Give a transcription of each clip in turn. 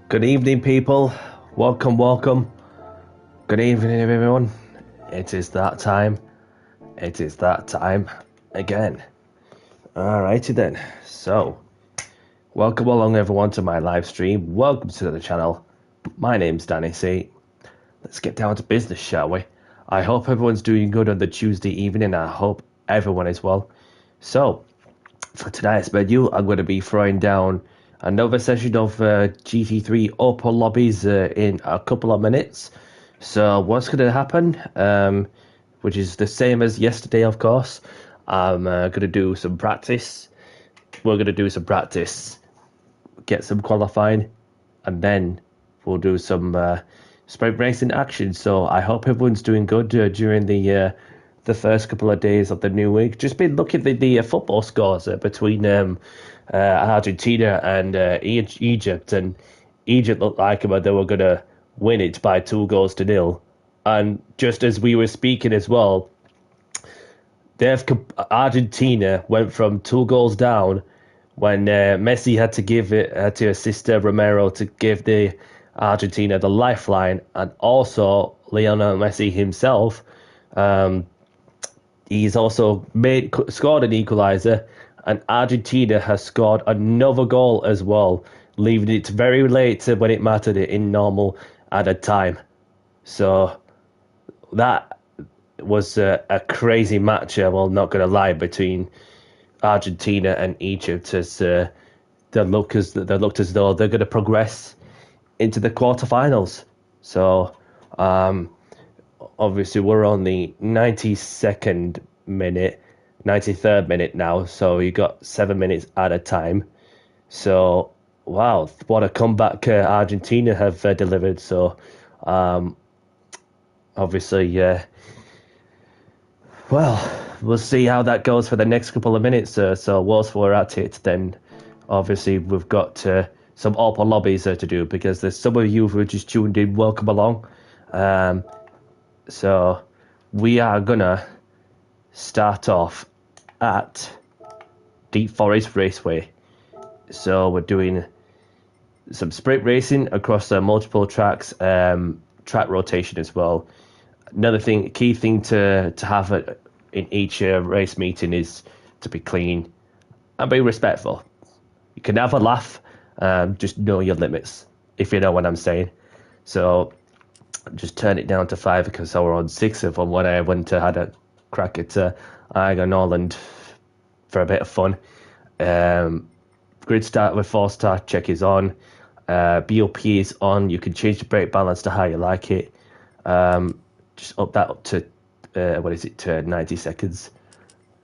Good evening, people. Welcome, welcome. Good evening, everyone. It is that time. It is that time again. Alrighty then. So, welcome along, everyone, to my live stream. Welcome to the channel. My name's Danny C. Let's get down to business, shall we? I hope everyone's doing good on the Tuesday evening. I hope everyone is well. So, for tonight's menu, I'm going to be throwing down another session of GT3 Open lobbies in a couple of minutes. So what's going to happen, which is the same as yesterday, of course, I'm going to do some practice. We're going to do some practice, get some qualifying, and then we'll do some sprint racing action. So I hope everyone's doing good during the first couple of days of the new week. Just been looking at the football scores between Argentina and Egypt, and Egypt looked like they were going to win it by 2-0. And just as we were speaking as well, Argentina went from 2 goals down when Messi had to give it to assist Romero to give the Argentina the lifeline, and also Lionel Messi himself. He's also scored an equaliser, and Argentina has scored another goal as well, leaving it very late when it mattered in normal added time. So that was a crazy match, well, not going to lie, between Argentina and Egypt, as they looked as though they're going to progress into the quarterfinals. So obviously we're on the 93rd minute now, so you got 7 minutes at a time. So wow, what a comeback Argentina have delivered. So obviously well, we'll see how that goes for the next couple of minutes. So whilst we're at it, then obviously we've got some Open lobbies to do, because there's some of you who are just tuned in. Welcome along. So we are gonna start off at Deep Forest Raceway. So we're doing some sprint racing across multiple tracks, track rotation as well. Another key thing to have in each race meeting is to be clean and be respectful. You can have a laugh, just know your limits, if you know what I'm saying. So just turn it down to 5, because I was on 6 of them when I went to had a crack at Iron Norland for a bit of fun. Grid start with 4-star check is on. BOP is on. You can change the brake balance to how you like it. Just up that up to to 90 seconds.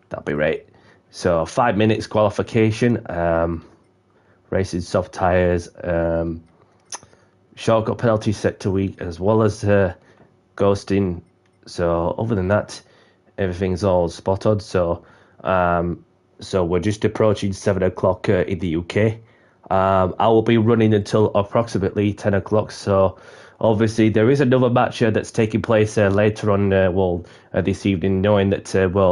That'll be right. So 5 minutes qualification. Racing soft tires. Shortcut penalty set to week, as well as ghosting. So other than that, everything's all spot on. So so we're just approaching 7 o'clock in the UK. I will be running until approximately 10 o'clock. So obviously there is another match that's taking place later on this evening, knowing that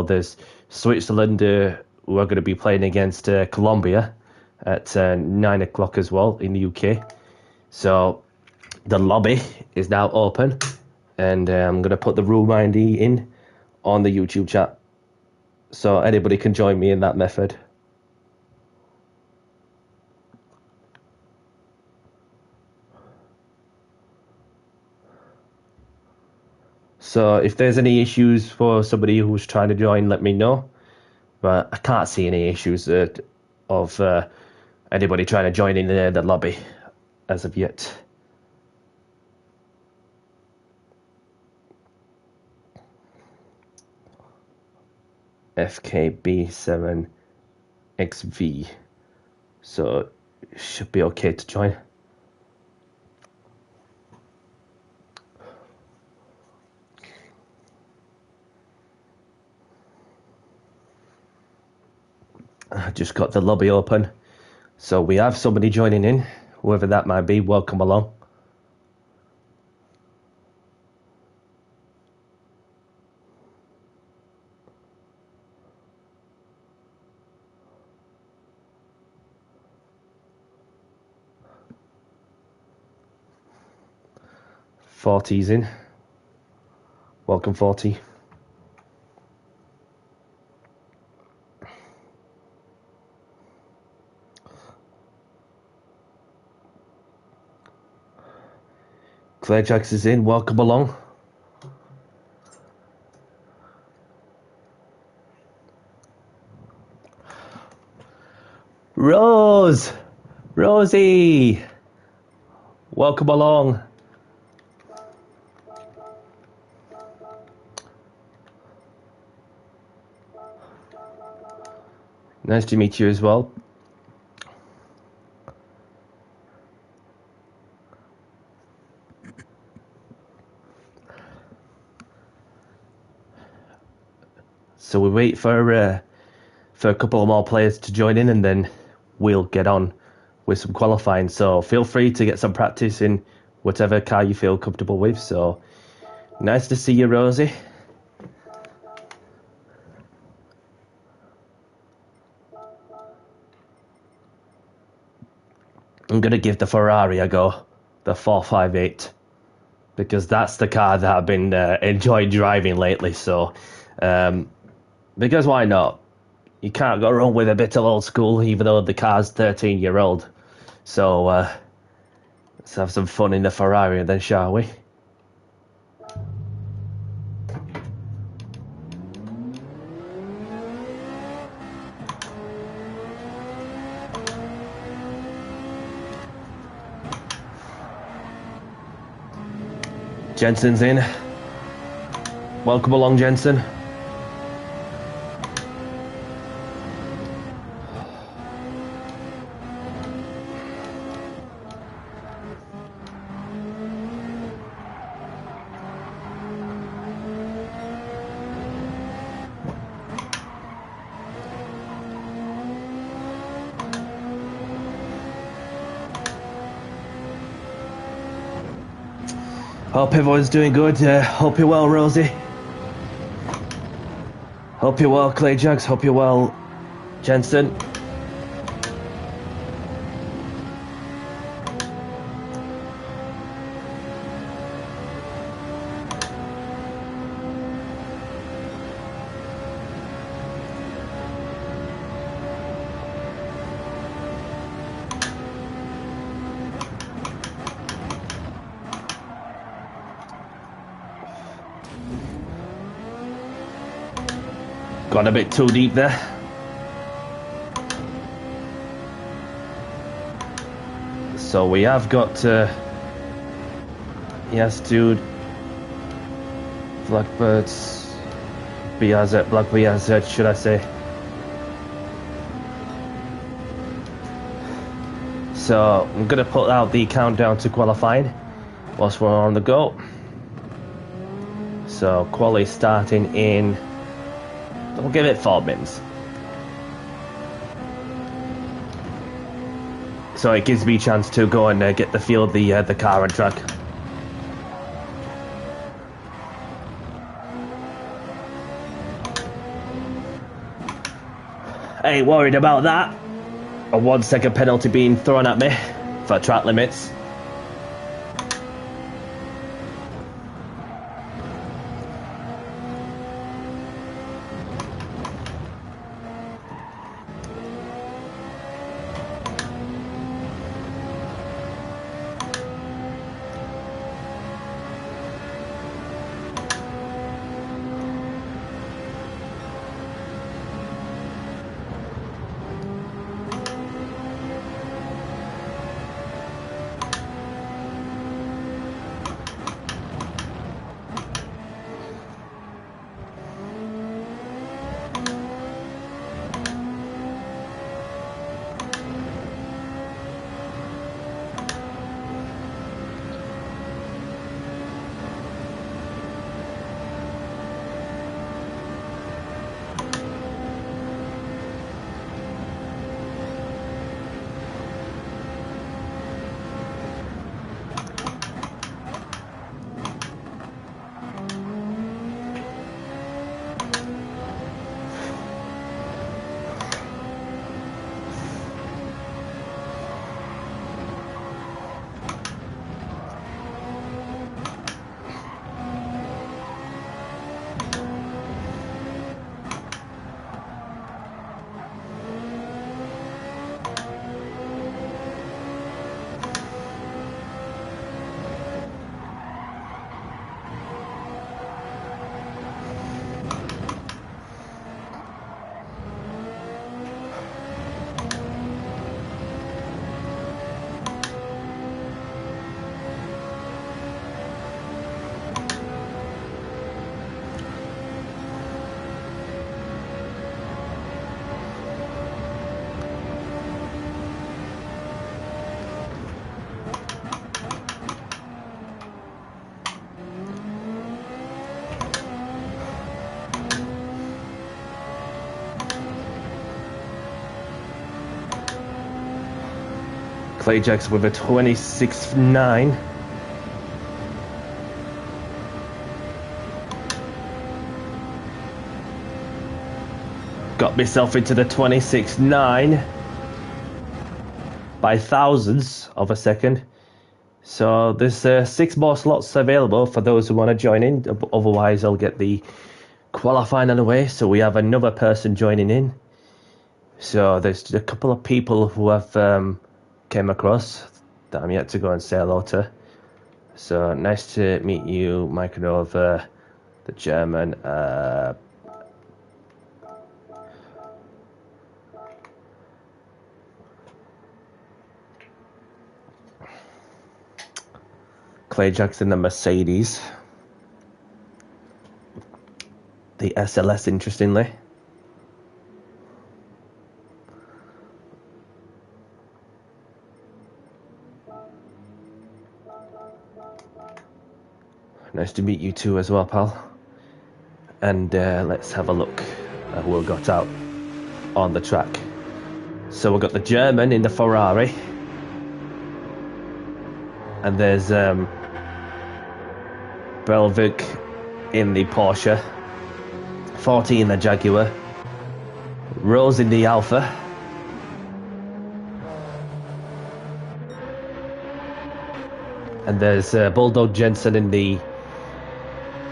there's Switzerland who are going to be playing against Colombia at 9 o'clock as well in the UK. So the lobby is now open, and I'm going to put the room ID in on the YouTube chat, so anybody can join me in that method. So if there's any issues for somebody who's trying to join, let me know. But I can't see any issues of anybody trying to join in the lobby as of yet. FKB7XV. So it should be okay to join. I just got the lobby open. So we have somebody joining in, whoever that might be. Welcome along. 40's in. Welcome, 40. Claire Jax is in. Welcome along. Rosie, welcome along. Nice to meet you as well. So we wait for a couple of more players to join in, and then we'll get on with some qualifying. So feel free to get some practice in whatever car you feel comfortable with. So nice to see you, Rosie. I'm going to give the Ferrari a go, the 458, because that's the car that I've been enjoying driving lately. So, because why not? You can't go wrong with a bit of old school, even though the car's 13-year-old. So, let's have some fun in the Ferrari then, shall we? Jensen's in. Welcome along, Jensen. Hope everyone's doing good. Hope you're well, Rosie. Hope you're well, Clay Jags. Hope you're well, Jensen. Gone a bit too deep there. So we have got yes, dude. Blackbirds, BRZ, Black BRZ, should I say? So I'm gonna put out the countdown to qualifying whilst we're on the go. So quali starting in. We'll give it 4 minutes. So it gives me a chance to go and get the feel of the car and track. I ain't worried about that. A 1 second penalty being thrown at me for track limits. Clayjack's with a 26.9. Got myself into the 26.9 by thousandths of a second. So there's 6 more slots available for those who want to join in. Otherwise, I'll get the qualifying on the way. So we have another person joining in. So there's a couple of people who have came across that I'm yet to go and say hello to. So nice to meet you, Micronova, the German. Clay Jackson, the Mercedes. The SLS, interestingly. Nice to meet you too as well, pal. And let's have a look at who we got out on the track. So we've got the German in the Ferrari. And there's Belvik in the Porsche, 40 in the Jaguar, Rose in the Alpha, and there's Bulldog Jensen in the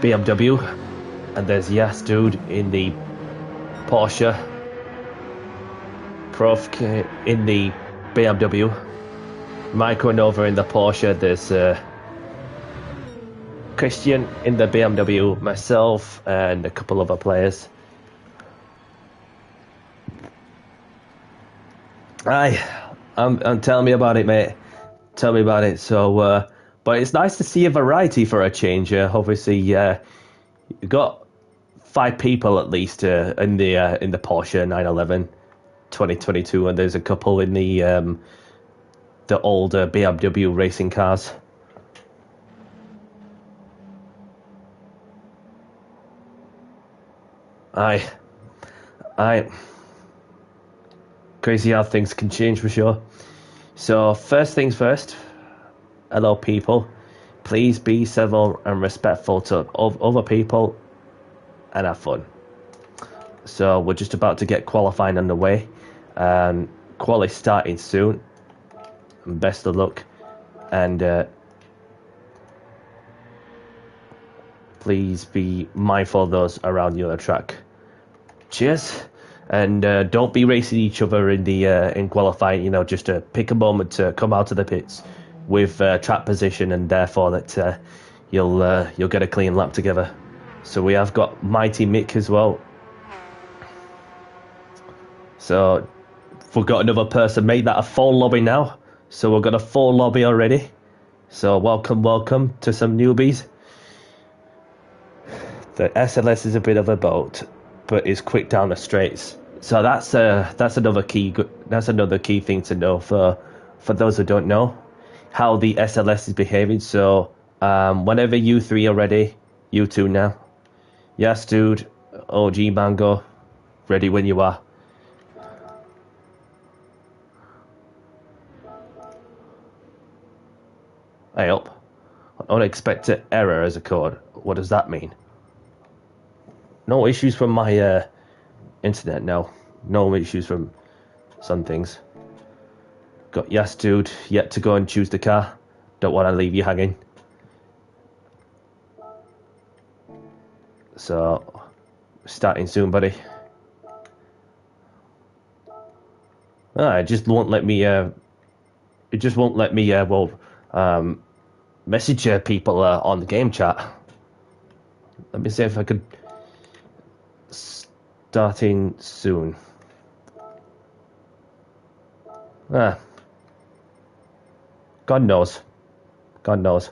BMW, and there's Yas Dude in the Porsche, Prof in the BMW, Micronova in the Porsche, there's Christian in the BMW, myself, and a couple other players. Tell me about it, mate. Tell me about it. So, but it's nice to see a variety for a change. Obviously, you got 5 people at least in the Porsche 911 2022, and there's a couple in the older BMW racing cars. Crazy how things can change for sure. So first things first, hello people, please be civil and respectful to other people and have fun. So we're just about to get qualifying underway, and quali starting soon, and best of luck, and please be mindful of those around you on the track. Cheers, and don't be racing each other in the in qualifying. You know, just to pick a moment to come out of the pits with track position, and therefore that you'll get a clean lap together. So we have got Mighty Mick as well. So we've got another person made that a full lobby now. So we've got a full lobby already. So welcome to some newbies. The SLS is a bit of a boat, but is quick down the straights. So that's another key thing to know for those who don't know how the SLS is behaving. So whenever you 3 are ready, you 2 now. Yes, dude. OG Mango, ready when you are. Hey up. Unexpected error as a code. What does that mean? No issues from my internet, no. No issues from some things. Got Yes Dude yet to go and choose the car. Don't want to leave you hanging. So, starting soon, buddy. It just won't let me, message people on the game chat. Let me see if I could... Starting soon. God knows. God knows.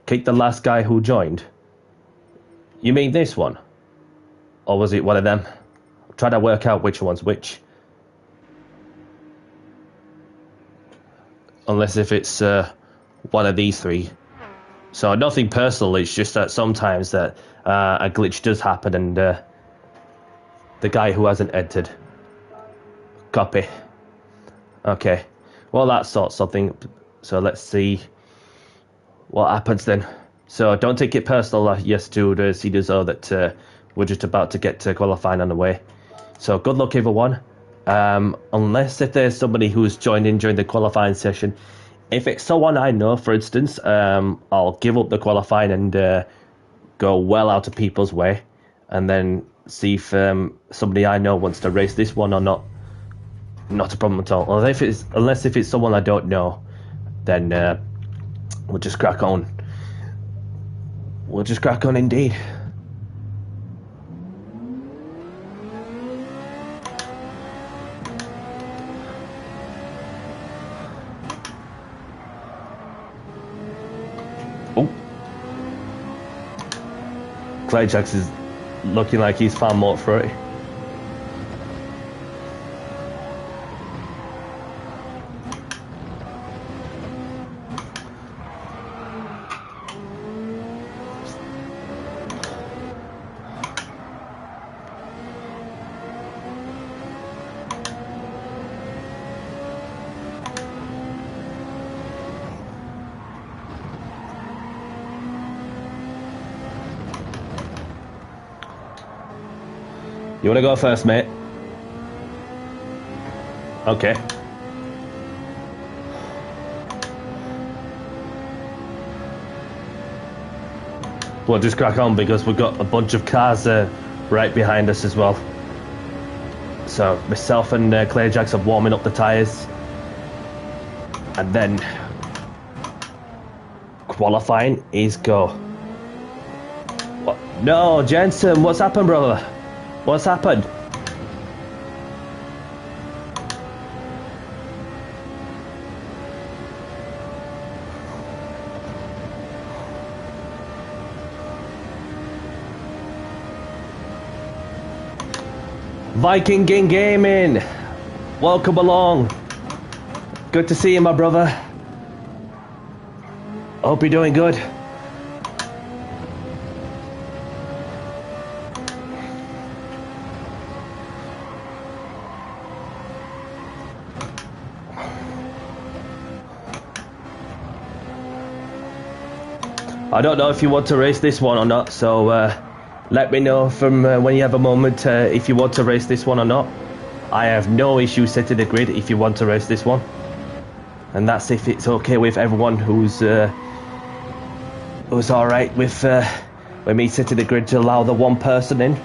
Kick the last guy who joined. You mean this one? Or was it one of them? I'm trying to work out which one's which. Unless if it's one of these 3. So nothing personal, it's just that sometimes that a glitch does happen, and the guy who hasn't entered. Copy. Okay. Well, that sorts something. So let's see what happens then. So don't take it personal, yes, to the Cedars, though, that we're just about to get to qualifying on the way. So good luck, everyone. Unless if there's somebody who's joined in during the qualifying session. If it's someone I know, for instance, I'll give up the qualifying and go well out of people's way, and then see if somebody I know wants to race this one or not. Not a problem at all. Unless if it's someone I don't know, then we'll just crack on. We'll just crack on indeed. Oh. Clay Jacks is looking like he's far more for it. You want to go first, mate? Okay. We'll just crack on because we've got a bunch of cars right behind us as well. So myself and Clay Jacks are warming up the tyres. And then qualifying is go. What? No, Jensen, what's happened, brother? What's happened? Viking King Gaming, welcome along. Good to see you, my brother. Hope you're doing good. I don't know if you want to race this one or not, so let me know from when you have a moment if you want to race this one or not. I have no issue setting the grid if you want to race this one. And that's if it's okay with everyone who's alright with me setting the grid to allow the one person in.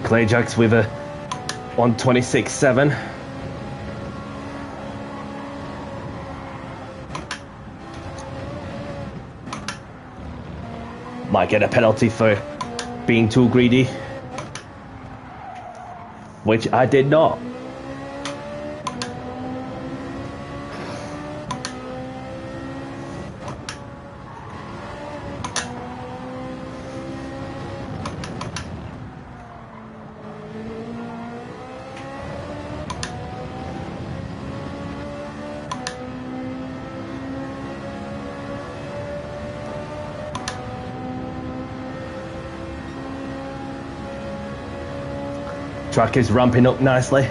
Clay Jacks with a 126.7. Might get a penalty for being too greedy, which I did not. Track is ramping up nicely.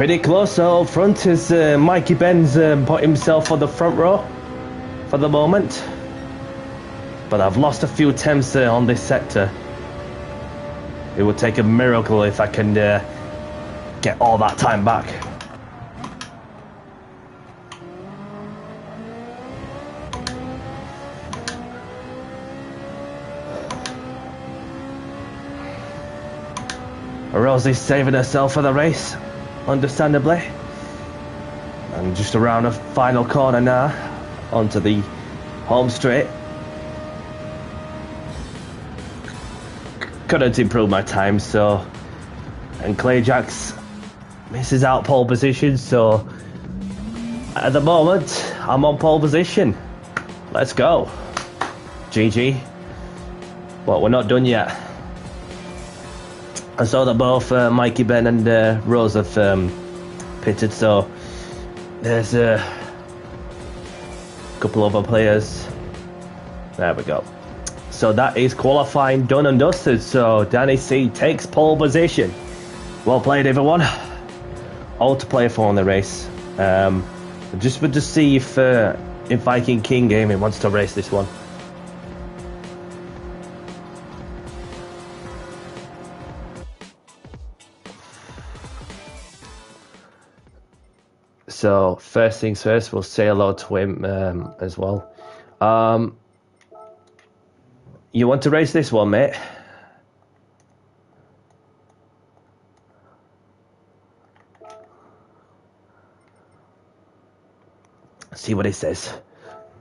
Pretty close. So front is Mikey Ben's put himself on the front row for the moment. But I've lost a few attempts on this sector. It would take a miracle if I can get all that time back. Rosie's saving herself for the race, understandably. And just around a final corner now, onto the home straight. Couldn't improve my time, so... And Clayjax misses out pole position, so... At the moment, I'm on pole position. Let's go. GG. But we're not done yet. I saw that both Mikey Ben and Rose have pitted, so there's a couple other players. There we go. So that is qualifying done and dusted. So Danny C takes pole position. Well played, everyone. All to play for in the race. Just to see if Viking King Gaming wants to race this one. So first things first, we'll say hello to him as well. You want to race this one, mate? See what he says.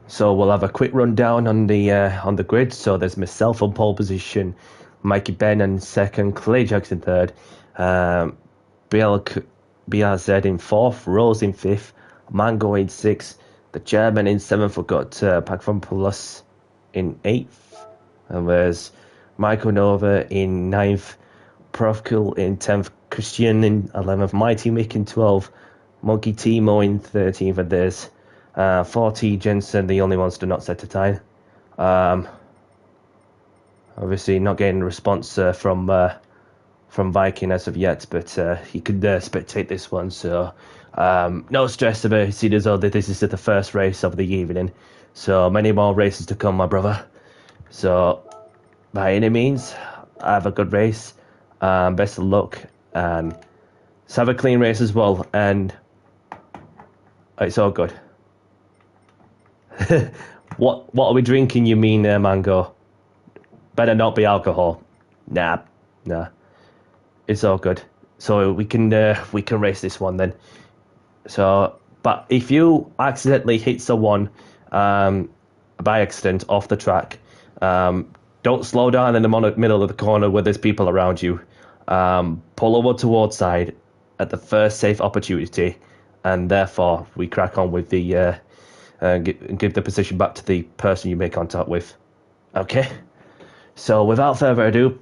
So we'll have a quick rundown on the grid. So there's myself on pole position, Mikey Ben in second, Clay Jackson third, BRZ in fourth, Rose in fifth, Mango in sixth, the German in seventh. We've got Pac from Plus in eighth, and there's Michael Nova in ninth, Profkul in 10th, Christian in 11th, Mighty Mick in 12th, Monkey Timo in 13th, and there's 40 Jensen, the only ones to not set a time. Obviously not getting a response from Viking as of yet, but he could spectate this one, so no stress about it. See as though this is the first race of the evening, so many more races to come, my brother. So by any means, have a good race, best of luck, and let's have a clean race as well, and it's all good. What are we drinking, you mean, Mango? Better not be alcohol. Nah. It's all good. So we can race this one then. So, but if you accidentally hit someone by accident off the track, don't slow down in the middle of the corner where there's people around you. Pull over towards side at the first safe opportunity, and therefore we crack on with the give the position back to the person you make contact with. Okay. So without further ado,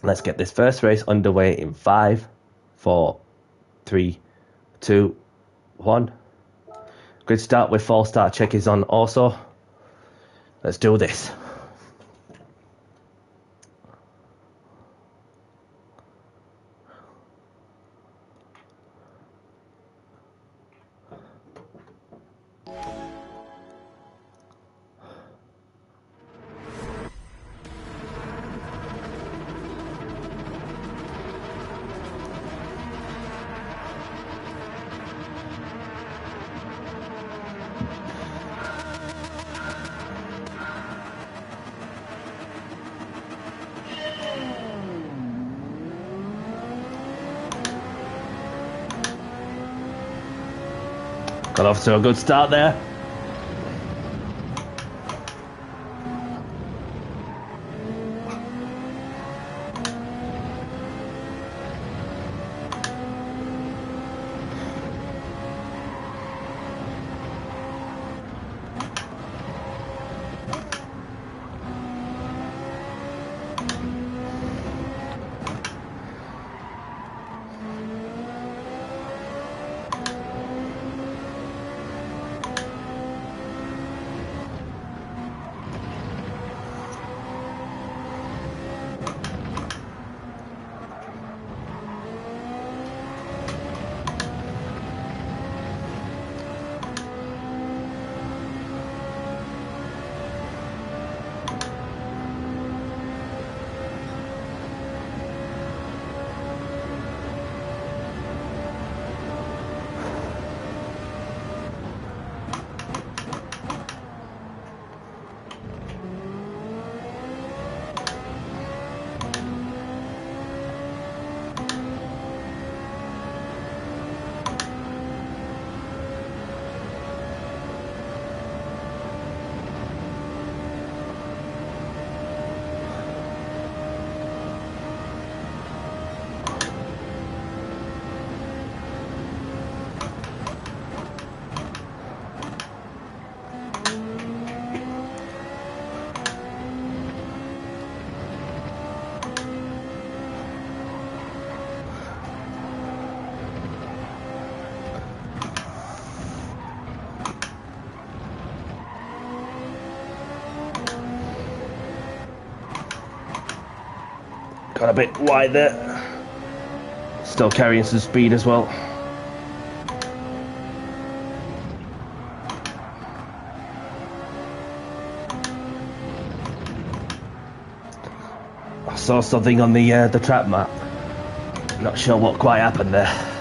let's get this first race underway in 5, 4, 3, 2, 1. Good start with false start check is on also. Let's do this. Got off to a good start there. Got a bit wide there. Still carrying some speed as well. I saw something on the track map. Not sure what quite happened there.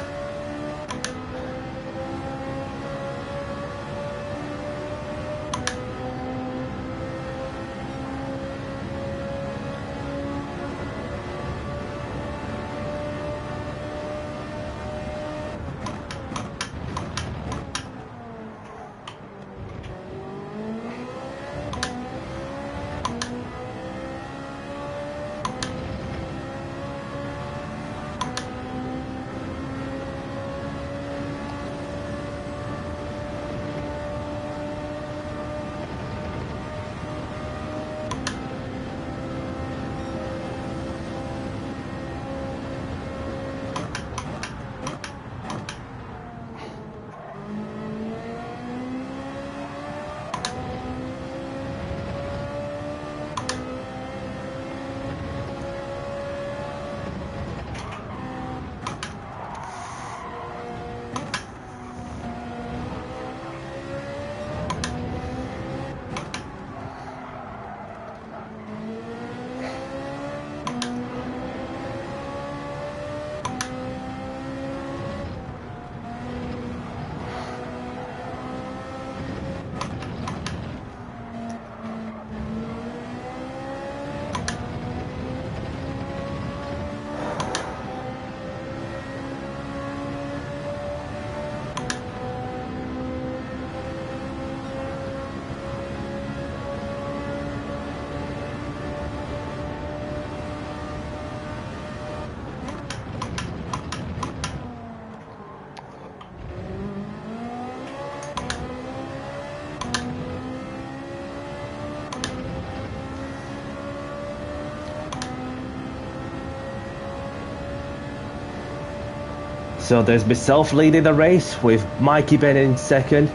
So there's myself leading the race with Mikey Ben in second,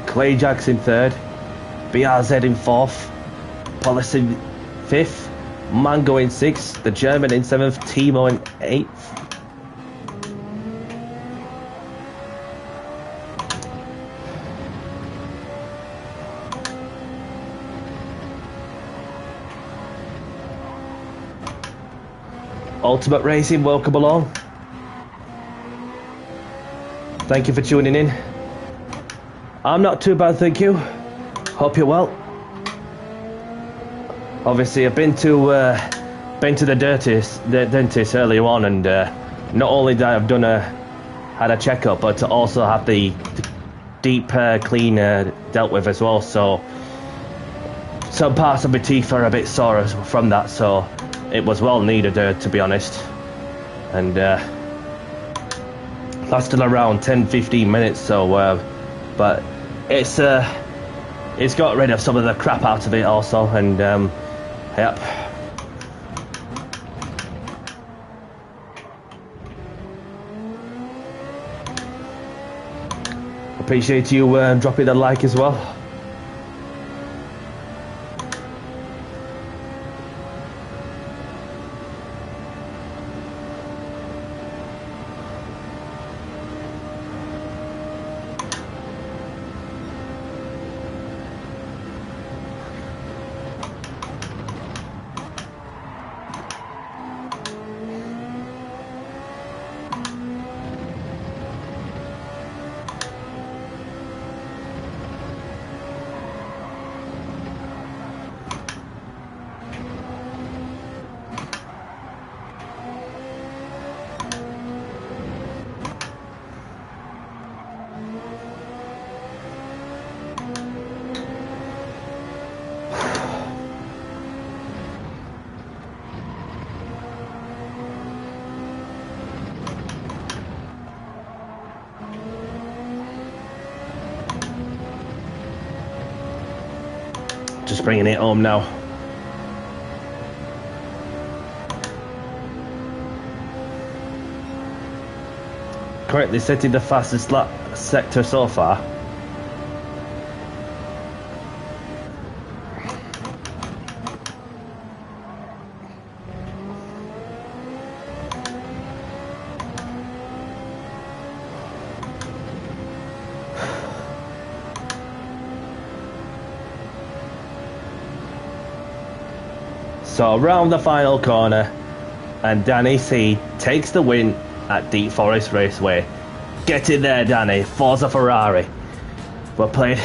Clay Jackson third, BRZ in fourth, Polis in fifth, Mango in sixth, the German in seventh, Timo in eighth. Ultimate Racing, welcome along. Thank you for tuning in. I'm not too bad, thank you. Hope you're well. Obviously, I've been to the dentist earlier on, and not only that I've had a checkup, but to also have the deep clean dealt with as well. So some parts of my teeth are a bit sore from that, so it was well needed, to be honest. And lasted around 10-15 minutes, so but it's got rid of some of the crap out of it also, and yep. Appreciate you dropping the like as well. Just bringing it home now. Currently setting the fastest lap sector so far. So around the final corner, and Danny C takes the win at Deep Forest Raceway. Get in there, Danny. Forza Ferrari. Well played.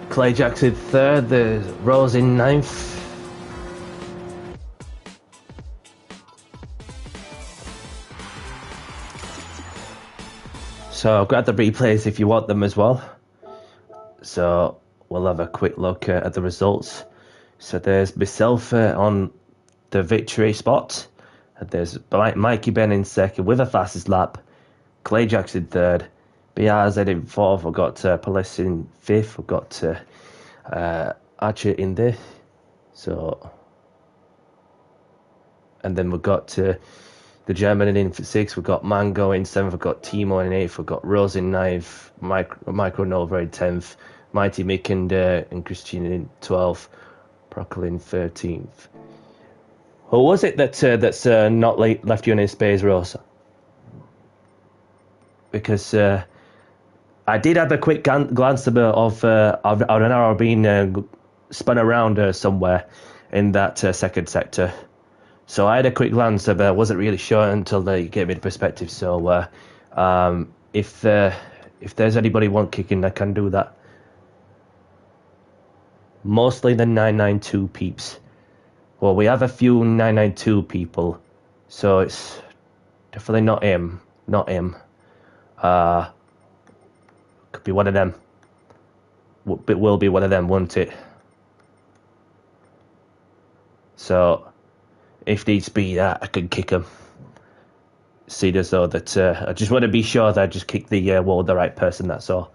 Clay Jackson third, there's Rose in ninth. So grab the replays if you want them as well. So we'll have a quick look at the results. So there's myself on the victory spot. And there's Mikey Ben in second with the fastest lap. Clay Jackson third. BRZ in fourth. We've got Police in fifth. We've got Archer in there. So, and then we've got the German in for sixth. We've got Mango in seventh. We've got Timo in eighth. We've got Rose in ninth. Micro Nova in 10th. Mighty Mick and Christine in 12th. Procol in 13th. Who was it that's not left you in space, Rose? Because I did have a quick glance of an arrow being spun around somewhere in that second sector. So I had a quick glance, but I wasn't really sure until they gave me the perspective. So if there's anybody want kicking, I can do that. Mostly the 992 peeps. Well, we have a few 992 people, so it's definitely not him. Not him. Could be one of them. It will be one of them, won't it? So, if needs be, I can kick him. See, as though that I just want to be sure that I just kick the wall the right person. That's all.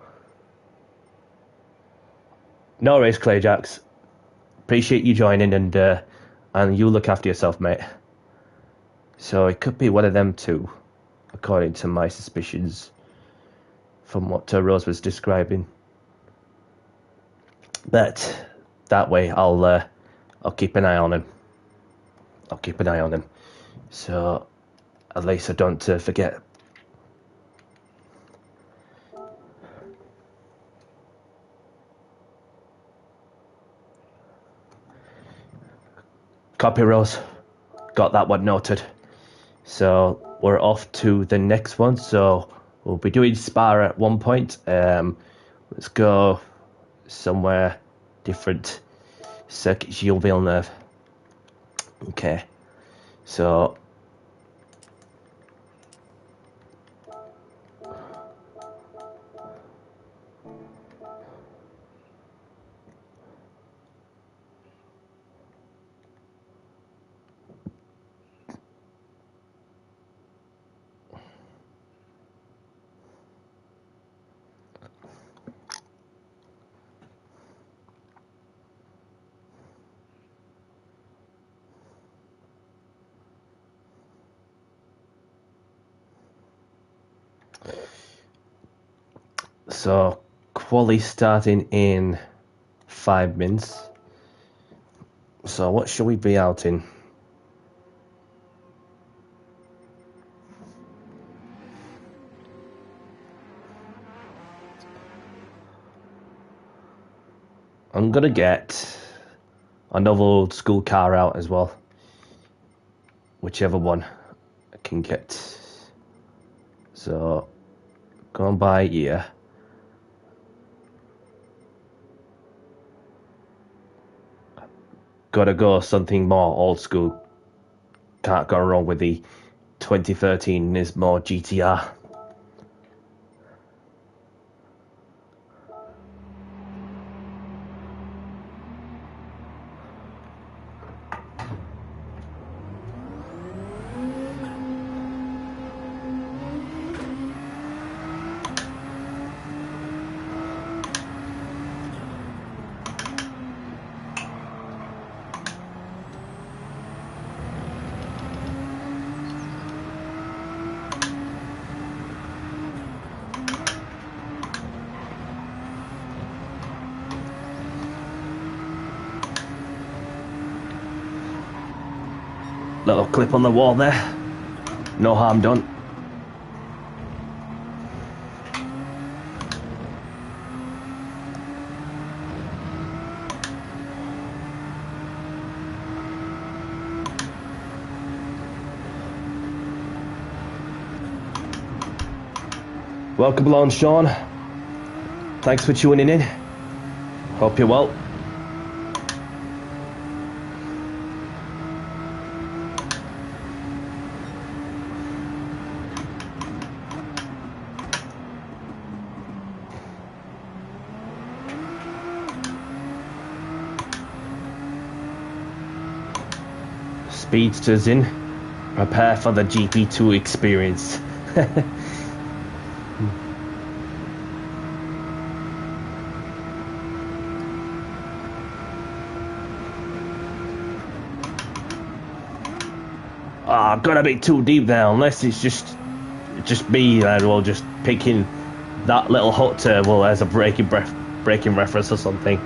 No worries, Clayjacks. Appreciate you joining, and you look after yourself, mate. So it could be one of them too, according to my suspicions, from what Rose was describing. But that way, I'll keep an eye on him. I'll keep an eye on him, so at least I don't forget. Copy, Rose. Got that one noted. So we're off to the next one. So we'll be doing Spa at one point. Let's go somewhere different. Circuit Gilles Villeneuve. Okay. So quali starting in 5 minutes. So what should we be out in? I'm gonna get another old school car out as well. Whichever one I can get. So going by here. Gotta go something more old school. Can't go wrong with the 2013 Nismo GTR. Little clip on the wall there. No harm done. Welcome along, Sean. Thanks for tuning in. Hope you're well. Speedsters in. Prepare for the GP2 experience. I've got a bit too deep there, unless it's just me, well, just picking that little hot turbo as a braking reference or something.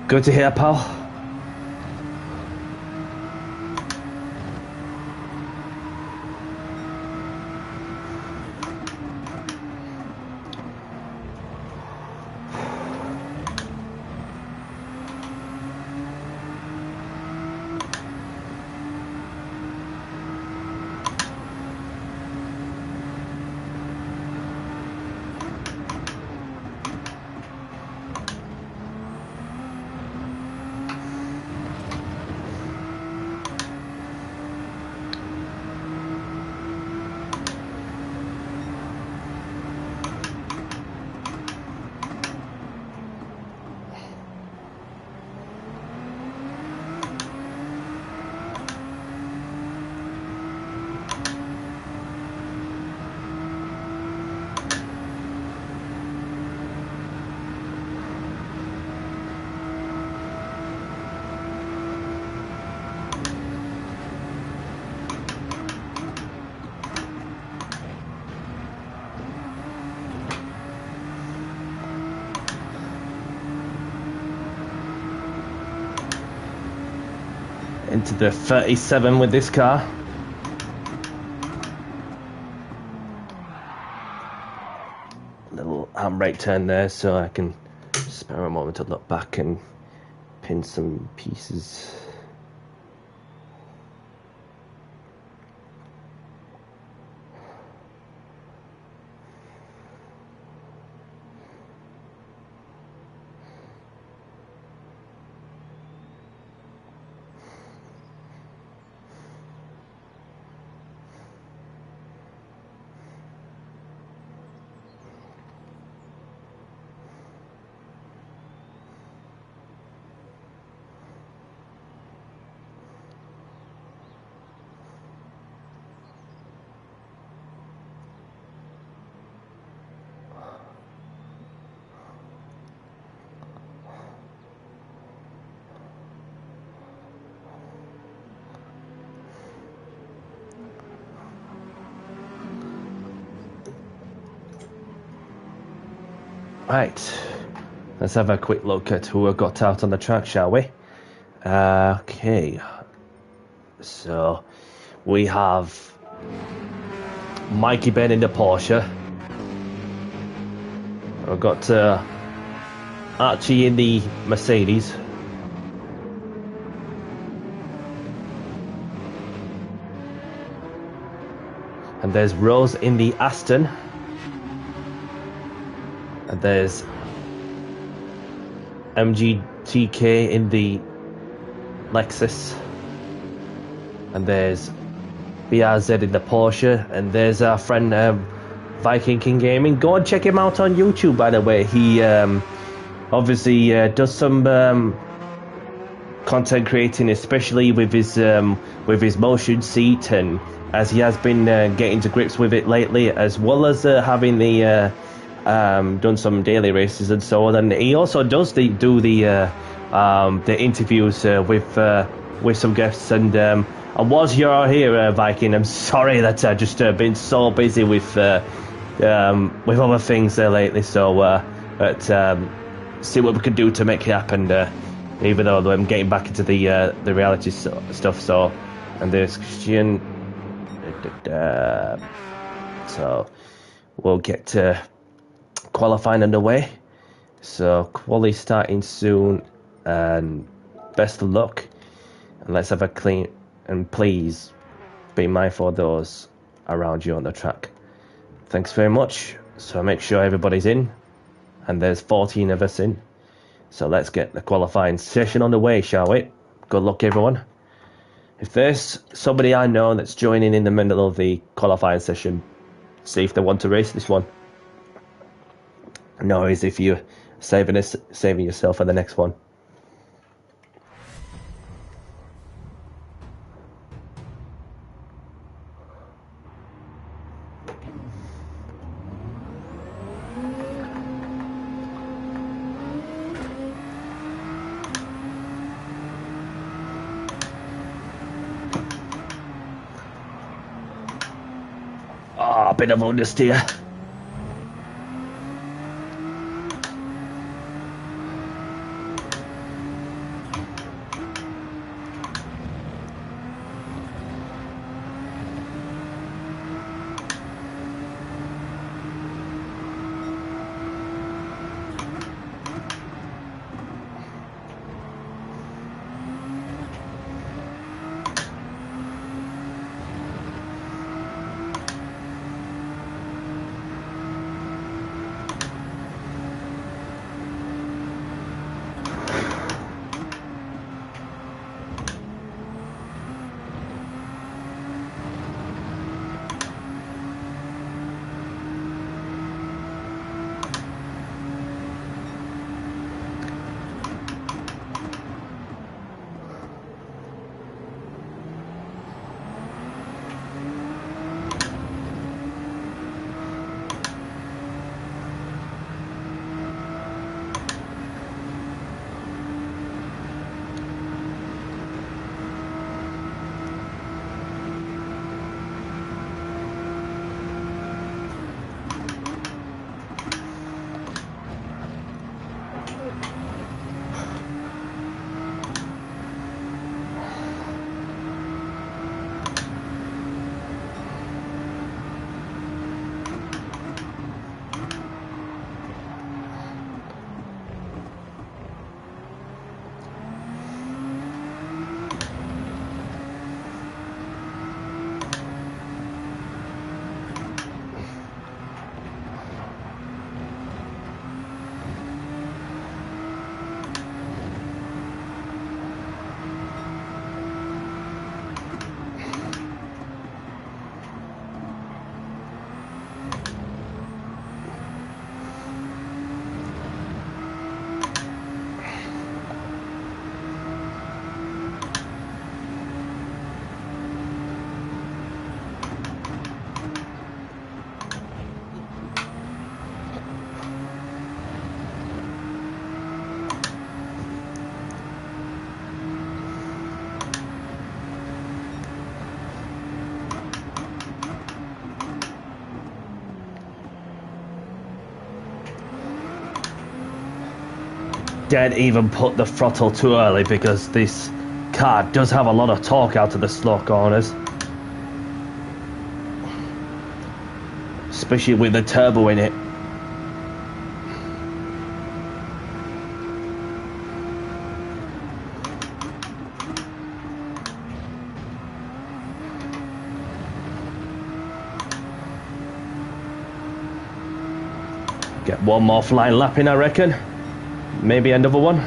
Good to hear, pal. Into the 37 with this car. Little handbrake turn there, so I can spare a moment to look back and pin some pieces. Right, let's have a quick look at who we've got out on the track, shall we? Okay, so we have Mikey Ben in the Porsche. We've got Archie in the Mercedes. And there's Rose in the Aston. And there's MGTK in the Lexus. And there's BRZ in the Porsche. And there's our friend Viking King Gaming. Go and check him out on YouTube, by the way. He obviously does some content creating, especially with his motion seat, and as he has been getting to grips with it lately, as well as having the done some daily races and so on, and he also does do the interviews with some guests. And whilst you're here, Viking, I'm sorry that I've just been so busy with other things lately. So, but see what we can do to make it happen. Even though I'm getting back into the reality stuff. So, and there's Christian. So we'll get to qualifying underway. So quali starting soon, and best of luck. And let's have a clean. And please be mindful of those around you on the track. Thanks very much. So make sure everybody's in, and there's 14 of us in. So let's get the qualifying session on the way, shall we? Good luck, everyone. If there's somebody I know that's joining in the middle of the qualifying session, see if they want to race this one. No worries if you're saving yourself for the next one. A bit of understeer. Don't even put the throttle too early, because this car does have a lot of torque out of the slow corners, especially with the turbo in it. Get one more flying lap in, I reckon. Maybe another one.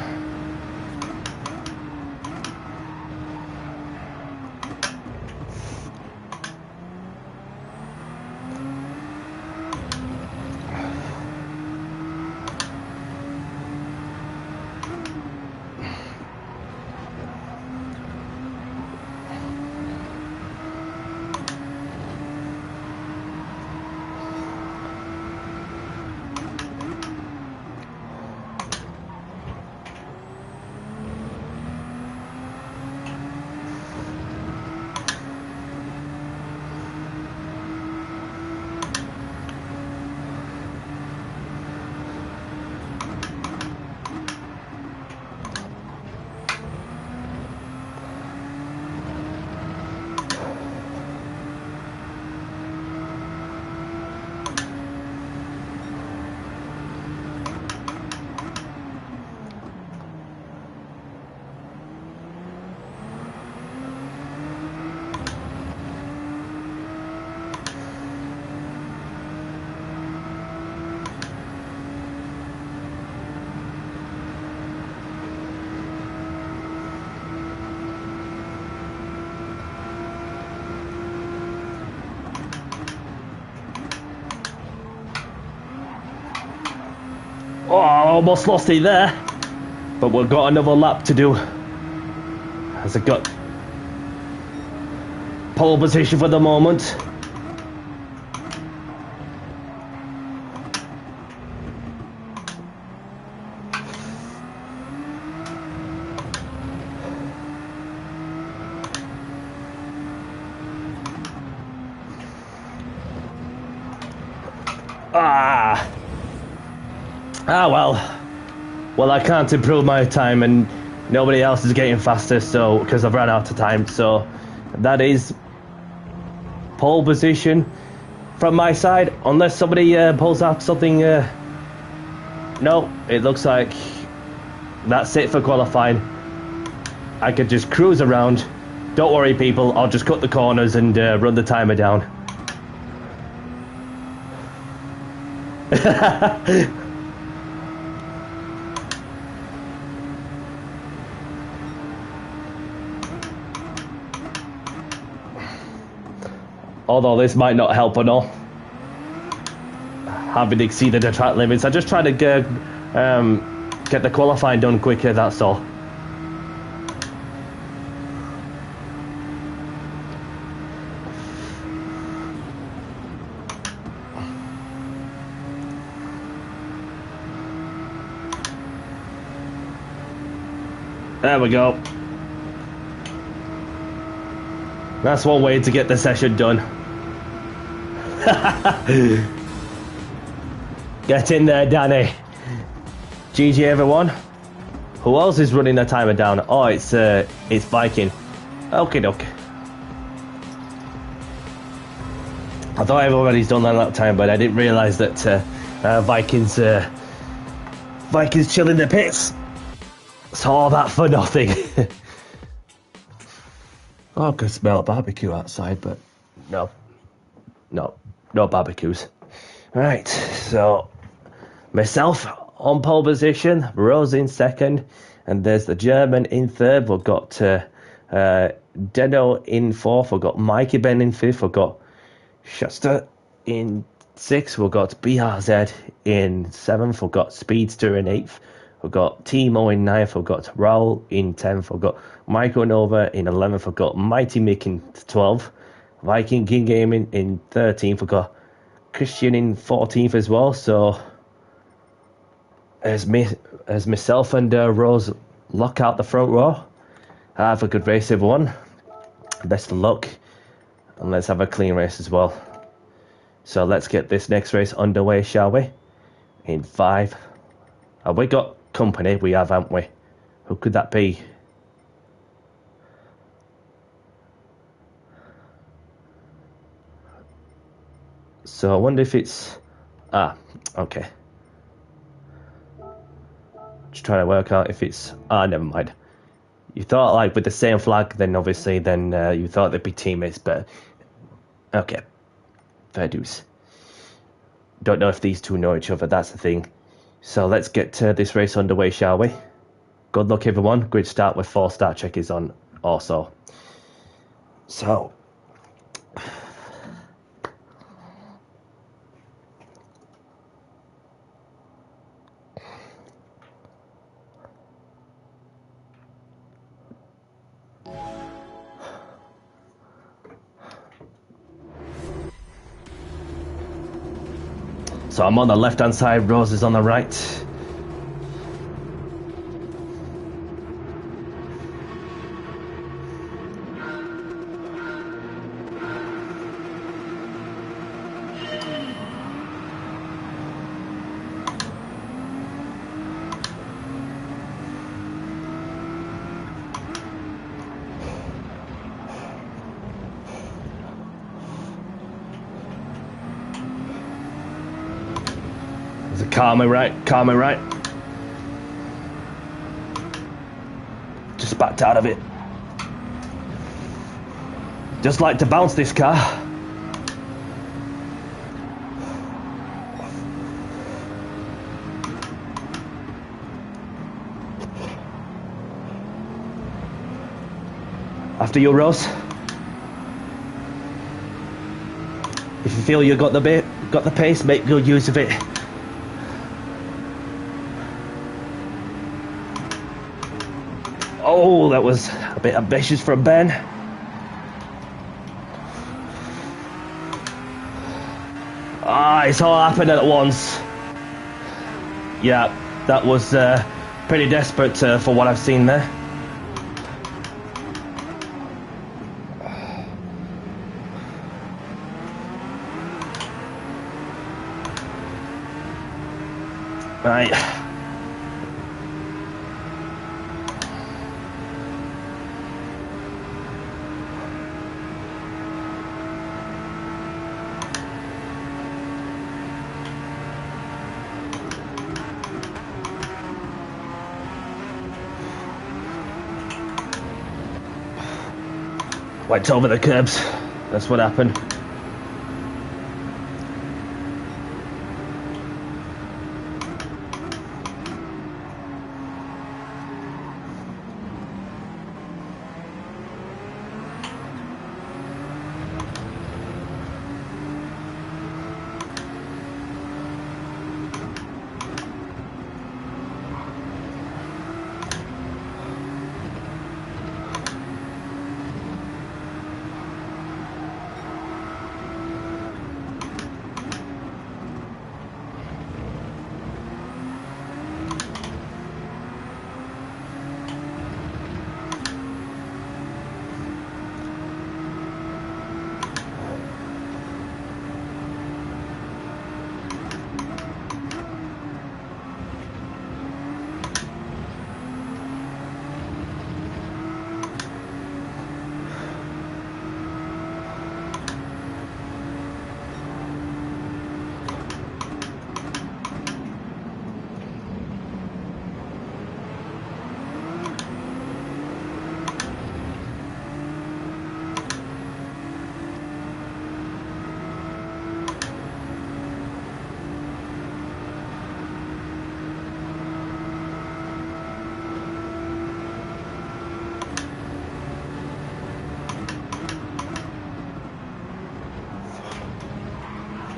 Oh, I almost lost it there. But we've got another lap to do. Has it got pole position for the moment? Well, I can't improve my time, and nobody else is getting faster, so because I've run out of time. So that is pole position from my side, unless somebody pulls out something. No, it looks like that's it for qualifying. I could just cruise around. Don't worry, people. I'll just cut the corners and run the timer down. Although this might not help at all. Having exceeded the track limits. I just try to get the qualifying done quicker, that's all. There we go. That's one way to get the session done. Get in there, Danny. GG everyone. Who else is running the timer down? Oh, it's Viking. Okay. I thought everybody's done that lap time, but I didn't realise that Vikings chill in the pits. So all that for nothing. Oh, I could smell barbecue outside, but no barbecues. Right, so myself on pole position, Rose in second, and there's the German in third. We've got Deno in fourth. We've got Mikey Ben in fifth. We've got Schuster in sixth. We've got BRZ in seventh. We've got Speedster in eighth. We've got Timo in ninth. We've got Raul in 10th. We've got Michael Nova in 11th. We've got Mighty Mick in 12th. Viking King Gaming in 13th. We've got Christian in 14th as well. So as myself and Rose lock out the front row, have a good race, everyone. Best of luck. And let's have a clean race as well. So let's get this next race underway, shall we? In 5. Have we got company? We have, haven't we? Who could that be? So I wonder if it's... okay. Just trying to work out if it's... never mind. You thought, like, with the same flag, then obviously, then you thought they'd be teammates, but... Okay. Fair dues. Don't know if these two know each other, that's the thing. So let's get this race underway, shall we? Good luck, everyone. Grid start with 4 start checkers on also. So I'm on the left-hand side, Rose is on the right. Car me right. Just backed out of it. Just like to bounce this car. After you, Rose. If you feel you got the pace, make good use of it. Oh, that was a bit ambitious from Ben. Ah, it's all happened at once. Yeah, that was pretty desperate for what I've seen there. Right. Went over the curbs. That's what happened.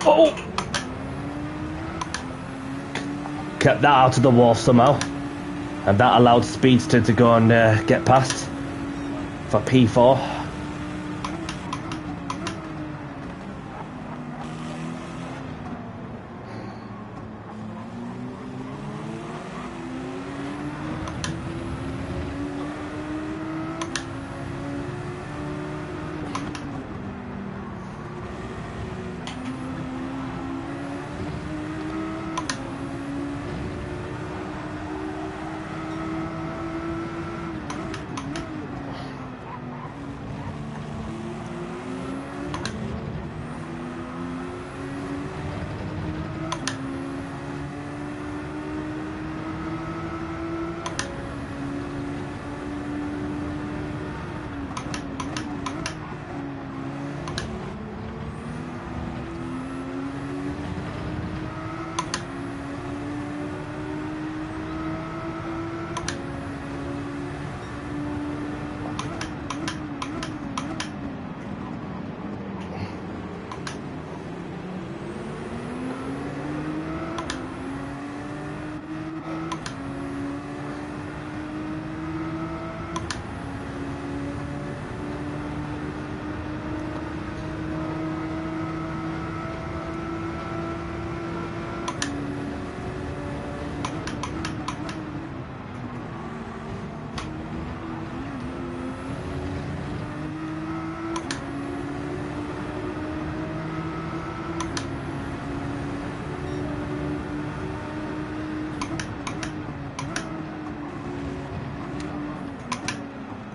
Oh! Kept that out of the wall somehow. And that allowed Speedster to go and get past for P4.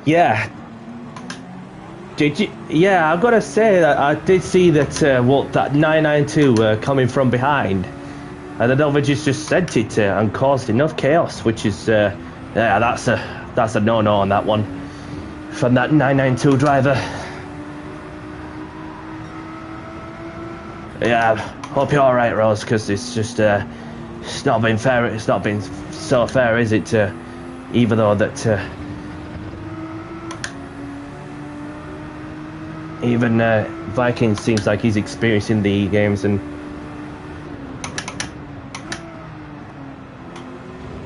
Yeah. Did you? Yeah, I've got to say that I did see that that 992 coming from behind, and the Novic just sent it and caused enough chaos, which is yeah, that's a no-no on that one from that 992 driver. Yeah, hope you're all right, Rose, because it's just it's not been fair. It's not been so fair, is it? Even though that. Even Vikings seems like he's experiencing the games, and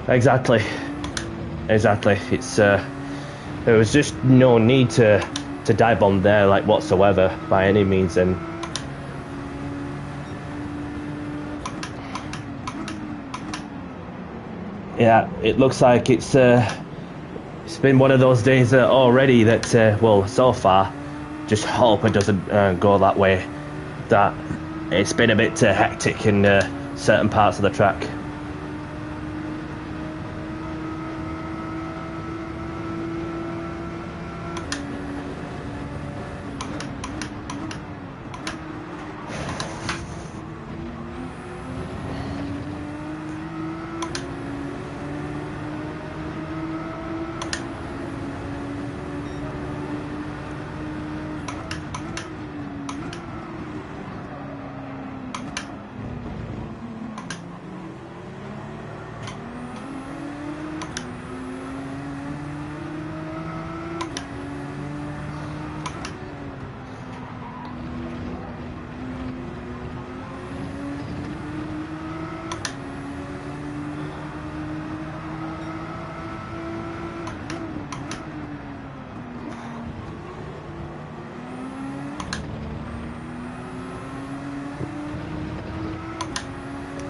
exactly. It's There was just no need to dive on there like whatsoever by any means, and yeah, it looks like it's been one of those days already that well, so far, just hope it doesn't go that way. That it's been a bit hectic in certain parts of the track.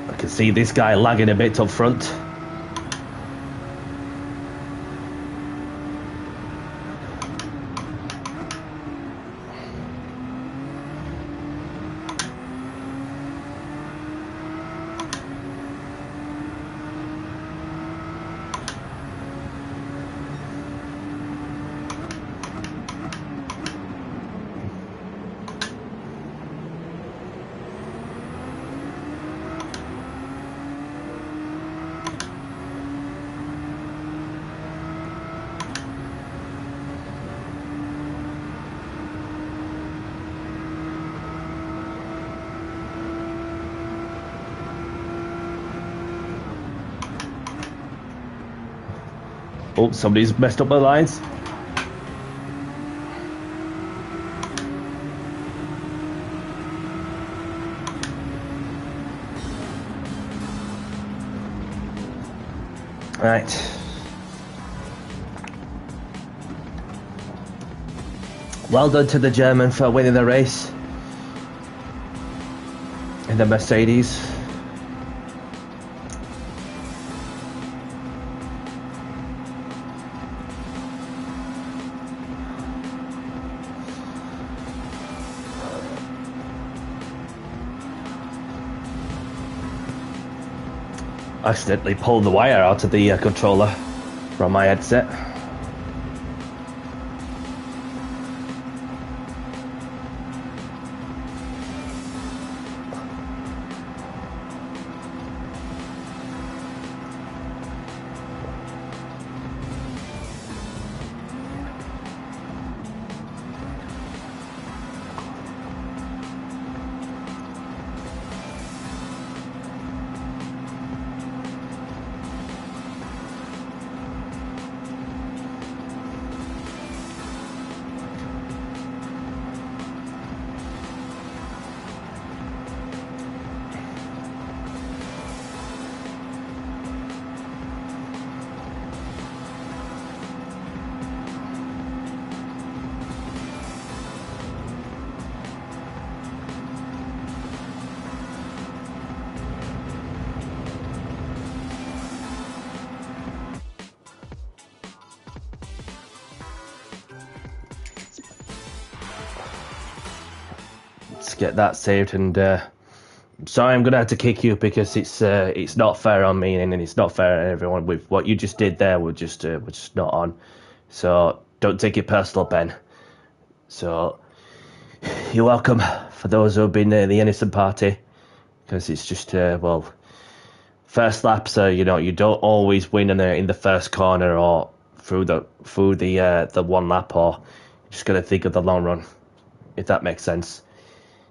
I can see this guy lagging a bit up front. Oh, somebody's messed up the lines. Right. Well done to the German for winning the race in the Mercedes. I accidentally pulled the wire out of the controller from my headset. Let's get that saved, and sorry, I'm gonna have to kick you because it's not fair on me and it's not fair on everyone. With what you just did there, we're just not on. So don't take it personal, Ben. So you're welcome for those who have been the innocent party, because it's just well, first lap. So you know you don't always win in the first corner or through the one lap, or you just gotta think of the long run, if that makes sense.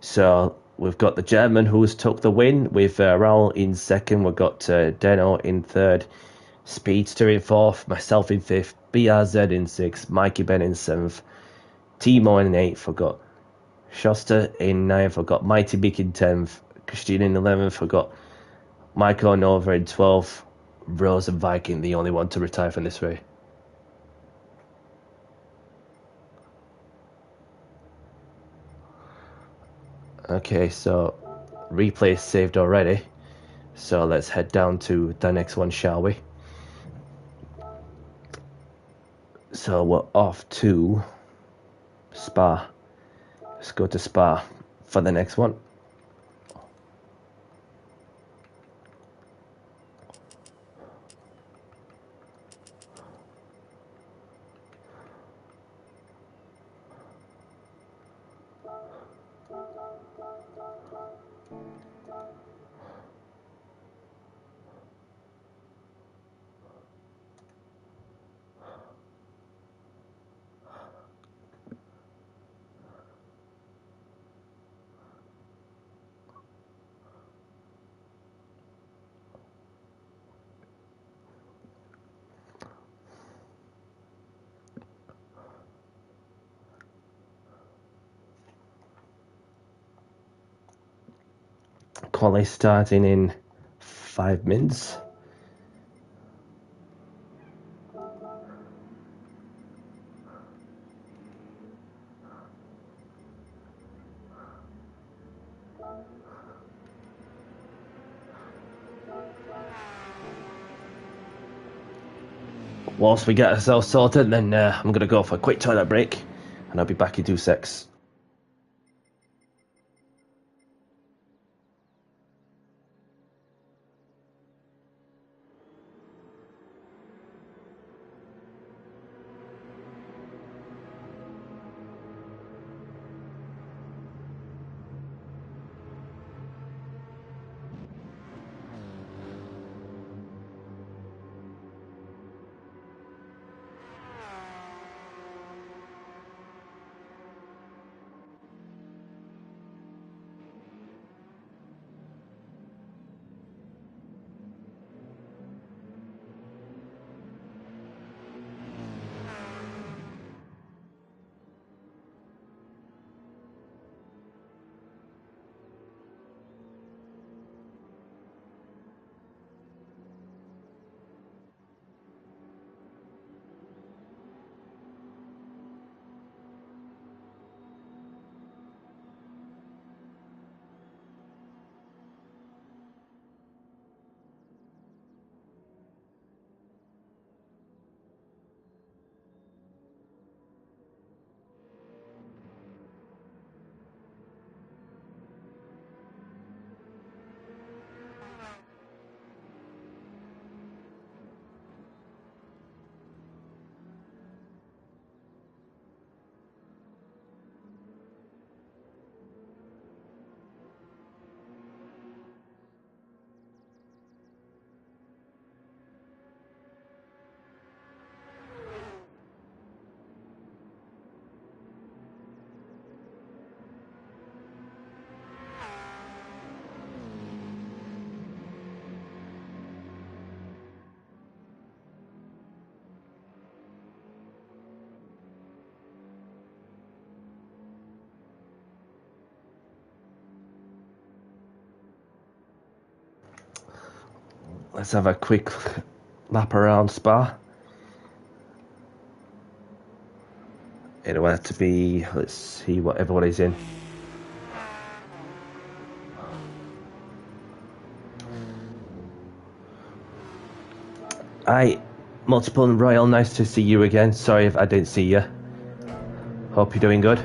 So we've got the German who's took the win with Raul in second. We've got Deno in third, Speedster in fourth, myself in fifth, BRZ in sixth, Mikey Ben in seventh, Timo in eighth. We've got Schuster in ninth. We've got Mighty Big in 10th, Christina in 11th. We've got Michael Nova in 12th, Rose and Viking the only one to retire from this race. Okay, so replay is saved already. So let's head down to the next one, shall we? So we're off to Spa. Let's go to Spa for the next one. Quali starting in 5 minutes. Whilst we get ourselves sorted, then I'm going to go for a quick toilet break, and I'll be back in 2 secs. Let's have a quick lap around Spa. It'll have to be, let's see what everybody's in. Hi, Multiple and Royal, nice to see you again. Sorry if I didn't see you. Hope you're doing good.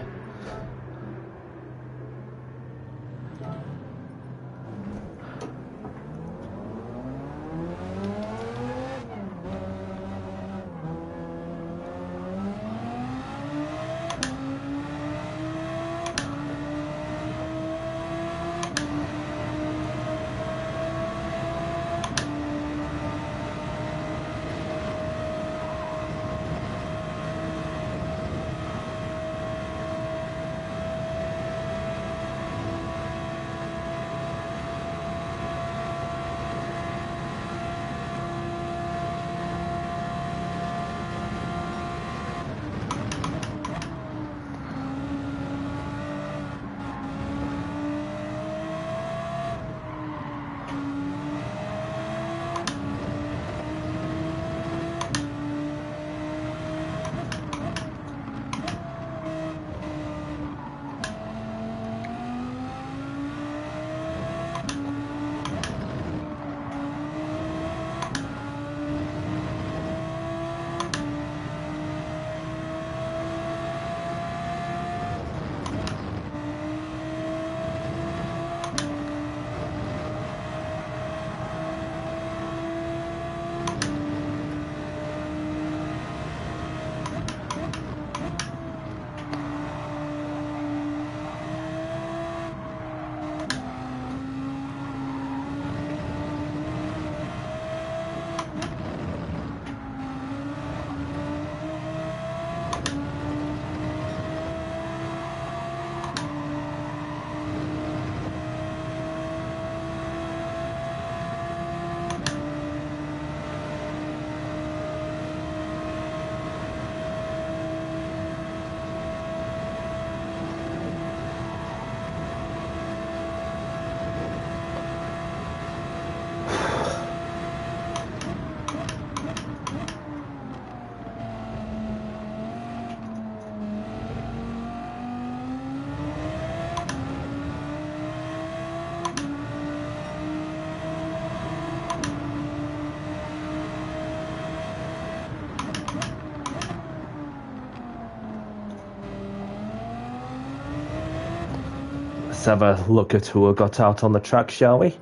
have a look at who got out on the track, shall we?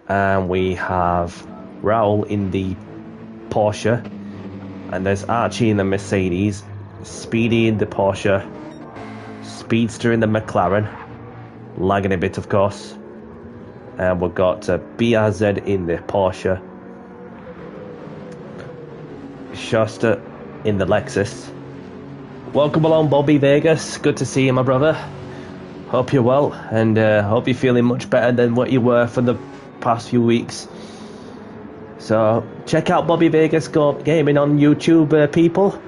And we have Raul in the Porsche, and there's Archie in the Mercedes, Speedy in the Porsche, Speedster in the McLaren, lagging a bit of course, and we've got BRZ in the Porsche, Schuster in the Lexus. Welcome along, Bobby Vegas. Good to see you, my brother. Hope you're well, and hope you're feeling much better than what you were for the past few weeks. So check out Bobby Vegas Gaming on YouTube, people.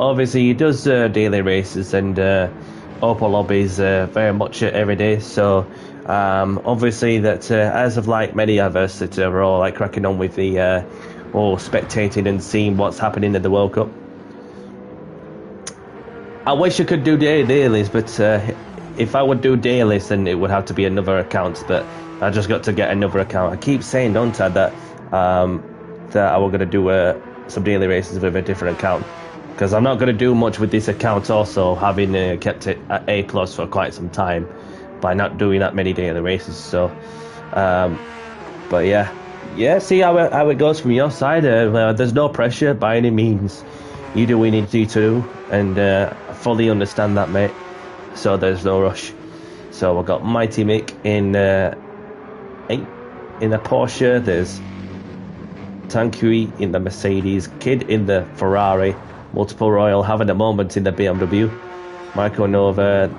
Obviously he does daily races and Opel lobbies very much every day. So obviously that as of like many of us that we're all like cracking on with the all spectating and seeing what's happening in the World Cup. I wish I could do dailies, but if I would do dailies, then it would have to be another account. But I just got to get another account. I keep saying, don't I, that that I was going to do some daily races with a different account, because I'm not going to do much with this account. Also, having kept it at A+ for quite some time by not doing that many daily races. So, but yeah. See how it goes from your side. There's no pressure by any means. You do what you need to do, and I fully understand that, mate. So there's no rush. So we've got Mighty Mick in the Porsche. There's Tanqueray in the Mercedes, Kid in the Ferrari, Multiple Royal having a moment in the BMW, Marco Nova,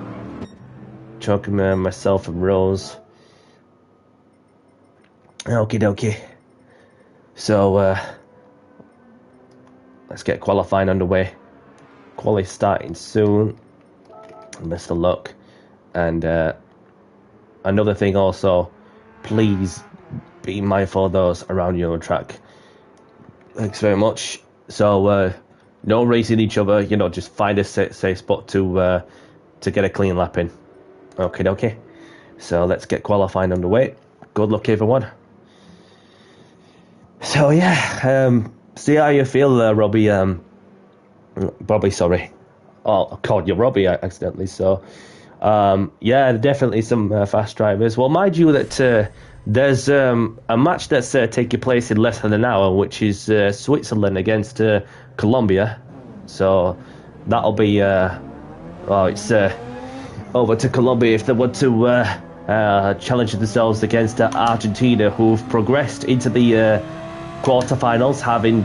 choking myself and Rose. Okie dokie. So let's get qualifying underway. Quali starting soon. Best of luck. And another thing also, please be mindful of those around you on track. Thanks very much. So no racing each other, just find a safe spot to get a clean lap in. Okay. So let's get qualifying underway. Good luck, everyone. So yeah, see how you feel, Robbie. Bobby, sorry. Oh, I called you Robbie accidentally. So yeah, definitely some fast drivers. Well, mind you that there's a match that's taking place in less than an hour, which is Switzerland against Colombia. So that'll be it's over to Colombia if they want to challenge themselves against Argentina, who've progressed into the quarterfinals, having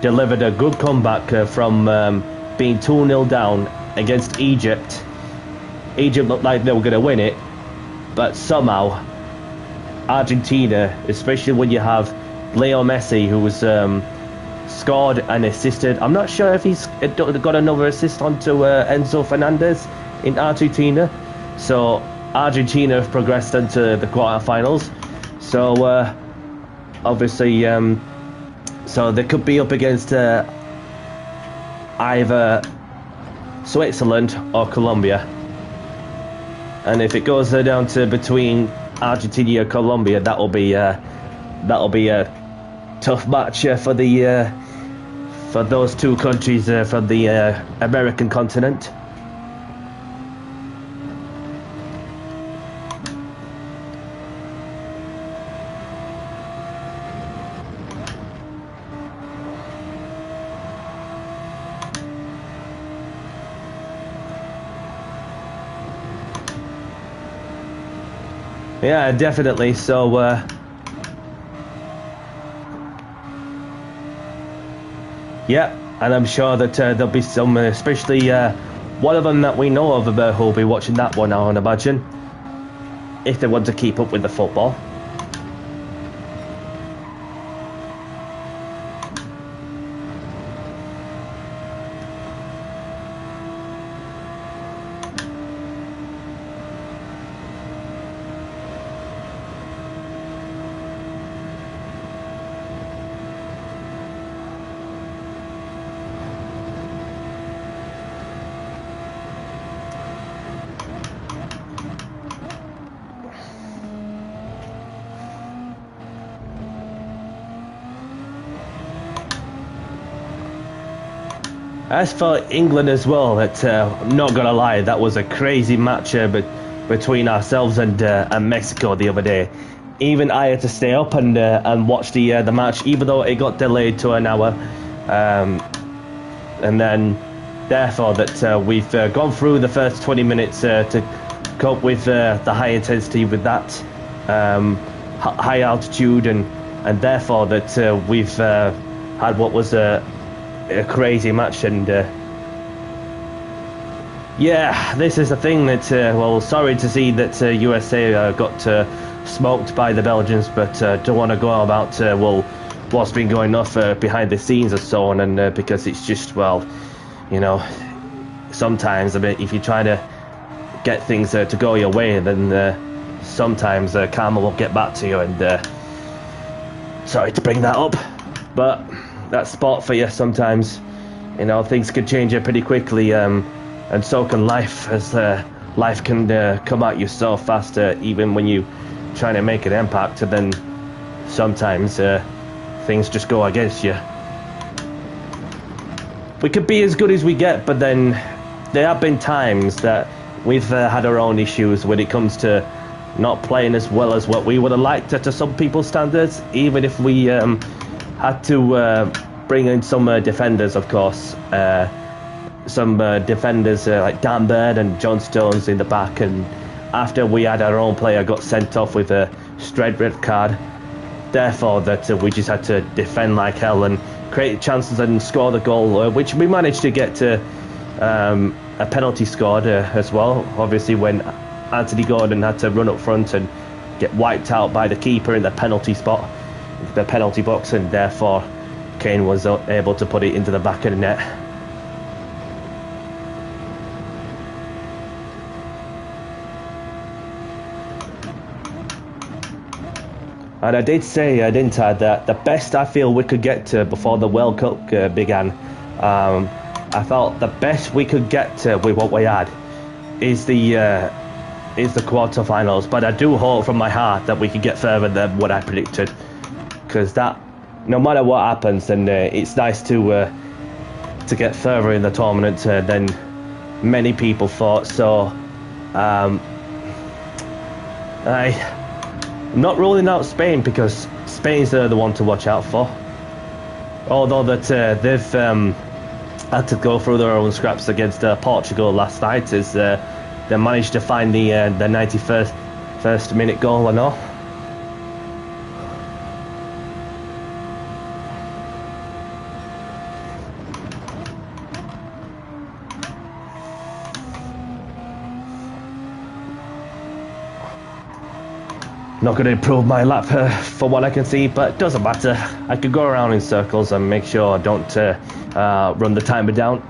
delivered a good comeback from being 2-0 down against Egypt. Egypt looked like they were going to win it, but somehow Argentina, especially when you have Leo Messi, who was scored and assisted. I'm not sure if he's got another assist onto Enzo Fernandez in Argentina. So Argentina have progressed into the quarterfinals. So obviously, so they could be up against either Switzerland or Colombia. And if it goes down to between Argentina and Colombia, that'll be a tough match for the for those two countries from the American continent. Yeah, definitely. So, yeah, and I'm sure that there'll be some, especially one of them that we know of who'll be watching that one, I would imagine, if they want to keep up with the football. As for England as well, I'm not gonna lie, that was a crazy match, but between ourselves and Mexico the other day. Even I had to stay up and watch the match, even though it got delayed to an hour. And then, therefore, that we've gone through the first 20 minutes to cope with the high intensity with that high altitude, and therefore that we've had what was a crazy match. And yeah, this is the thing that, well, sorry to see that USA got smoked by the Belgians, but don't want to go about, well, what's been going off behind the scenes and so on, and because it's just, well, you know, sometimes, I mean, if you try to get things to go your way, then sometimes karma will get back to you, and sorry to bring that up, but that's sport for you sometimes. You know, things can change pretty quickly, and so can life, as life can come at you so fast, even when you trying to make an impact, and then sometimes things just go against you. We could be as good as we get, but then there have been times that we've had our own issues when it comes to not playing as well as what we would have liked to some people's standards, even if we had to bring in some defenders, of course. Some defenders like Dan Bird and John Stones in the back, and after we had our own player got sent off with a straight red card, therefore that we just had to defend like hell and create chances and score the goal, which we managed to get to a penalty scored as well, obviously, when Anthony Gordon had to run up front and get wiped out by the keeper in the penalty spot, the penalty box, and therefore Kane was able to put it into the back of the net. And I did say, didn't I, that the best I feel we could get to before the World Cup began, I felt the best we could get to with what we had is the quarterfinals. But I do hope from my heart that we could get further than what I predicted, because that, no matter what happens, then it's nice to get further in the tournament than many people thought. So I'm not ruling out Spain, because Spain's the one to watch out for. Although that they've had to go through their own scraps against Portugal last night, as they managed to find the 91st minute goal and all. Not going to improve my lap for what I can see, but it doesn't matter. I could go around in circles and make sure I don't run the timer down.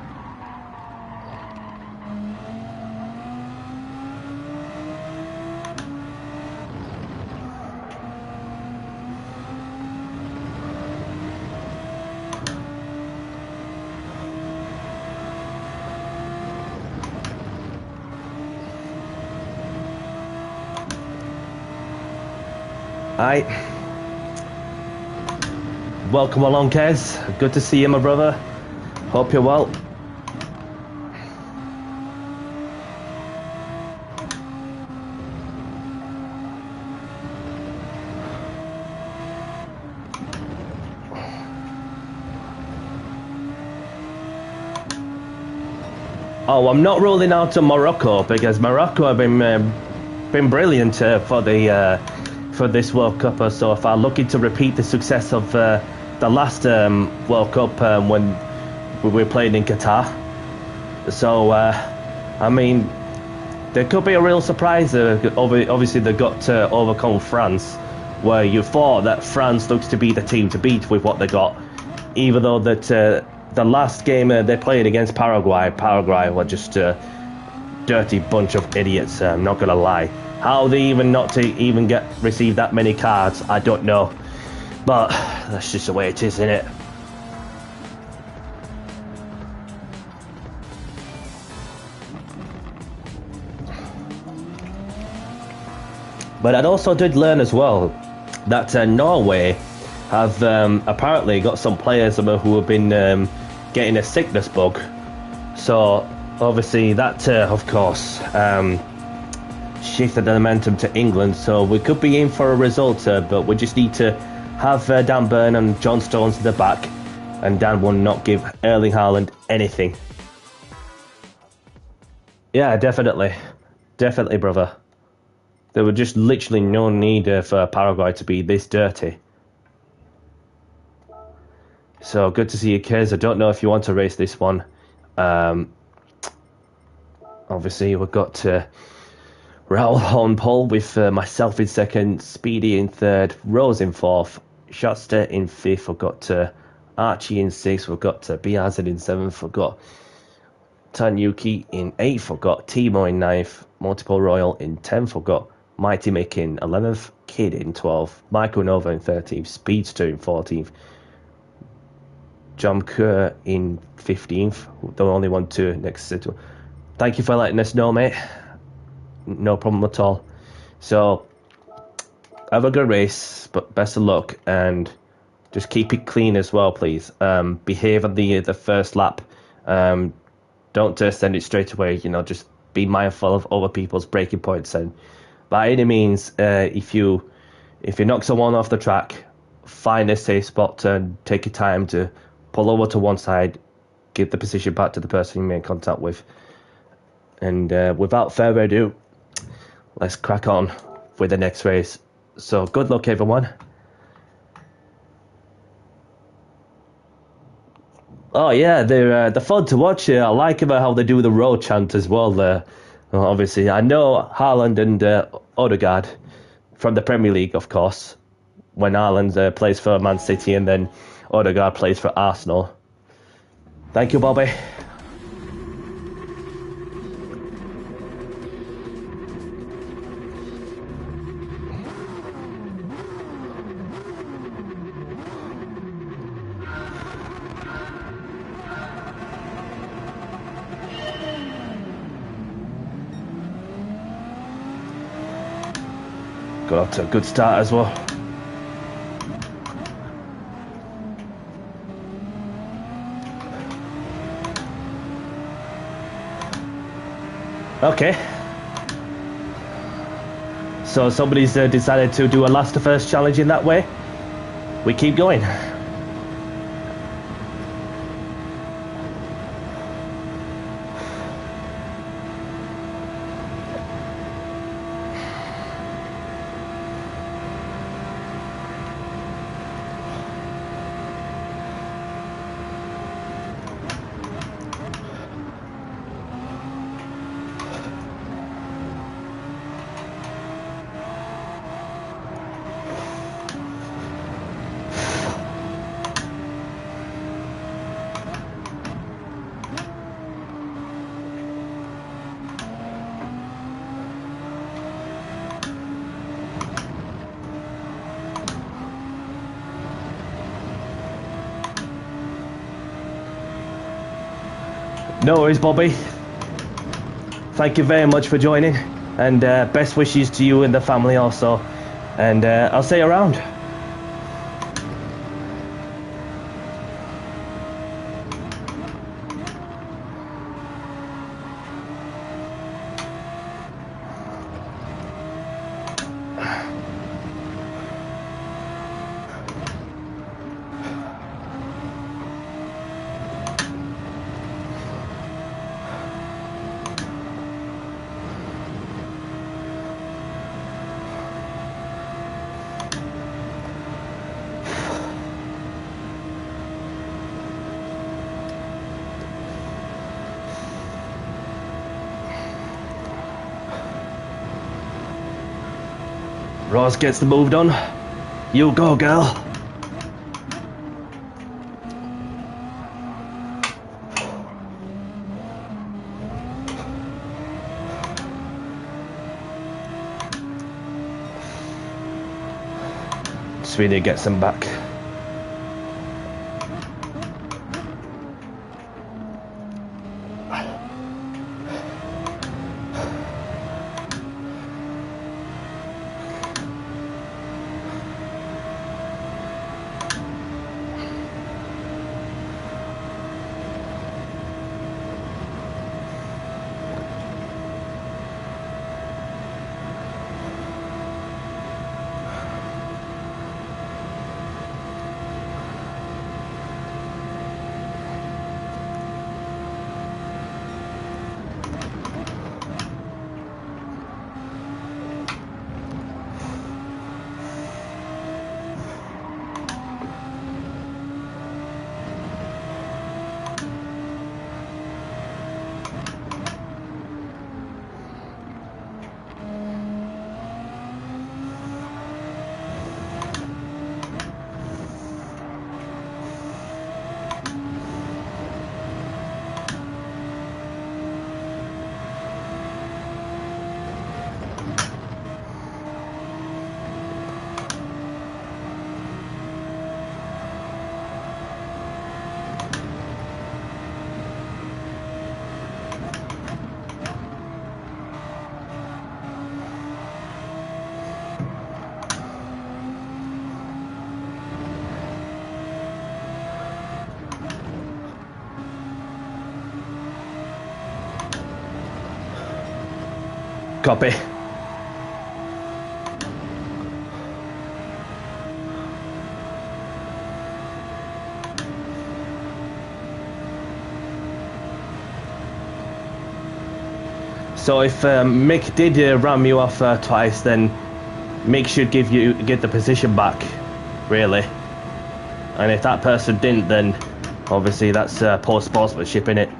Hi. Welcome along, Kez. Good to see you, my brother. Hope you're well. Oh, I'm not ruling out to Morocco, because Morocco have been brilliant for this World Cup. So if I'm looking to repeat the success of the last World Cup when we were playing in Qatar. So I mean, there could be a real surprise. Obviously they got to overcome France, where you thought that France looks to be the team to beat with what they got, even though that the last game they played against Paraguay were just a dirty bunch of idiots. I'm not gonna lie. How they even not to even receive that many cards, I don't know. But that's just the way it is, isn't it? But I also did learn as well that Norway have apparently got some players who have been getting a sickness bug. So obviously that, of course, shifted the momentum to England, so we could be in for a result, but we just need to have Dan Burn and John Stones in the back, and Dan will not give Erling Haaland anything. Yeah, definitely, brother. There was just literally no need for Paraguay to be this dirty. So good to see you, Kez. I don't know if you want to race this one. Obviously, we've got Raul on pole with myself in second, Speedy in third, Rose in fourth, Shotster in fifth. We've got Archie in sixth. We've got Biazin in seventh. We've got Tanyuki in eighth. We've got Timo in ninth, Multiple Royal in 10th. We've got Mighty Mick in 11th, Kid in 12th, Michael Nova in 13th, Speedster in 14th, John Kerr in 15th. The only one to next to. Thank you for letting us know, mate. No problem at all. So, have a good race, but best of luck, and just keep it clean as well, please. Behave on the first lap. Don't send it straight away. Just be mindful of other people's braking points, and by any means, if you knock someone off the track, find a safe spot and take your time to pull over to one side, give the position back to the person you made contact with. And without further ado, let's crack on with the next race. So good luck, everyone. Oh yeah, they're fun to watch. I like how they do the road chant as well. Obviously, I know Haaland and Odegaard from the Premier League, of course. When Haaland plays for Man City and then Odegaard plays for Arsenal. Thank you, Bobby. Got off to a good start as well. Okay. So somebody's decided to do a last to first challenge in that way. We keep going. No worries, Bobby. Thank you very much for joining, and best wishes to you and the family also. And I'll see you around. Rose gets the move done. You go, girl. Sweeney gets him back. Copy. So if Mick did ram you off twice, then Mick should give the position back, really. And if that person didn't, then obviously that's poor sportsmanship, innit?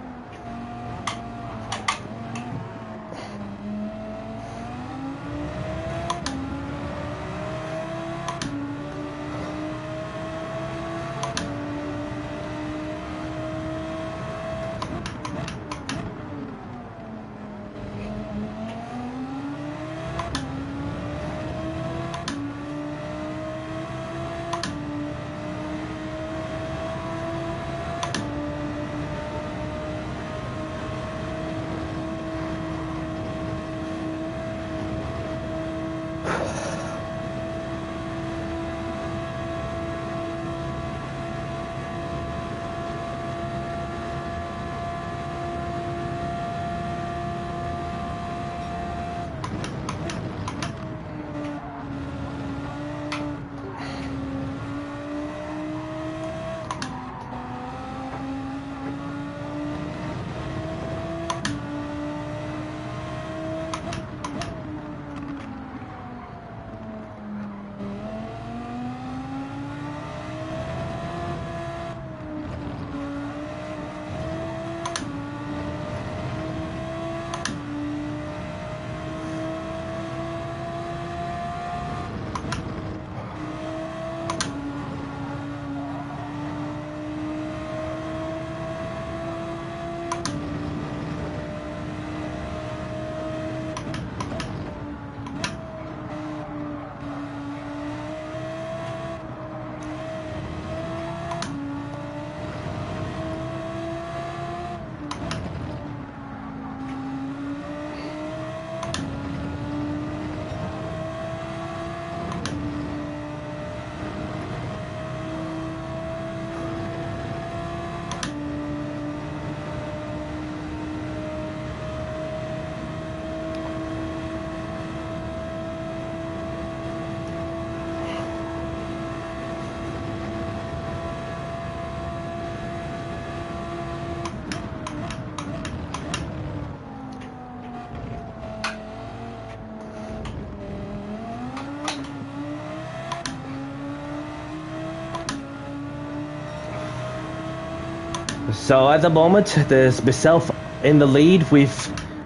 So at the moment, there's myself in the lead with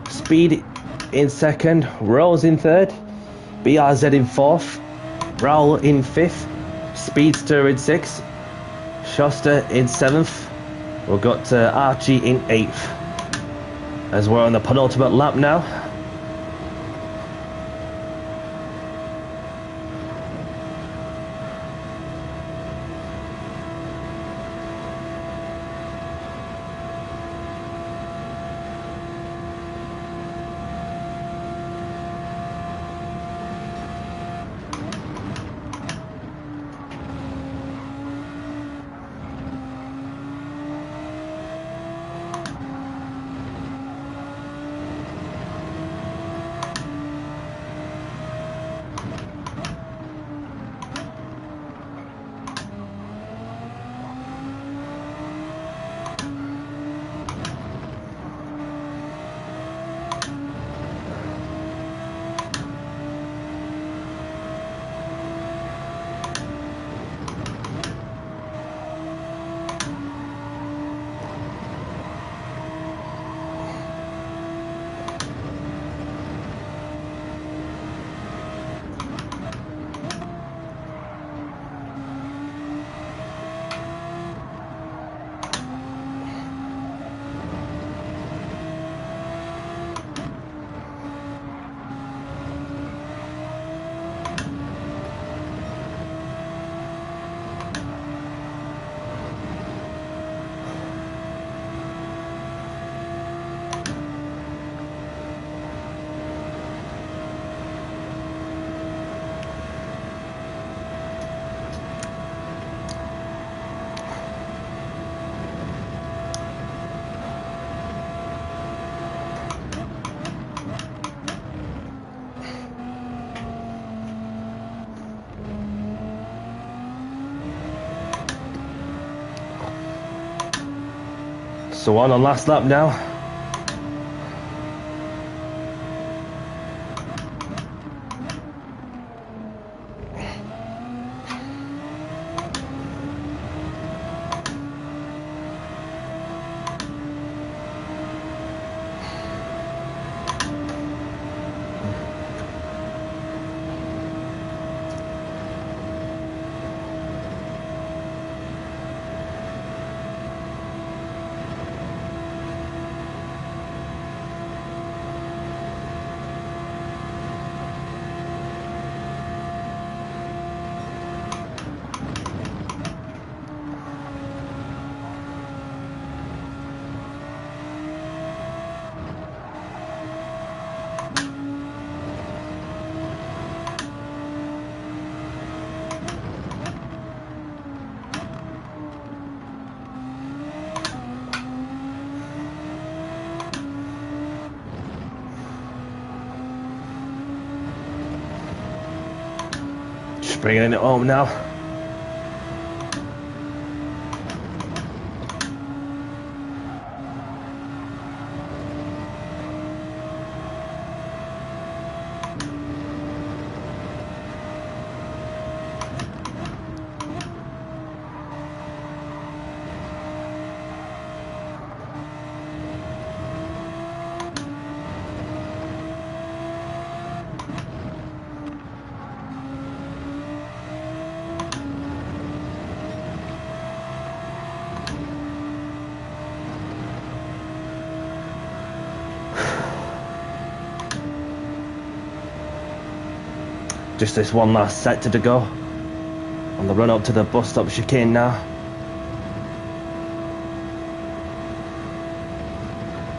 Speed in second, Rose in third, BRZ in fourth, Raul in fifth, Speedster in sixth, Schuster in seventh. We've got Archie in eighth, as we're on the penultimate lap now. So on last lap now. Just bringing it home now. Just this one last sector to go on the run up to the bus stop chicane now.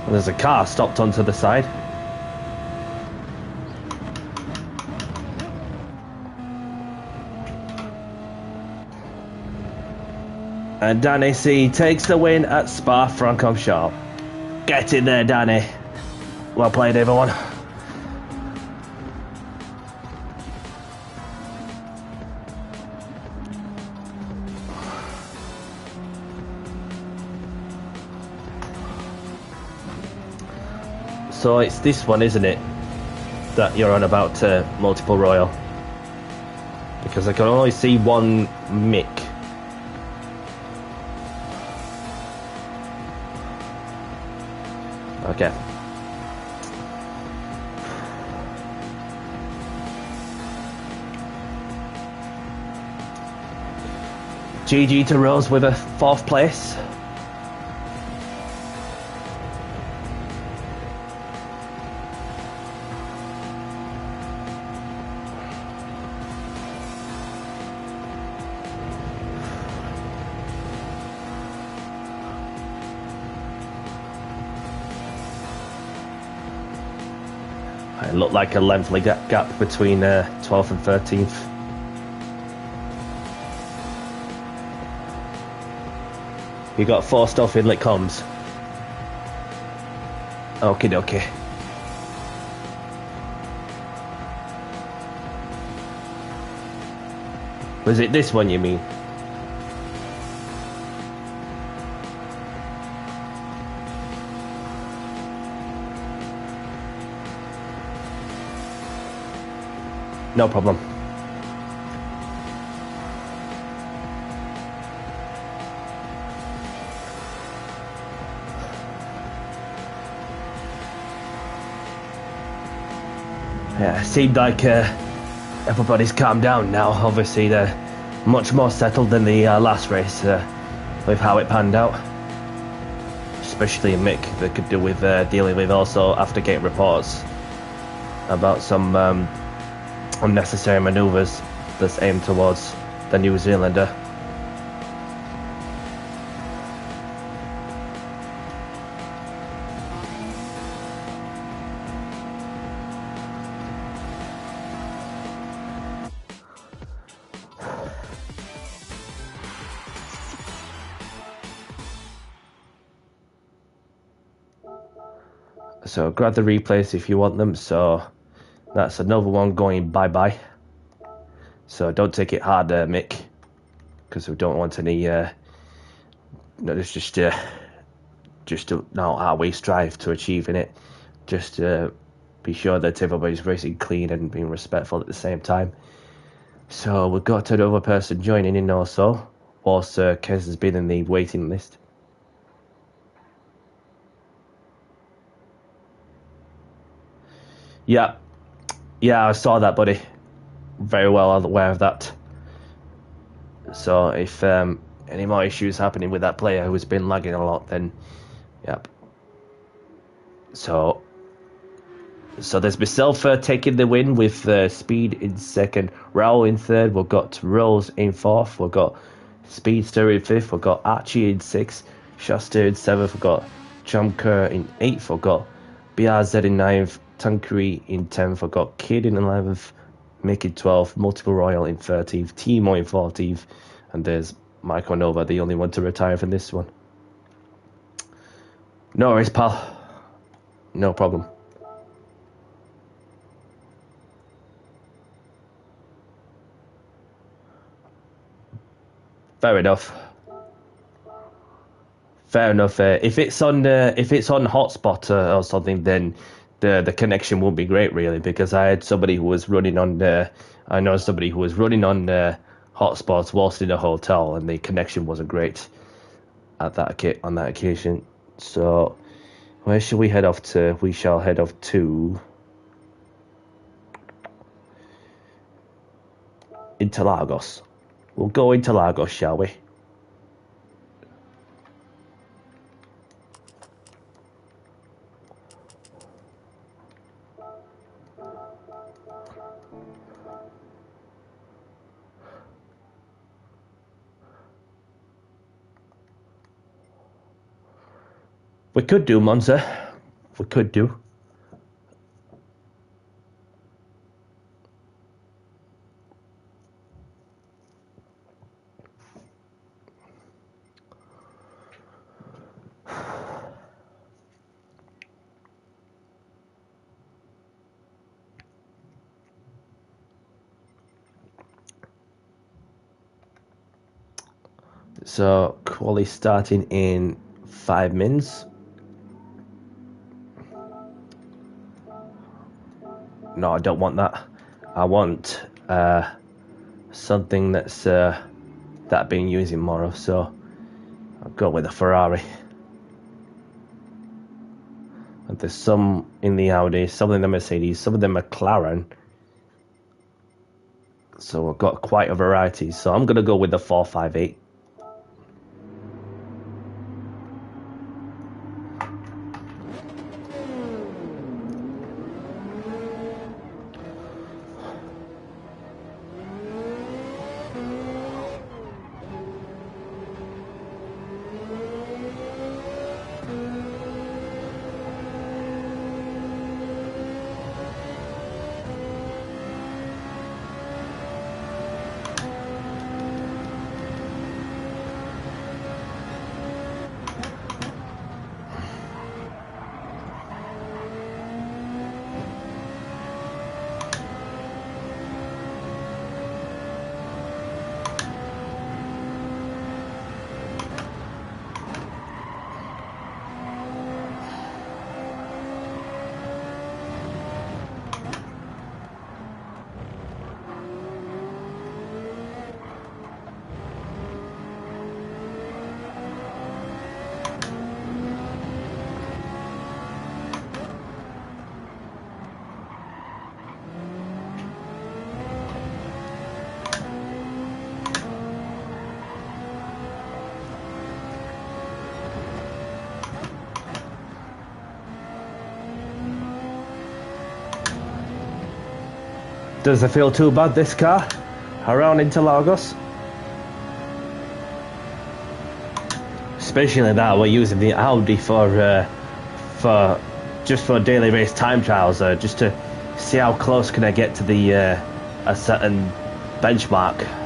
Well, there's a car stopped onto the side. And Danny C takes the win at Spa-Francorchamps. Get in there, Danny. Well played, everyone. So it's this one, isn't it, that you're on about multiple royal? Because I can only see one Mick. Okay. GG to Rose with a 4th place. It looked like a lengthy gap between 12th and 13th. You got forced off in Lickcombs. Okie dokie. Was it this one you mean? No problem. Yeah, it seemed like everybody's calmed down now. Obviously, they're much more settled than the last race with how it panned out. Especially Mick, that could do with dealing with also after-gate reports about some unnecessary manoeuvres that's aimed towards the New Zealander. So grab the replays if you want them. So that's another one going bye-bye. So don't take it hard, Mick, because we don't want any. No, it's just just to now how we strive to achieving it, just to be sure that everybody's racing clean and being respectful at the same time. So we've got another person joining in also, whilst Kez has been in the waiting list. Yeah, I saw that, buddy. Very well aware of that. So if any more issues happening with that player who's been lagging a lot, then yep. So there's myself taking the win with Speed in second, Raul in third, we've got Rose in fourth, we've got Speedster in fifth, we've got Archie in sixth, Shasta in seventh, we've got Jumker in eighth, we've got BRZ in ninth, Tankery in 10th, I've got Kid in 11th, Mick in 12th, Multiple Royal in 13th, Timo in 14th, and there's Michael Nova, the only one to retire from this one. No worries, pal. No problem. Fair enough. Fair enough. If it's on hotspot or something, then the connection won't be great, really, because I had somebody who was running on hotspots whilst in a hotel, and the connection wasn't great on that occasion. So where shall we head off to? We shall head off to Interlagos. We'll go Interlagos, shall we? We could do Monza. We could do. So, quali starting in 5 minutes. No, I don't want that. I want something that's that I've been using more of, so I'll go with a Ferrari. And there's some in the Audi, some in the Mercedes, some of the McLaren. So I've got quite a variety. So I'm going to go with the 458. Does it feel too bad, this car, around Interlagos? Especially that we're using the Audi for daily race time trials, just to see how close can I get to the a certain benchmark.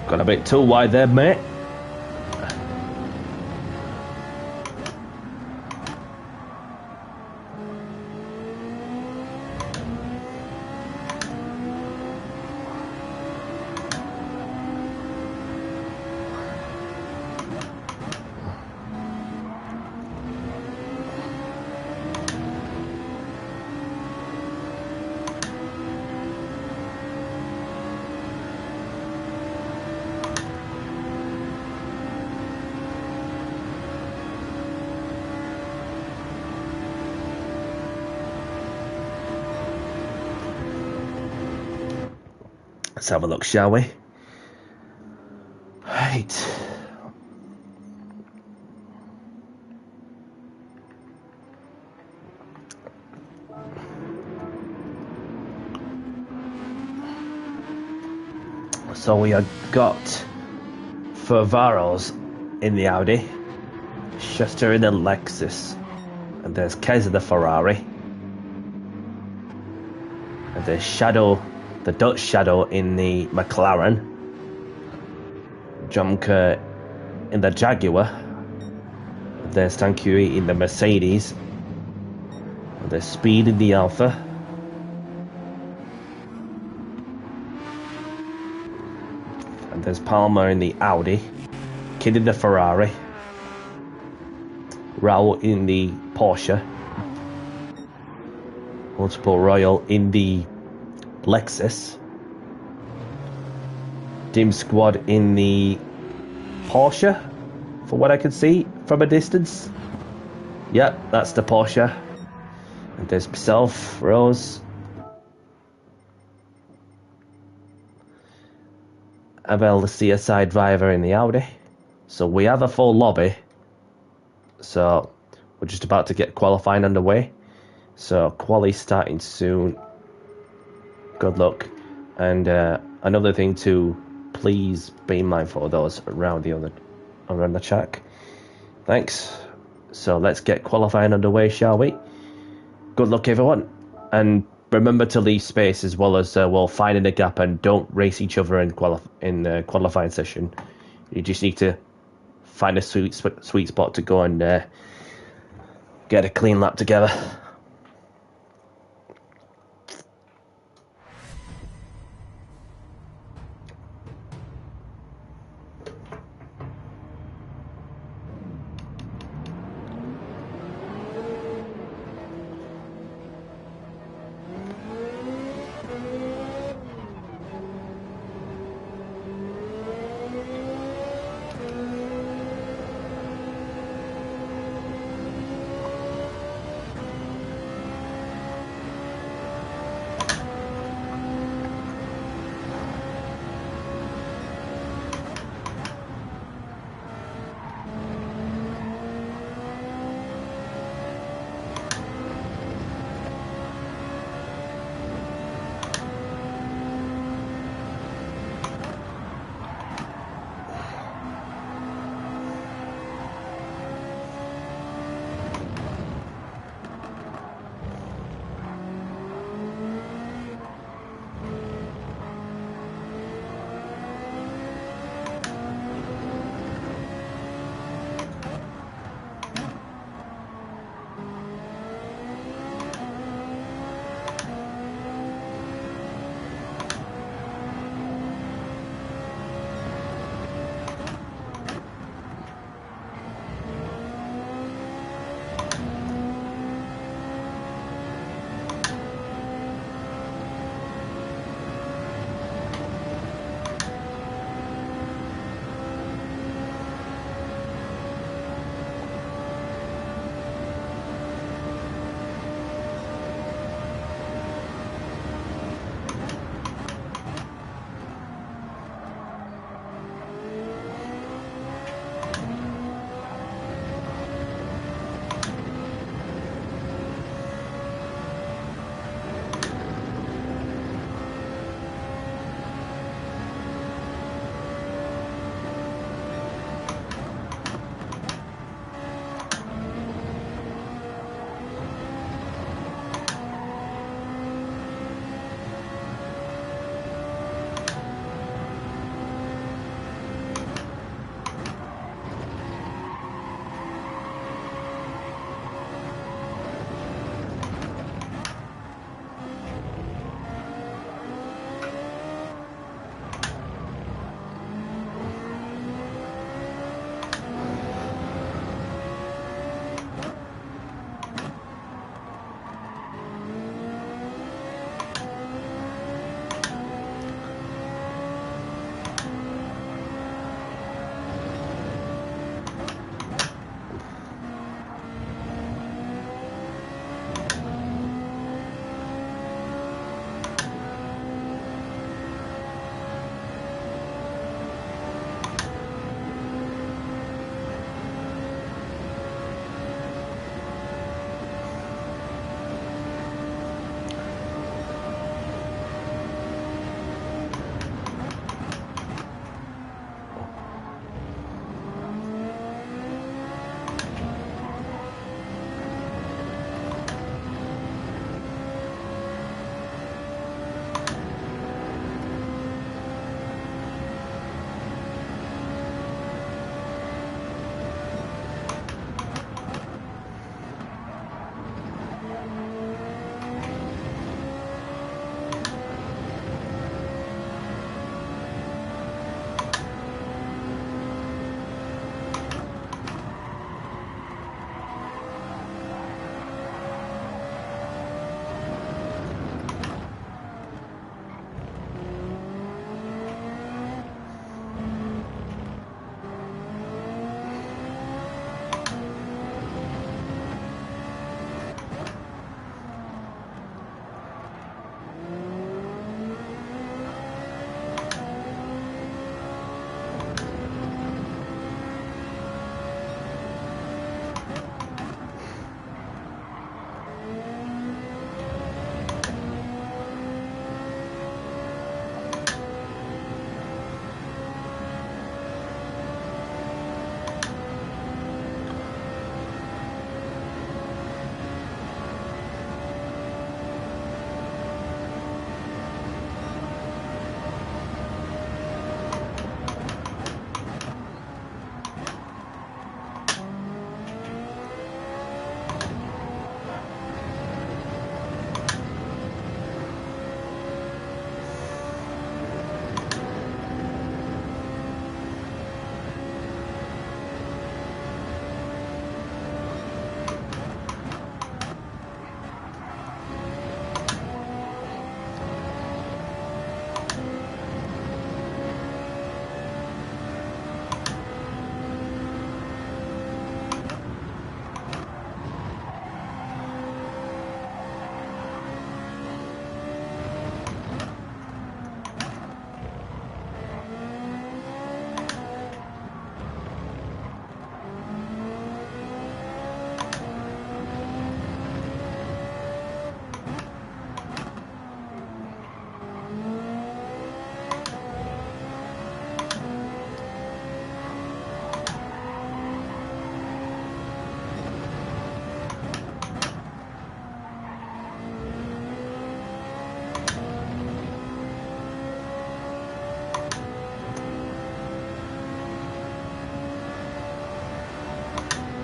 Got a bit too wide there, mate. Let's have a look, shall we? Right. So we have got Fervaros in the Audi, Schuster in the Lexus, and there's Kez in the Ferrari, and there's Shadow, the Dutch Shadow in the McLaren, Jumker in the Jaguar, there's Tanqueray in the Mercedes, and there's Speed in the Alfa, and there's Palmer in the Audi, Kid in the Ferrari, Raul in the Porsche, Multiple Royal in the Lexus, Dim Squad in the Porsche, for what I can see from a distance. Yep, that's the Porsche. And there's myself, Rose, Abel, the CSI driver in the Audi. So we have a full lobby. So we're just about to get qualifying underway. So quali starting soon. Good luck. And another thing to please be mindful of those around the track. Thanks. So let's get qualifying underway, shall we? Good luck, everyone. And remember to leave space as well as well finding a gap, and don't race each other in qualifying session. You just need to find a sweet spot to go and get a clean lap together.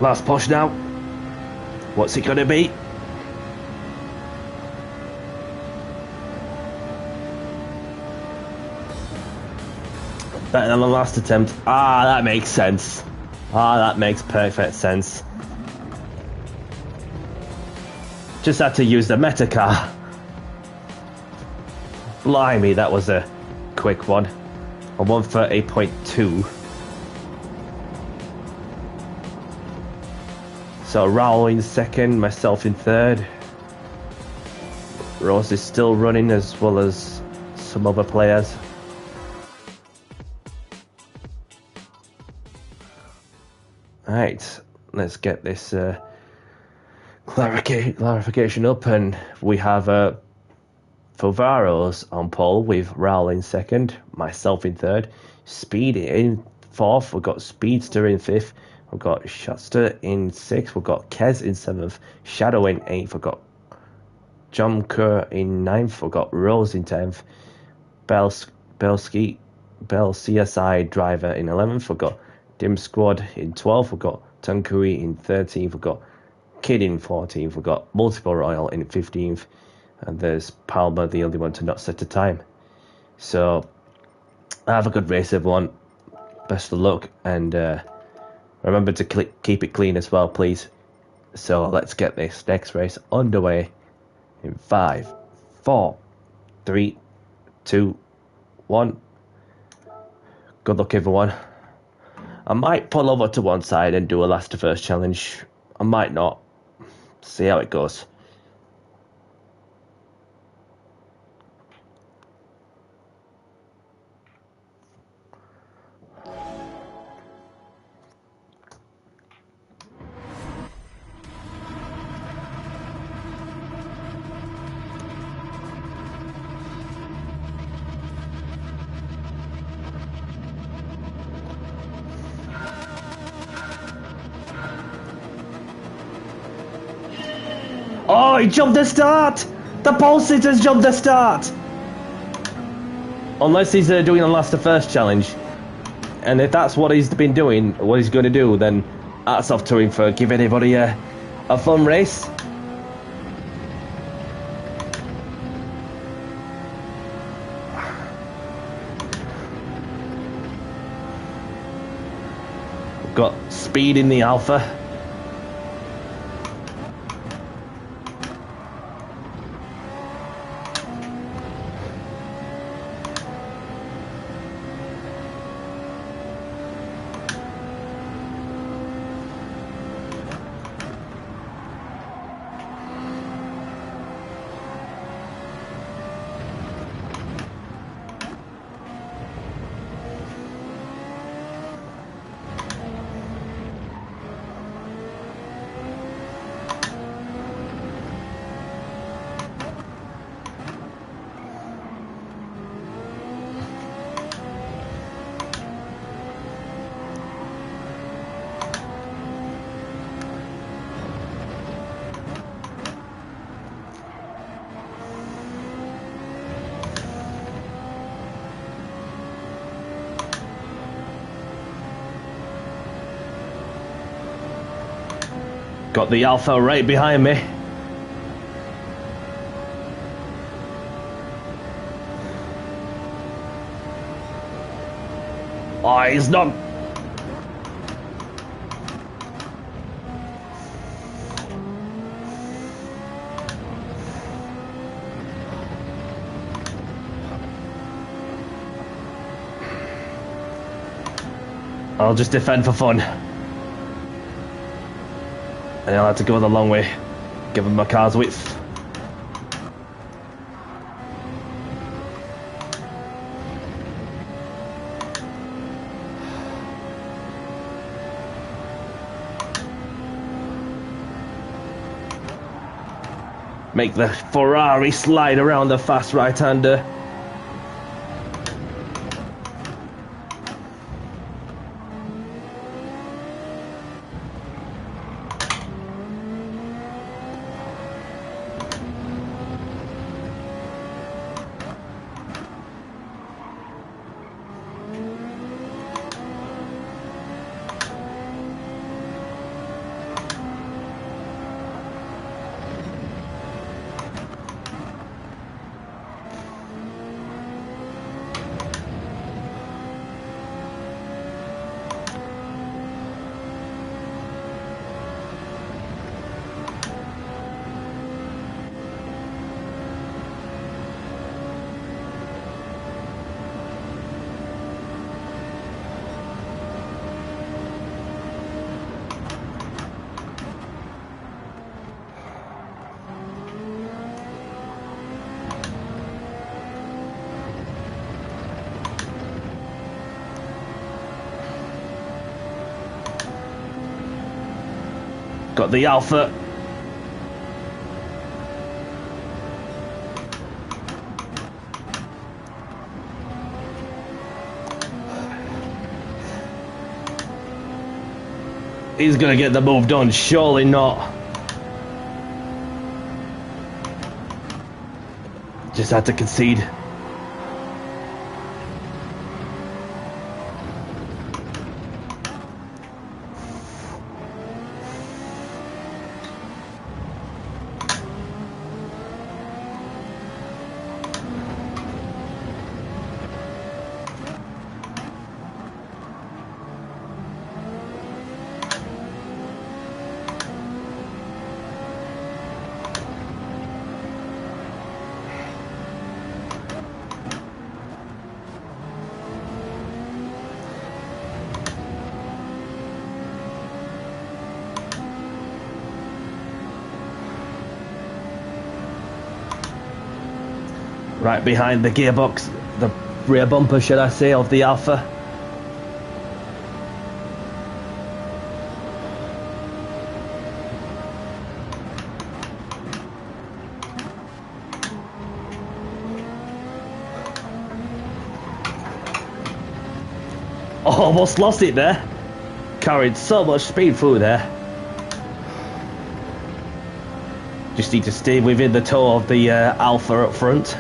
Last push now. What's it gonna be? Better than the last attempt. Ah, that makes sense. Ah, that makes perfect sense. Just had to use the meta car. Blimey, that was a quick one. A 1:30.2. So Raul in second, myself in third. Rose is still running as well as some other players. Alright, let's get this clarification up, and we have Fovaros on pole with Raul in second, myself in third, Speed in fourth, we've got Speedster in fifth, we've got Schuster in sixth, we've got Kez in seventh, Shadow in eighth, we've got John Kerr in ninth, we've got Rose in 10th, Bell CSI Driver in 11th, we've got Dim Squad in 12th, we've got Tankuri in 13th, we've got Kid in 14th, we've got Multiple Royal in 15th, and there's Palmer, the only one to not set a time. So, have a good race, everyone. Best of luck, and remember to keep it clean as well, please. So, let's get this next race underway in 5, 4, 3, 2, 1. Good luck, everyone. I might pull over to one side and do a last to first challenge. I might not. See how it goes. Oh, he jumped the start! The pole sitters jumped the start! Unless he's doing a last to first challenge. And if that's what he's been doing, what he's going to do, then hats off to him for giving everybody a fun race. We've got Speed in the Alpha. Got the Alpha right behind me. Oh, he's not. I'll just defend for fun. And I'll have to go the long way. Give him my car's width. Make the Ferrari slide around the fast right-hander. Got the Alpha. He's gonna get the move done, surely not. Just had to concede. Right behind the gearbox, the rear bumper, should I say, of the Alpha. Oh, almost lost it there. Carried so much speed through there. Just need to stay within the toe of the Alpha up front.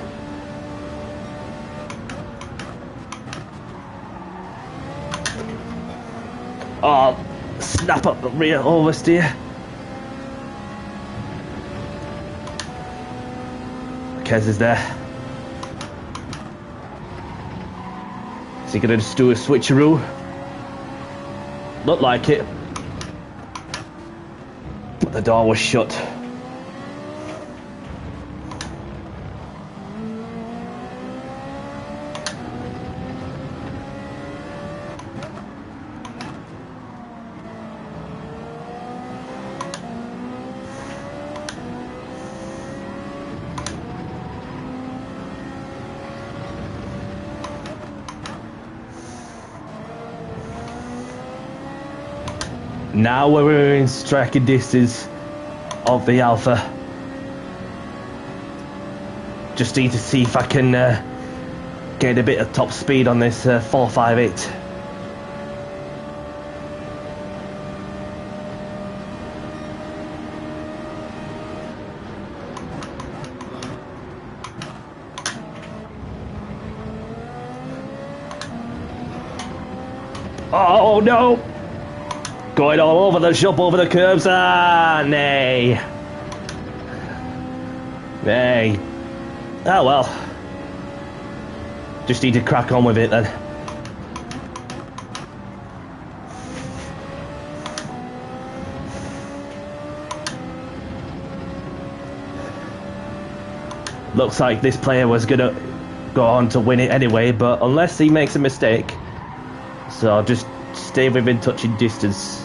Oh, snap up the rear oversteer. Kez is there. Is he gonna just do a switcheroo? Looked like it. But the door was shut. Now we're in striking distance of the Alpha. Just need to see if I can get a bit of top speed on this 458. Oh no! Going all over the shop, over the curbs. Ah, nay. Nay. Oh well. Just need to crack on with it then. Looks like this player was gonna go on to win it anyway, but unless he makes a mistake, so I'll just stay within touching distance.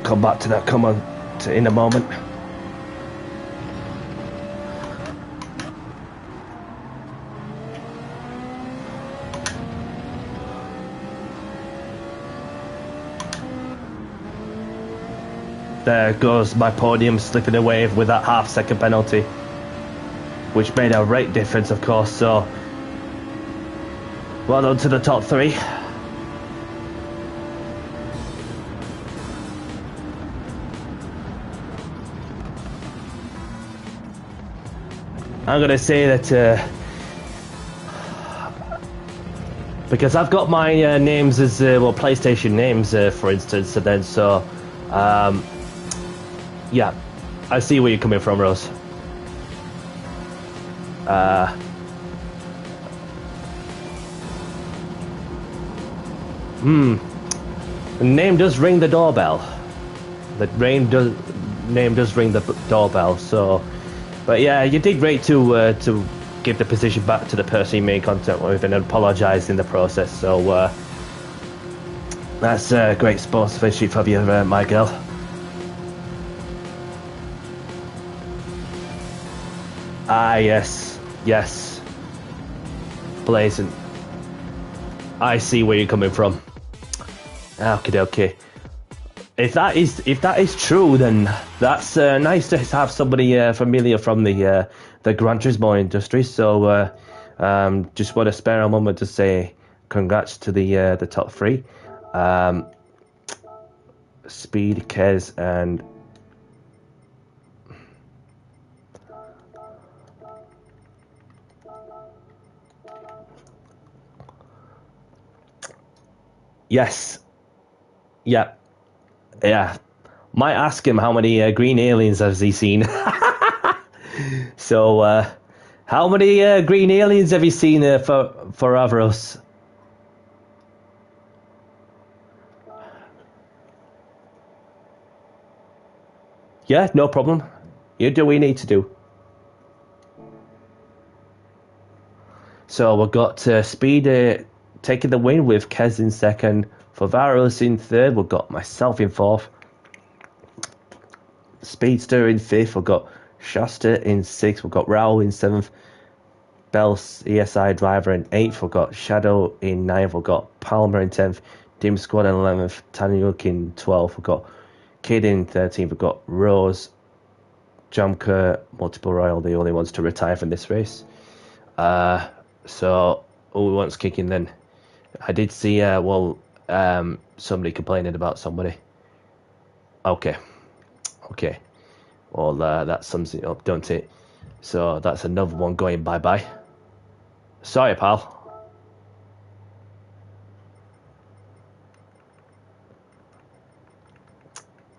Come back to that, come on, in a moment. There goes my podium slipping away with that half-second penalty, which made a great difference, of course. So, well done to the top three. I'm gonna say that because I've got my names as well, PlayStation names, for instance, and then so yeah, I see where you're coming from, Rose. The name does ring the doorbell. The name does ring the doorbell. So, but yeah, you did great to give the position back to the person you made contact with and apologise in the process. So that's great sportsmanship of you, my girl. Ah, yes, yes. Blazing. I see where you're coming from. Okay. If that is true, then that's nice to have somebody familiar from the Gran Turismo industry. So just want to spare a moment to say congrats to the top three, Speed, Kez, and yes, yeah. Might ask him how many green aliens has he seen. So, how many green aliens have you seen for Avros? Yeah, no problem. You do what you need to do. So we've got Speed taking the win with Kez in second. For Varos in third, we've got myself in fourth. Speedster in fifth, we've got Shasta in sixth, we've got Raul in seventh. Bell ESI driver in eighth, we've got Shadow in ninth, we've got Palmer in 10th, Dim Squad in 11th, Tanyuk in 12th, we've got Kid in 13th, we've got Rose, Jamker, Multiple Royal, the only ones to retire from this race. So who wants kicking then? I did see somebody complaining about somebody. Okay. Well, that sums it up, don't it? So that's another one going bye-bye. Sorry, pal.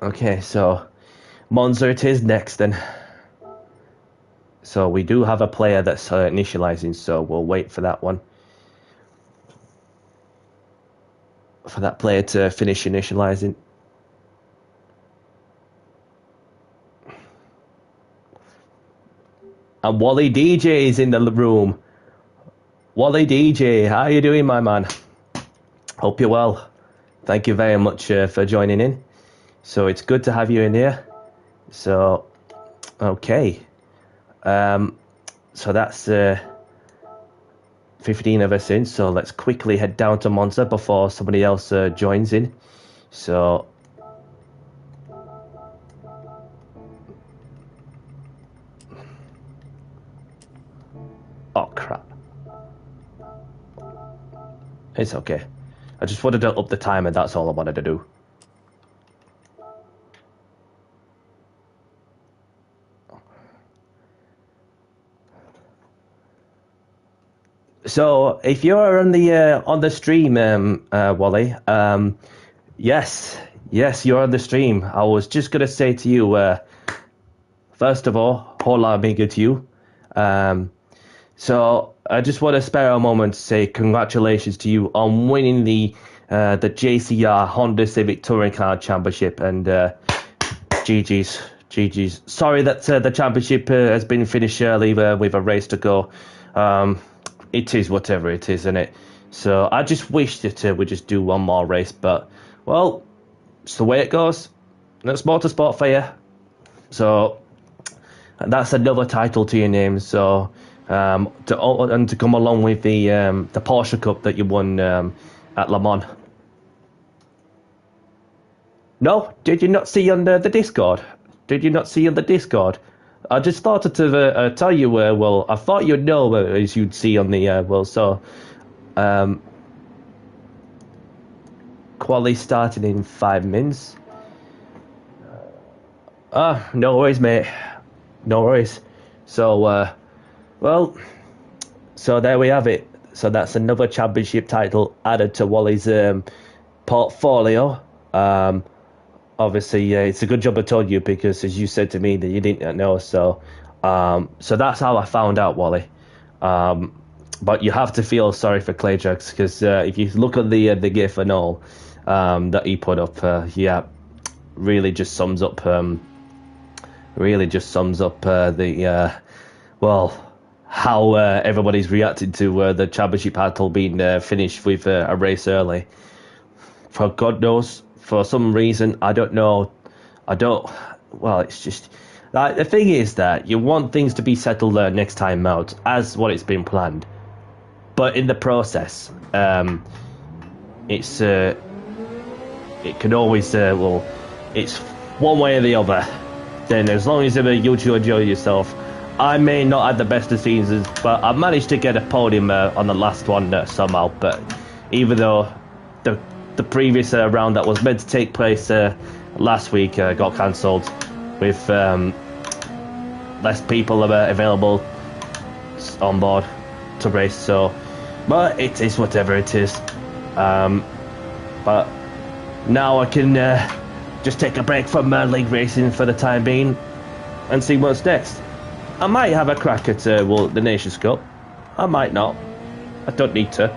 Okay, so Monza it is next then. So we do have a player that's initializing, so we'll wait for that one. For that player to finish initializing. And Wally DJ is in the room. Wally DJ, how are you doing, my man? Hope you're well. Thank you very much for joining in. So it's good to have you in here. So, okay. So that's 15 of us in. So let's quickly head down to Monza before somebody else joins in. So... oh, crap. It's okay. I just wanted to up the timer, that's all I wanted to do. So, if you're on the stream, Wally, yes, you're on the stream. I was just gonna say to you, first of all, hola amigo to you. So I just want to spare a moment to say congratulations to you on winning the JCR Honda Civic Touring Car Championship, and GG's. Sorry that the championship has been finished early with a race to go. It is whatever it is, isn't it? So I just wish that we just do one more race, but well, it's the way it goes. That's motorsport for you. So that's another title to your name. So. To come along with the Porsche Cup that you won at Le Mans. No, did you not see on the Discord? Did you not see on the Discord? I just thought to tell you. Well, I thought you'd know as you'd see on the quali starting in 5 minutes. No worries, mate. No worries. So. Well, so there we have it. So that's another championship title added to Wally's portfolio. Obviously, it's a good job I told you, because as you said to me that you didn't know. So that's how I found out, Wally. But you have to feel sorry for Clayjax, because if you look at the GIF and all that he put up, really just sums up the how everybody's reacted to the championship battle being finished with a race early. For God knows, for some reason, I don't know. Well, it's just the thing is that you want things to be settled next time out, as what it's been planned. But in the process, it's it can always it's one way or the other. Then as long as you two enjoy yourself, I may not have the best of seasons, but I managed to get a podium on the last one somehow. But even though the previous round that was meant to take place last week got cancelled with less people available on board to race, so but it is whatever it is. But now I can just take a break from league racing for the time being and see what's next. I might have a crack at the Nations Cup. I might not. I don't need to.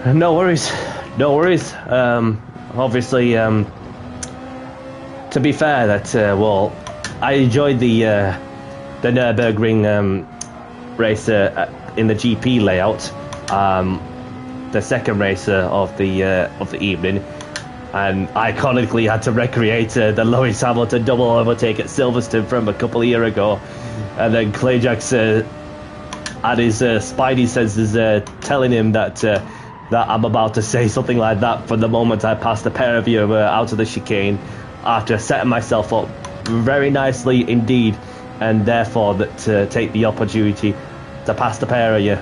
No worries. No worries. Obviously, to be fair, that I enjoyed the Nürburgring race in the GP layout. The second race of the evening, and iconically had to recreate the Lewis Hamilton double overtake at Silverstone from a couple of years ago, and then Clayjack's had his spidey senses telling him that I'm about to say something like that from the moment I passed the pair of you out of the chicane, after setting myself up very nicely indeed, and therefore that take the opportunity to pass the pair of you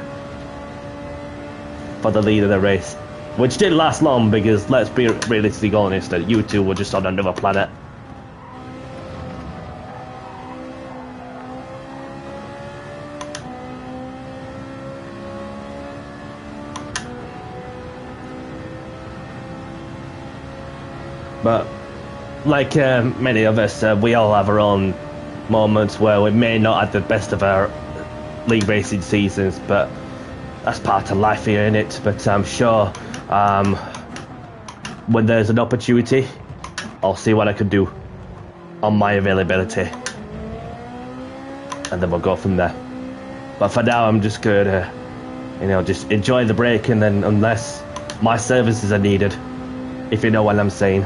for the lead of the race, which didn't last long because, let's be realistically honest, that you two were just on another planet. But like many of us, we all have our own moments where we may not have the best of our league racing seasons, but that's part of life here, isn't it? But I'm sure when there's an opportunity, I'll see what I can do on my availability, and then we'll go from there. But for now, I'm just going to, just enjoy the break, and then unless my services are needed, if you know what I'm saying.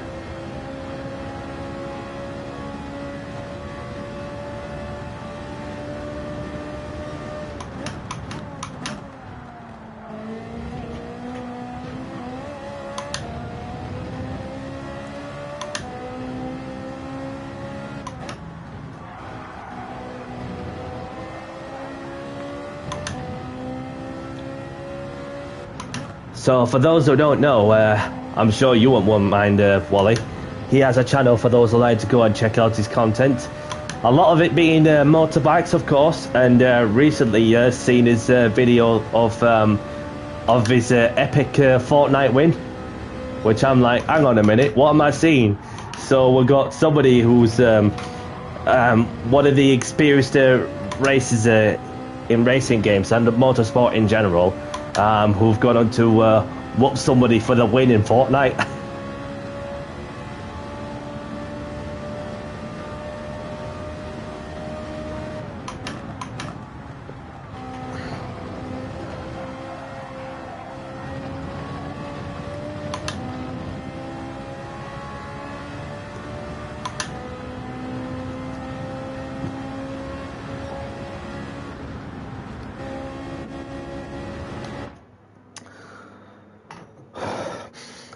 So for those who don't know, I'm sure you won't mind Wally. He has a channel for those who like to go and check out his content. A lot of it being motorbikes, of course, and recently seen his video of his epic Fortnite win, which I'm like, hang on a minute, what am I seeing? So we've got somebody who's one of the experienced racers in racing games and motorsport in general, who've gone on to whoop somebody for the win in Fortnite.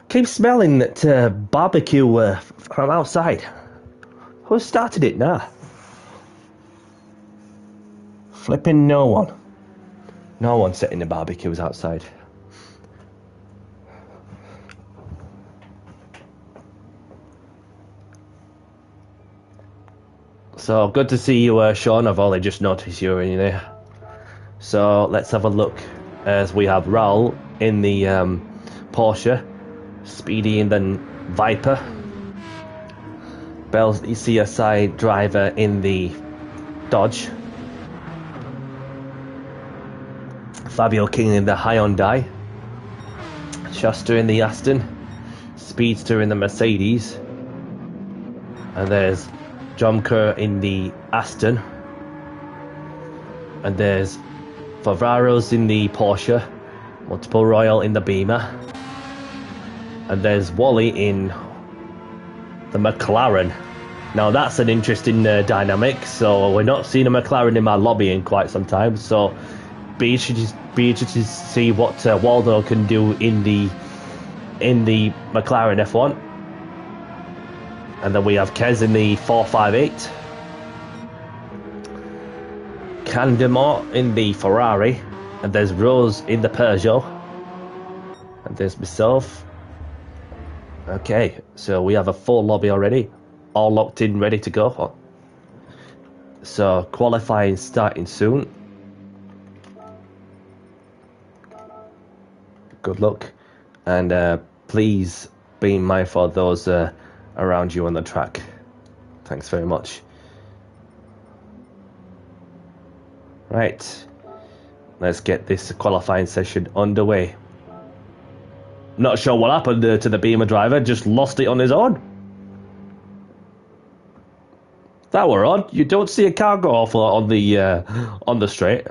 Keep smelling that barbecue from outside. Who started it now? Flipping no one. No one setting the barbecues outside. So good to see you, Sean. I've only just noticed you're in there. So let's have a look as we have Raul in the Porsche. Speedy and then Viper. Bell CSI driver in the Dodge. Fabio King in the Hyundai. Schuster in the Aston. Speedster in the Mercedes. And there's John Kerr in the Aston, and there's Favreros in the Porsche, Multiple Royal in the Beamer, and there's Wally in the McLaren. Now that's an interesting dynamic. So we're not seeing a McLaren in my lobby in quite some time. So be interested to see what Waldo can do in the McLaren F1. And then we have Kez in the 458, Candemont in the Ferrari, and there's Rose in the Peugeot, and there's myself. Okay, so we have a full lobby already, all locked in, ready to go. So qualifying starting soon. Good luck, and please be mindful of those around you on the track. Thanks very much. Right, let's get this qualifying session underway. Not sure what happened to the Beamer driver, just lost it on his own. That were odd. You don't see a car go off on the straight.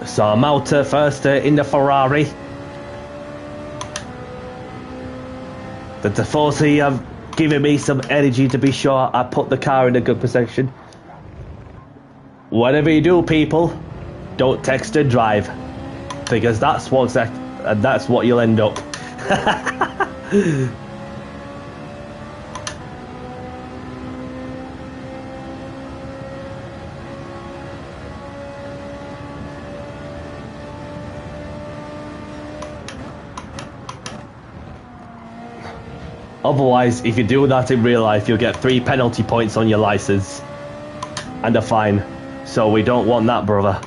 So I'm out first in the Ferrari. The Tifosi have given me some energy to be sure I put the car in a good position. Whatever you do, people, don't text and drive, because that's what you'll end up. Otherwise, if you do that in real life, you'll get 3 penalty points on your license and a fine. So we don't want that, brother.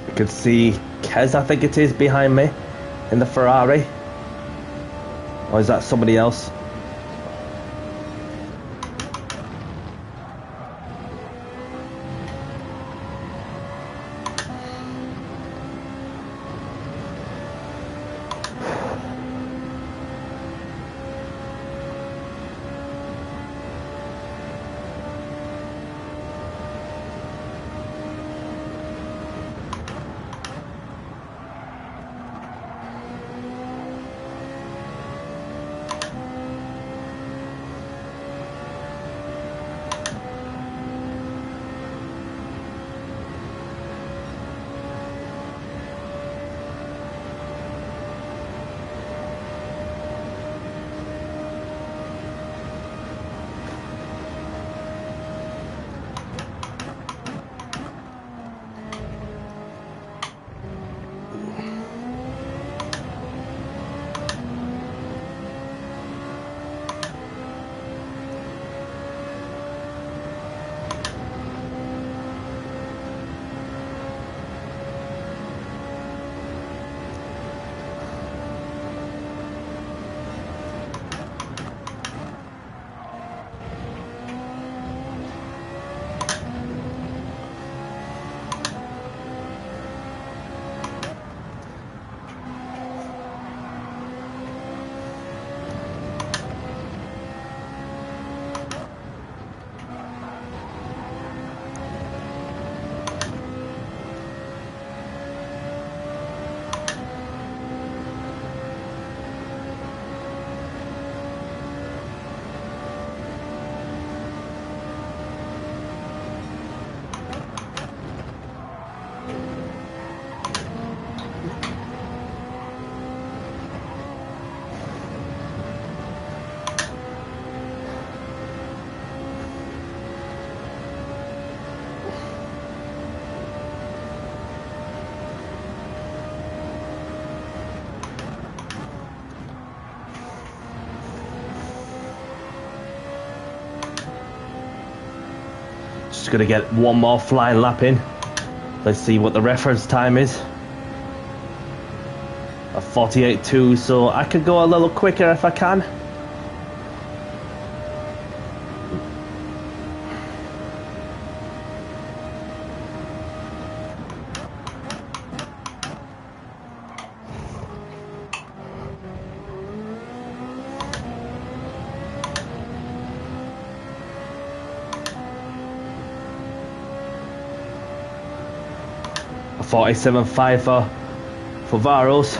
You can see Kez, I think it is, behind me in the Ferrari. Or is that somebody else? Just gonna get one more flying lap in. Let's see what the reference time is. A 48.2, so I could go a little quicker if I can. A 47.5 for Varos.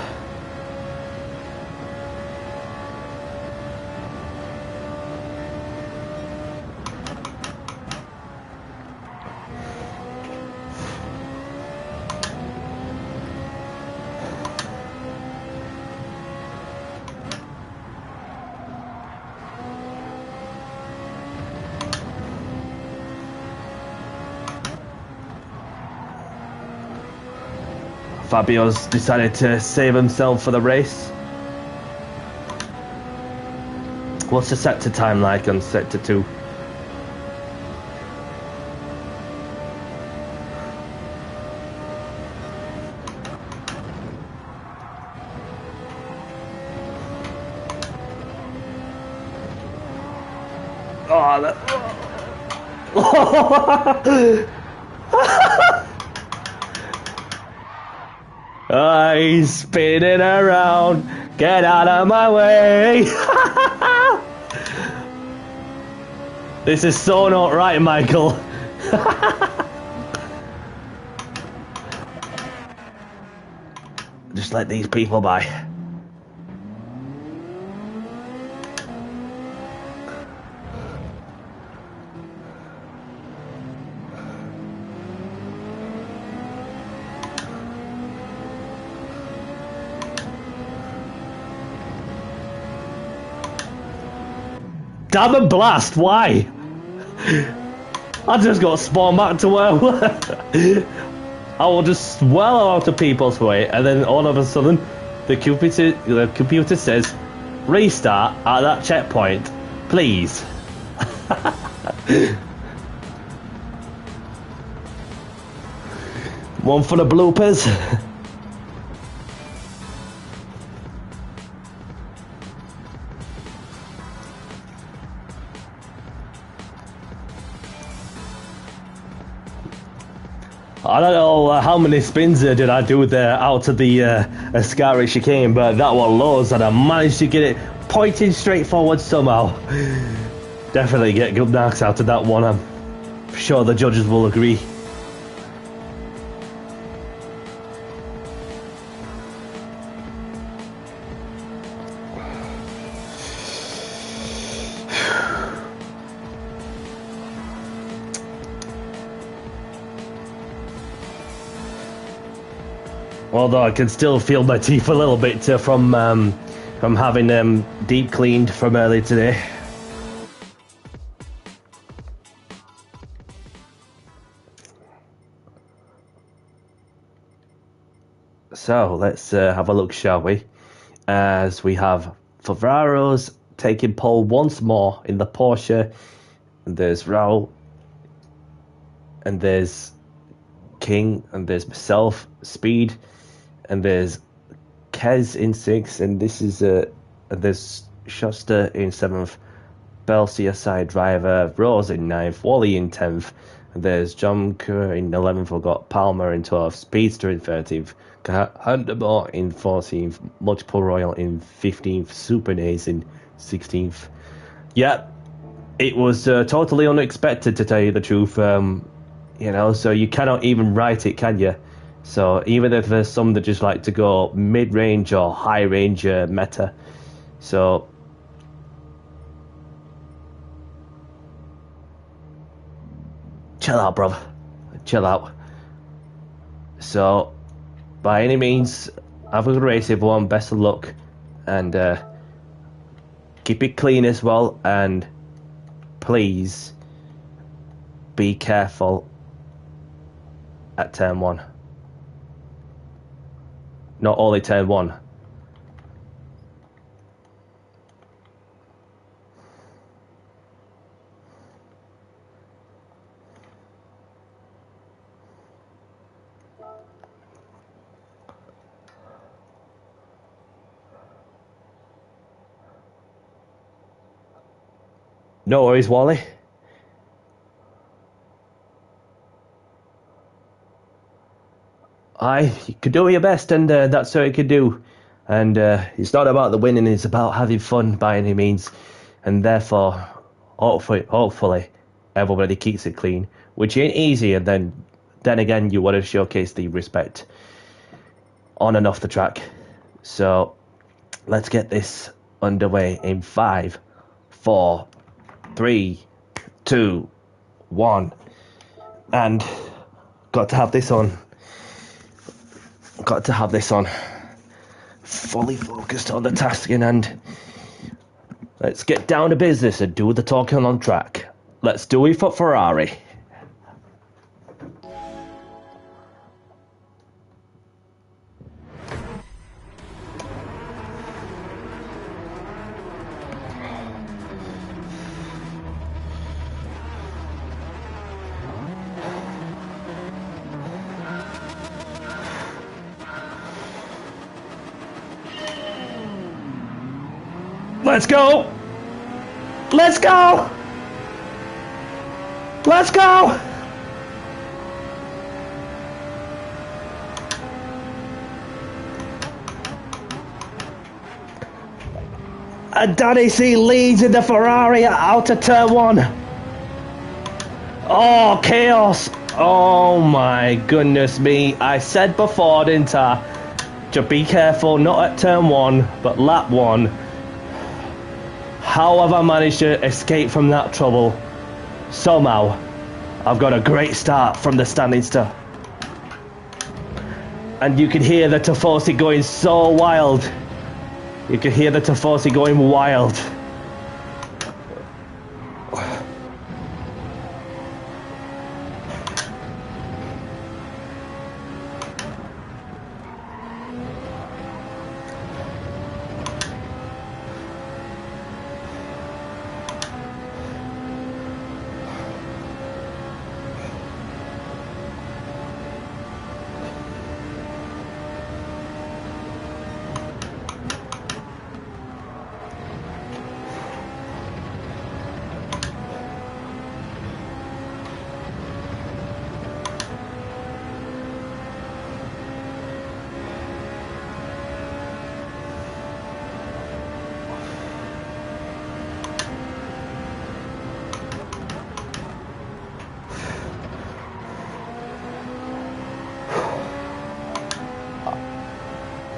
Fabio's decided to save himself for the race. What's the sector time like on sector 2? Oh, that... Oh, he's spinning around. Get out of my way. This is so not right, Michael. Just let these people by. Damn and blast, why? I just got spawned back to where I was. I will just swell out of people's way, and then all of a sudden, the computer says, restart at that checkpoint, please. One for the bloopers. I don't know how many spins did I do there out of the Ascari chicane, but that was loads, and I managed to get it pointing straight forward somehow. Definitely get good marks out of that one. I'm sure the judges will agree. Although I can still feel my teeth a little bit from having them deep cleaned from earlier today. So let's have a look, shall we? As we have Favreros taking pole once more in the Porsche. And there's Raul. And there's King. And there's myself, Speed. And there's Kez in 6th, and this is there's Schuster in 7th, Belsia side driver, Rose in 9th, Wally in 10th, and there's John Kerr in 11th. We've got Palmer in 12th, Speedster in 13th, Huntermore in 14th, Multiple Royal in 15th, Super Naze in 16th. Yeah, it was totally unexpected, to tell you the truth. You know, so you cannot even write it, can you? So even if there's some that just like to go mid-range or high-range meta, so chill out, bruv, chill out. So by any means, have a good race, everyone. Best of luck, and keep it clean as well. And please be careful at turn 1. Not only turn 1. No worries, Wally. You could do your best, and that's what you could do. And it's not about the winning, it's about having fun by any means. And therefore, hopefully everybody keeps it clean, which ain't easy. And then again, you want to showcase the respect on and off the track. So let's get this underway in 5, 4, 3, 2, 1. And got to have this on. Got to have this on. Fully focused on the task in hand. Let's get down to business and do the talking on track. Let's do it for Ferrari. Let's go! Let's go! Let's go! And Danny C leads in the Ferrari out of turn 1. Oh, chaos! Oh my goodness me. I said before, didn't I, to be careful, not at turn 1, but lap 1. How have I managed to escape from that trouble? Somehow, I've got a great start from the standing start. And you can hear the Tifosi going so wild. You can hear the Tifosi going wild.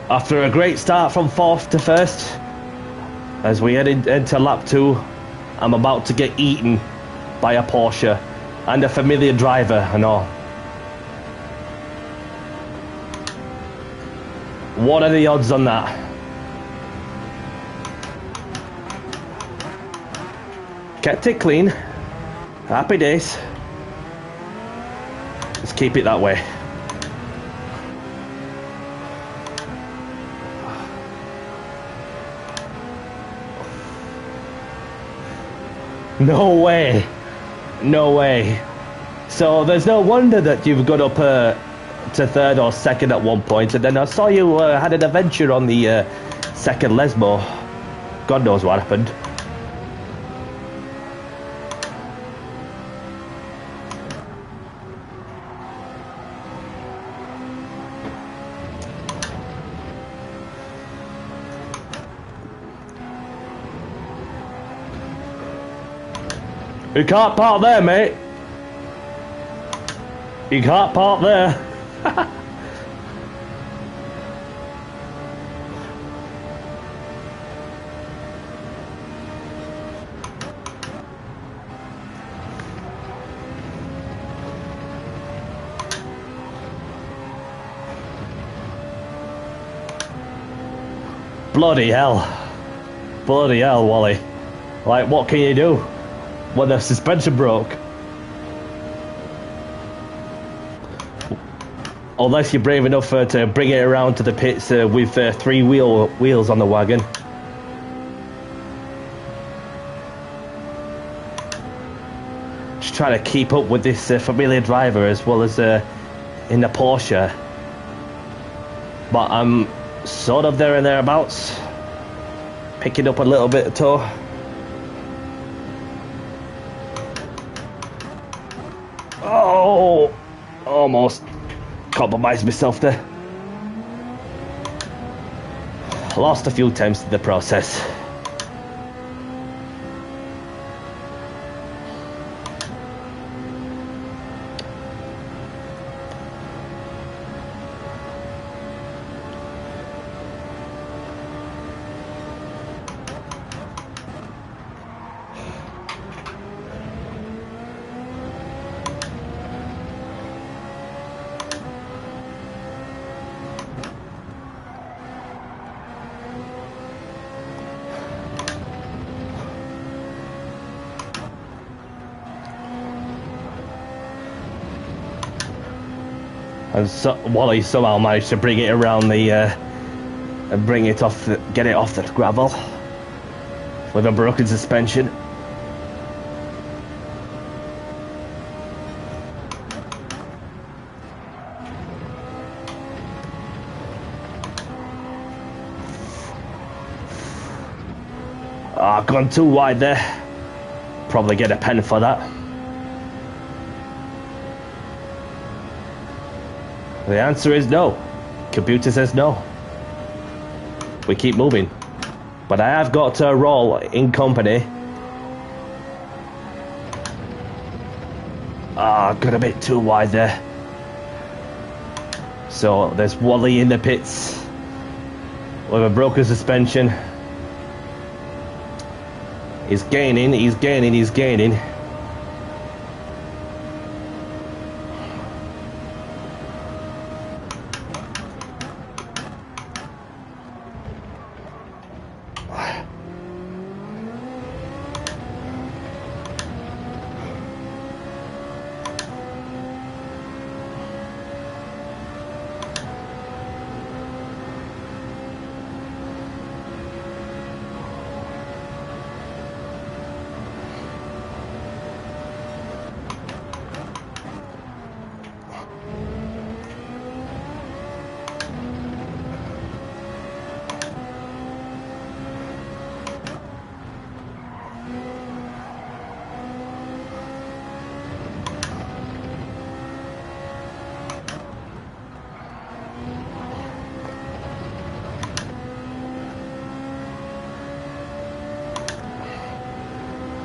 After a great start from 4th to 1st, as we head into lap 2, I'm about to get eaten by a Porsche and a familiar driver and all. What are the odds on that? Kept it clean. Happy days. Let's keep it that way. No way. No way. So there's no wonder that you've got up to 3rd or 2nd at one point, and then I saw you had an adventure on the 2nd Lesmo. God knows what happened. You can't park there, mate. You can't park there. Bloody hell. Bloody hell, Wally. Like, what can you do when the suspension broke? Unless you're brave enough to bring it around to the pits with 3 wheels on the wagon. Just trying to keep up with this familiar driver as well as in the Porsche. But I'm sort of there and thereabouts. Picking up a little bit of tow. almost compromised myself there. Lost a few times in the process. And so, Wally somehow managed to bring it around the, and bring it off, get it off the gravel with a broken suspension. Ah, gone too wide there. Probably get a pen for that. The answer is no. Computer says no. We keep moving. But I have got a roll in company. Ah, got a bit too wide there. So there's Wally in the pits with a broken suspension. He's gaining, he's gaining, he's gaining.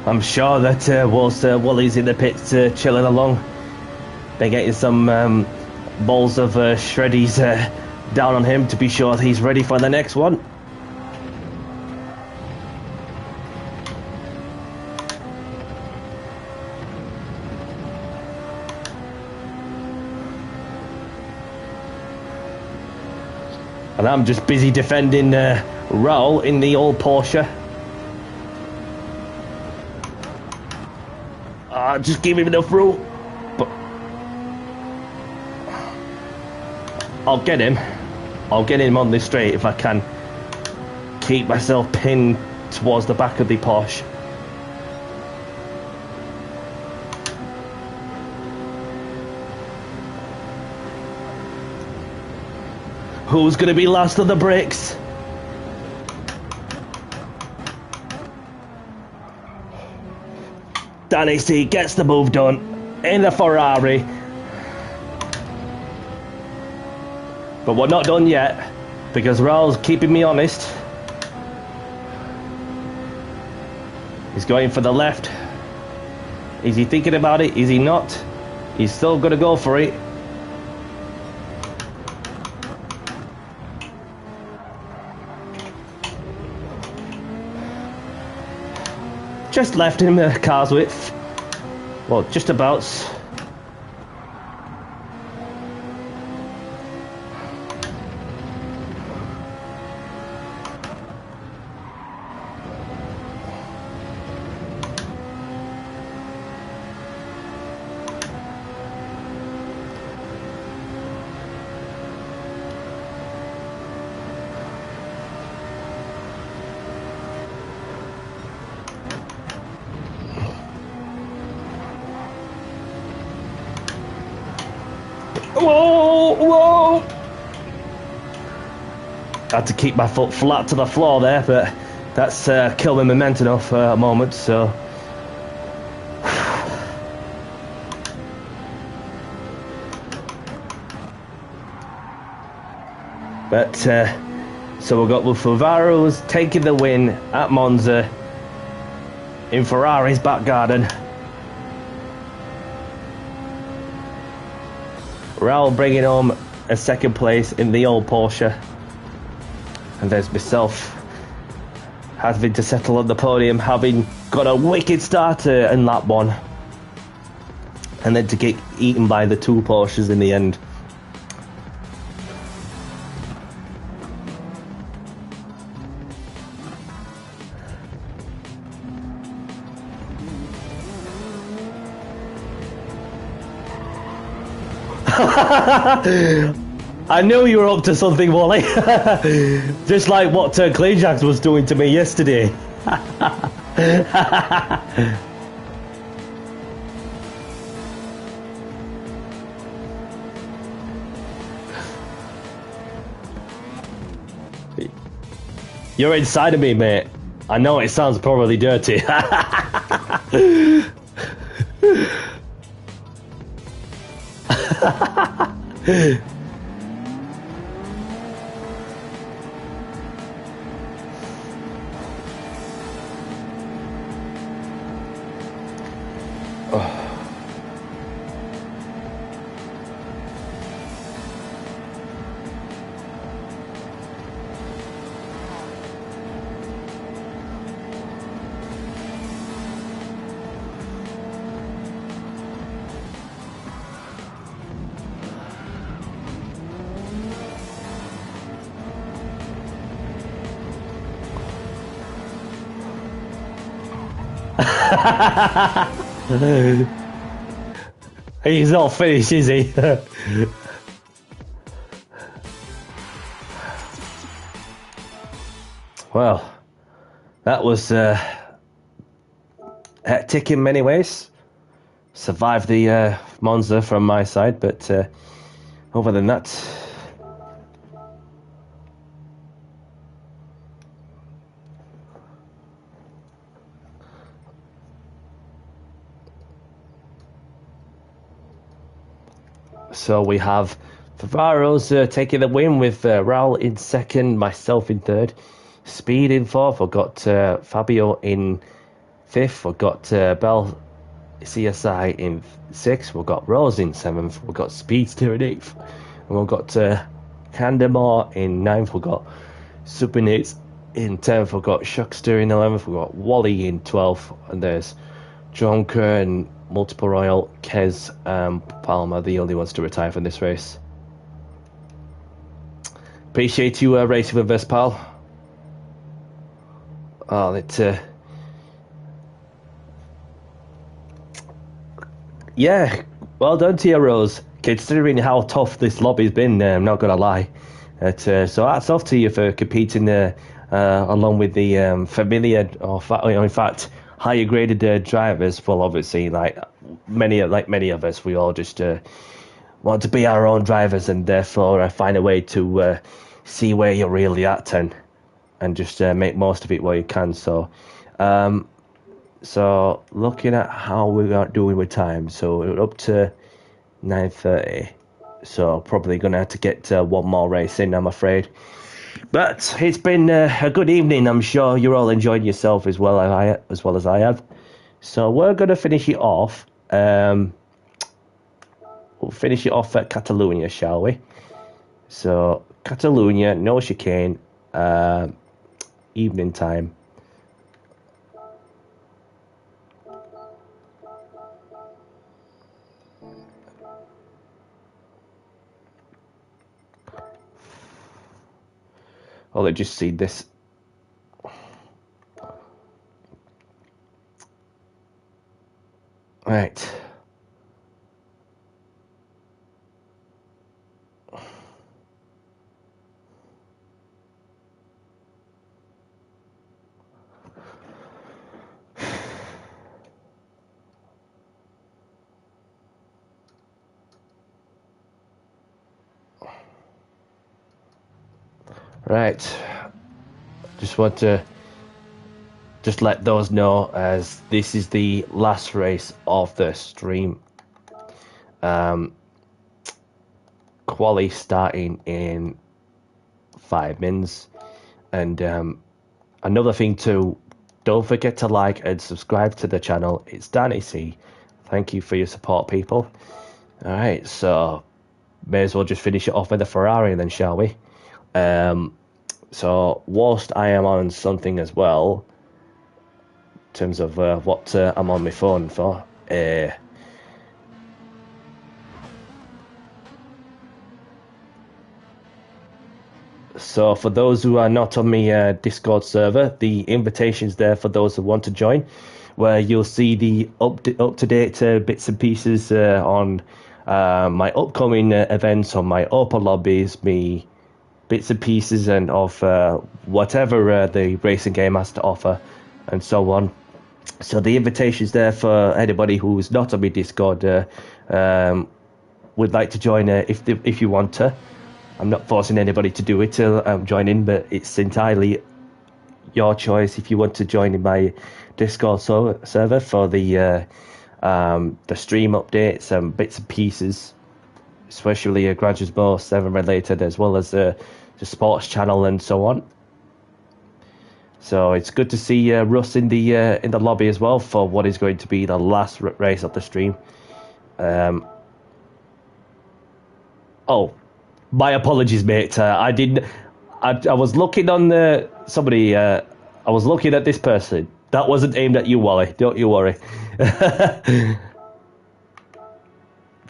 I'm sure that whilst Wally's in the pits chilling along, they're getting some balls of shreddies down on him to be sure he's ready for the next one. And I'm just busy defending Raul in the old Porsche. Just give him enough room. But I'll get him. I'll get him on this straight if I can keep myself pinned towards the back of the Porsche. Who's going to be last on the brakes? Danny C gets the move done in the Ferrari. But we're not done yet, because Raul's keeping me honest. He's going for the left. Is he thinking about it? Is he not? He's still going to go for it. Just left him a car's width. Well, just about. Whoa, whoa! I had to keep my foot flat to the floor there, but that's killed my momentum for a moment, so... But so we've got the Ferraros taking the win at Monza in Ferrari's back garden. Raul bringing home a second place in the old Porsche. And there's myself having to settle on the podium, having got a wicked start in lap 1. And then to get eaten by the 2 Porsches in the end. I knew you were up to something, Wally. Just like what Clayjax was doing to me yesterday. You're inside of me, mate. I know it sounds probably dirty. He's not finished, is he? Well, that was hectic in many ways. Survived the Monza from my side, but other than that, so we have Ferraros taking the win with Raul in second, myself in third, Speed in fourth. I've got Fabio in fifth. We've got Bell CSI in sixth. We've got Rose in seventh. We've got Speedster in eighth. And we've got Candemore in ninth. We've got Supinitz in 10th. We've got Shuckster in 11th. We've got Wally in 12th. And there's Jonker and Multiple Royal, Kez, Palmer, the only ones to retire from this race. Appreciate you racing with us, pal. Oh, yeah, well done to you, Rose. Considering how tough this lobby's been, I'm not gonna lie. So hats off to you for competing along with the familiar, in fact, higher graded drivers. Well, obviously, like many of us, we all just want to be our own drivers, and therefore find a way to see where you're really at and just make most of it where you can. So so looking at how we are doing with time, so we're up to 9:30. So probably gonna have to get one more race in, I'm afraid. But it's been a good evening. I'm sure you're all enjoying yourself as well as I have. So we're gonna finish it off. We'll finish it off at Catalonia, shall we? So Catalonia, no chicane, evening time. Oh, they just see this. Right. Right. Just want to just let those know, as this is the last race of the stream. Quali starting in 5 mins. And another thing too, don't forget to like and subscribe to the channel. It's Danny C. Thank you for your support, people. Alright, so may as well just finish it off with a Ferrari then, shall we? So whilst I am on something as well, in terms of what I'm on my phone for, so for those who are not on my Discord server, the invitation's there for those who want to join, where you'll see the up-to-date bits and pieces on my upcoming events, on my open lobbies, me bits and pieces and of whatever the racing game has to offer, and so on. So the invitation's there for anybody who's not on my Discord would like to join if you want to. I'm not forcing anybody to do it to join in, but it's entirely your choice if you want to join in my Discord server for the stream updates and bits and pieces, especially Gran Turismo7 related, as well as the sports channel and so on. So it's good to see Russ in the lobby as well for what is going to be the last race of the stream. Oh, my apologies, mate. I was looking on somebody. I was looking at this person. That wasn't aimed at you, Wally. Don't you worry.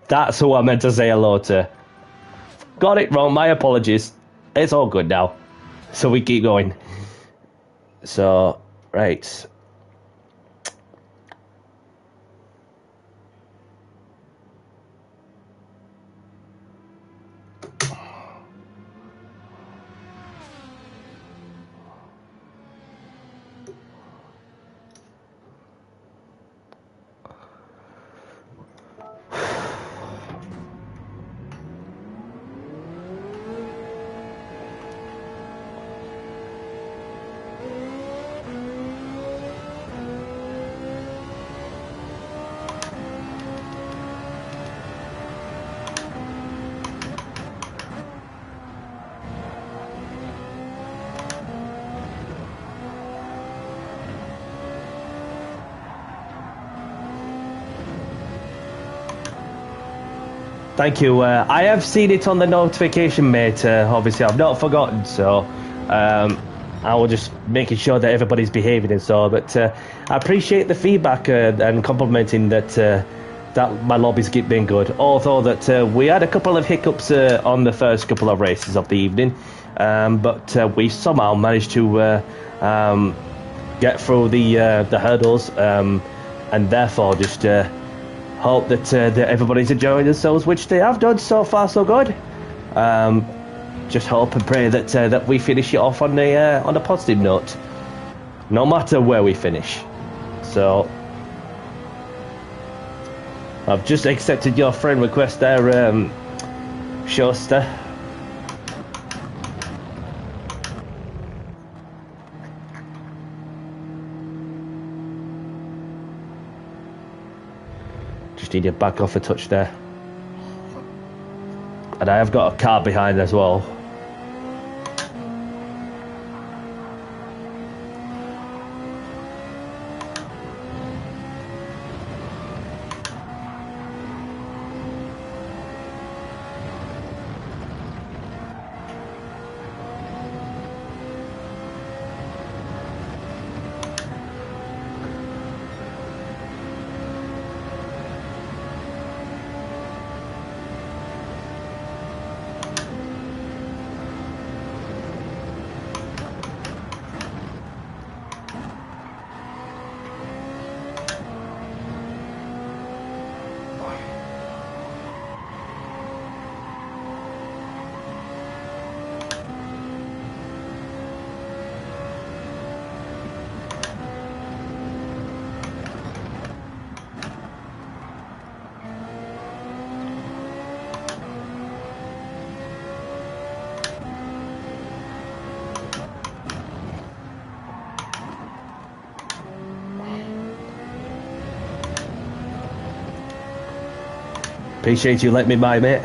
That's who I meant to say hello to. Got it wrong. My apologies. It's all good now. So we keep going. So, right. Thank you. I have seen it on the notification, mate. Obviously, I've not forgotten, so I will just making sure that everybody's behaving and so. But I appreciate the feedback and complimenting that my lobby's been good. Although that we had a couple of hiccups on the first couple of races of the evening, but we somehow managed to get through the hurdles, and therefore just. Hope that everybody's enjoying themselves, which they have done so far, so good. Just hope and pray that that we finish it off on a positive note, no matter where we finish. So, I've just accepted your friend request there, Schuster. Need to back off a touch there, and I have got a car behind as well. Appreciate you letting me by, mate.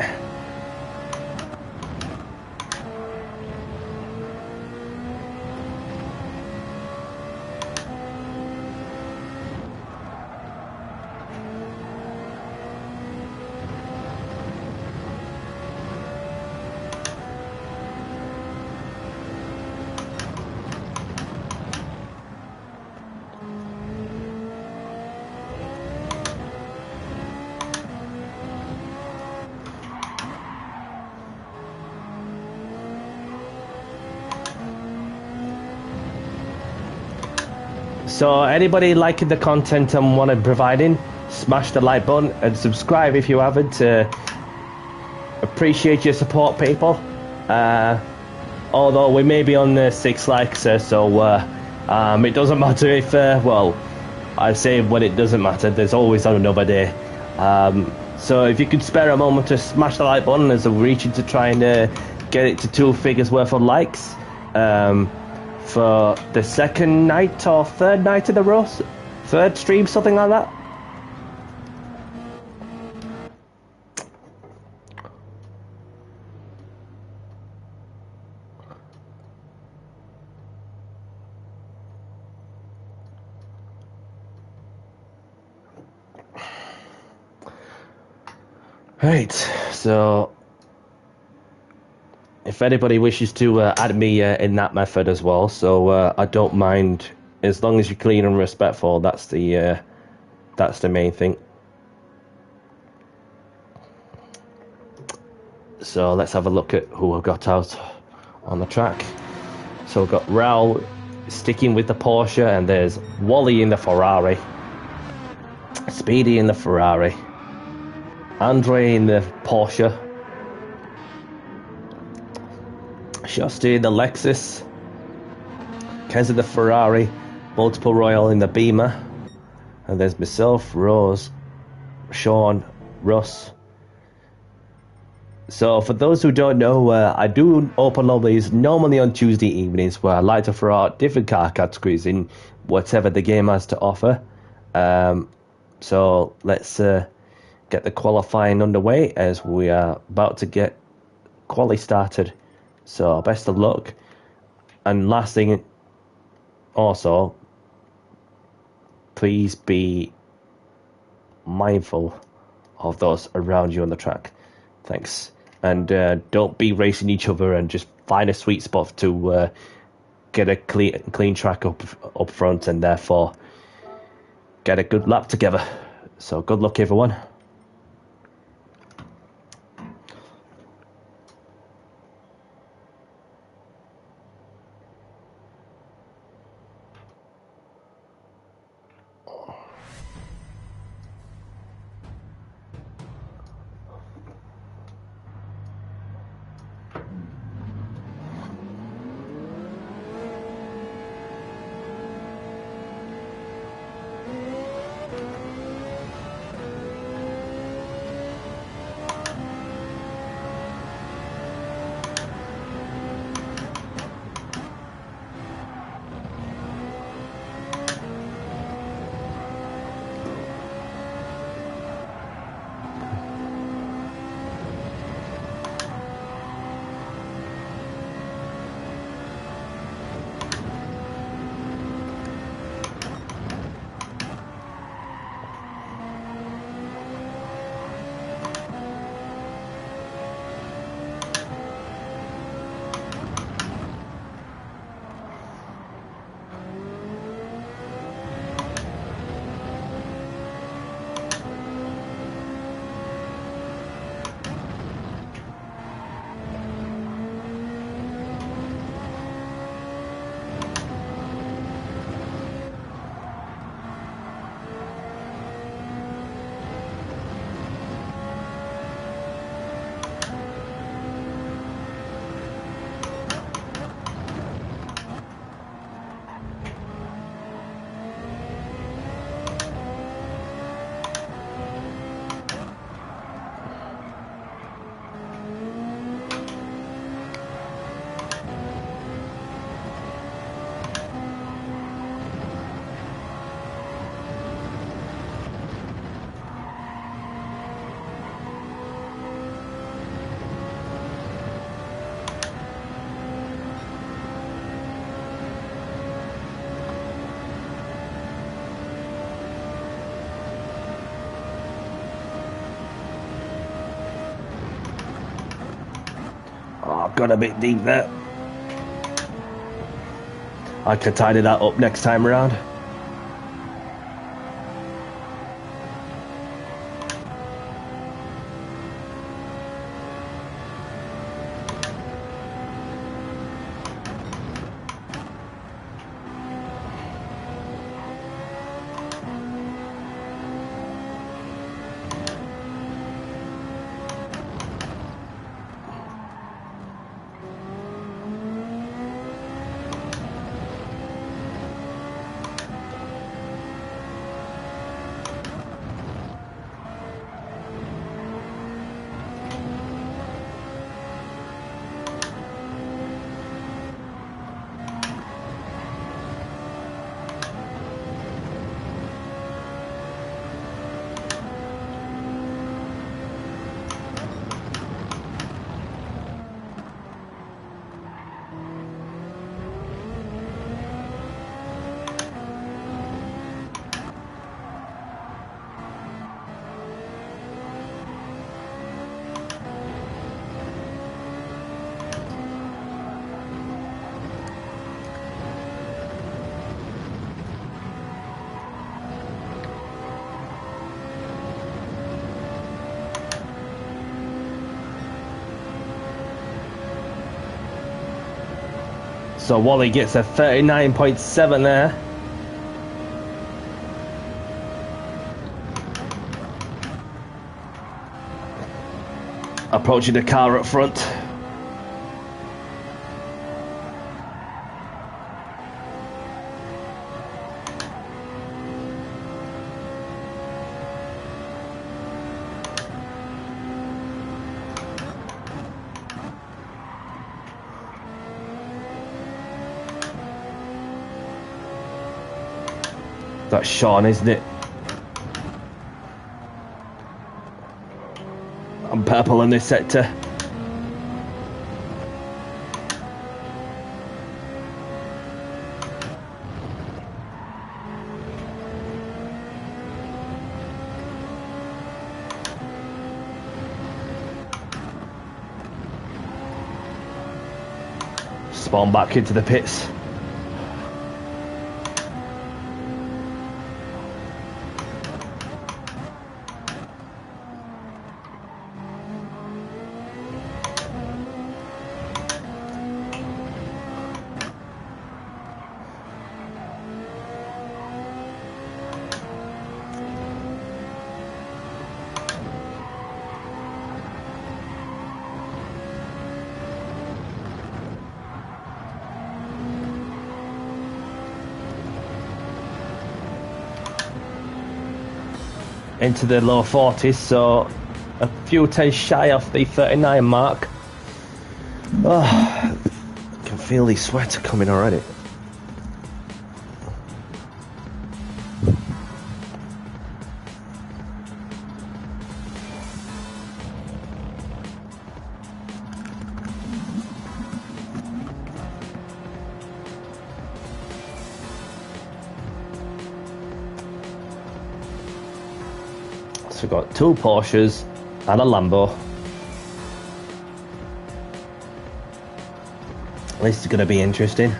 So anybody liking the content and want to providing, smash the like button and subscribe if you haven't. Appreciate your support, people. Although we may be on 6 likes, so it doesn't matter if, well, I say when it doesn't matter, there's always another day. So if you could spare a moment to smash the like button as we're reaching to try and get it to 2 figures worth of likes for the second night or third night in a row, third stream, something like that. Right, so if anybody wishes to add me in that method as well, so I don't mind as long as you're clean and respectful. That's the main thing. So let's have a look at who I've got out on the track. So we've got Raul sticking with the Porsche, and there's Wally in the Ferrari, Speedy in the Ferrari, Andre in the Porsche, Shosty in the Lexus, Kez in the Ferrari, Multiple Royal in the Beamer, and there's myself, Rose, Sean, Russ. So for those who don't know, I do open lobbies normally on Tuesday evenings where I like to throw out different car categories in whatever the game has to offer. So let's get the qualifying underway as we are about to get quali started. So best of luck. And last thing also, please be mindful of those around you on the track. Thanks. And don't be racing each other, and just find a sweet spot to get a clean track up front, and therefore get a good lap together. So good luck, everyone. Got a bit deep there. I could tidy that up next time around. So Wally gets a 39.7 there. Approaching the car up front. That's Sean, isn't it? I'm purple in this sector. Spawn back into the pits. Into the low 40s, so a few tenths shy off the 39 mark. Oh, I can feel the sweat coming already. So we've got 2 Porsches and a Lambo. This is going to be interesting.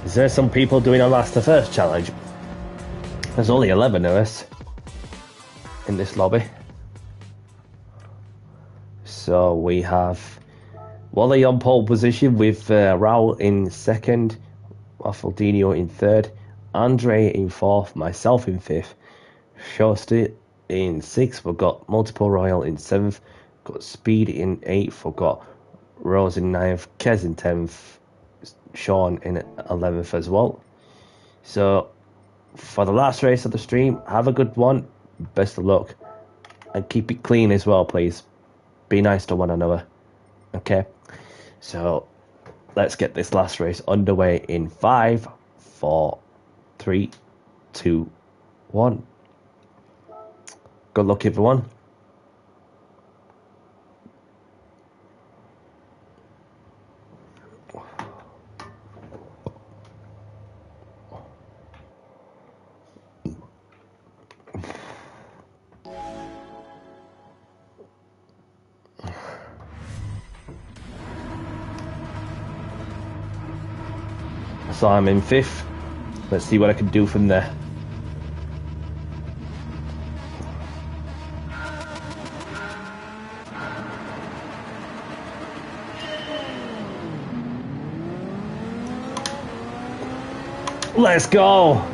Is there some people doing a last to first challenge? There's only 11 of us in this lobby. So we have Wally on pole position with Raul in second, Raffaldino in third, Andre in fourth, myself in fifth, Shosti in sixth, we've got Multiple Royal in seventh, got Speed in eighth, we've got Rose in ninth, Kez in 10th, Sean in 11th as well. So for the last race of the stream, have a good one, best of luck, and keep it clean as well, please. Be nice to one another. Okay, so let's get this last race underway in 5, 4, 3, 2, 1. Good luck, everyone. So I'm in 5th. Let's see what I can do from there. Let's go!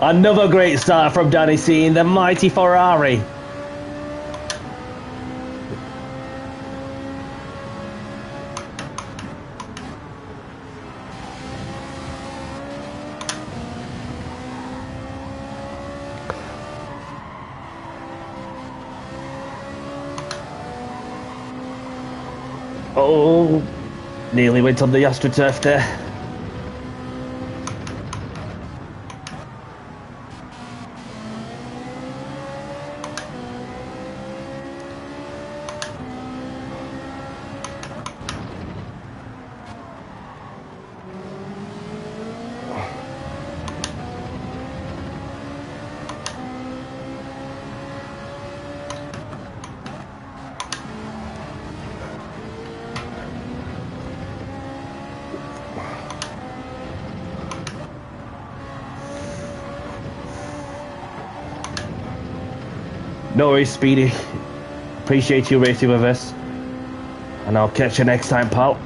Another great start from Danny C in the mighty Ferrari. Oh, nearly went on the AstroTurf there. No worries, Speedy. Appreciate you racing with us. And I'll catch you next time, pal.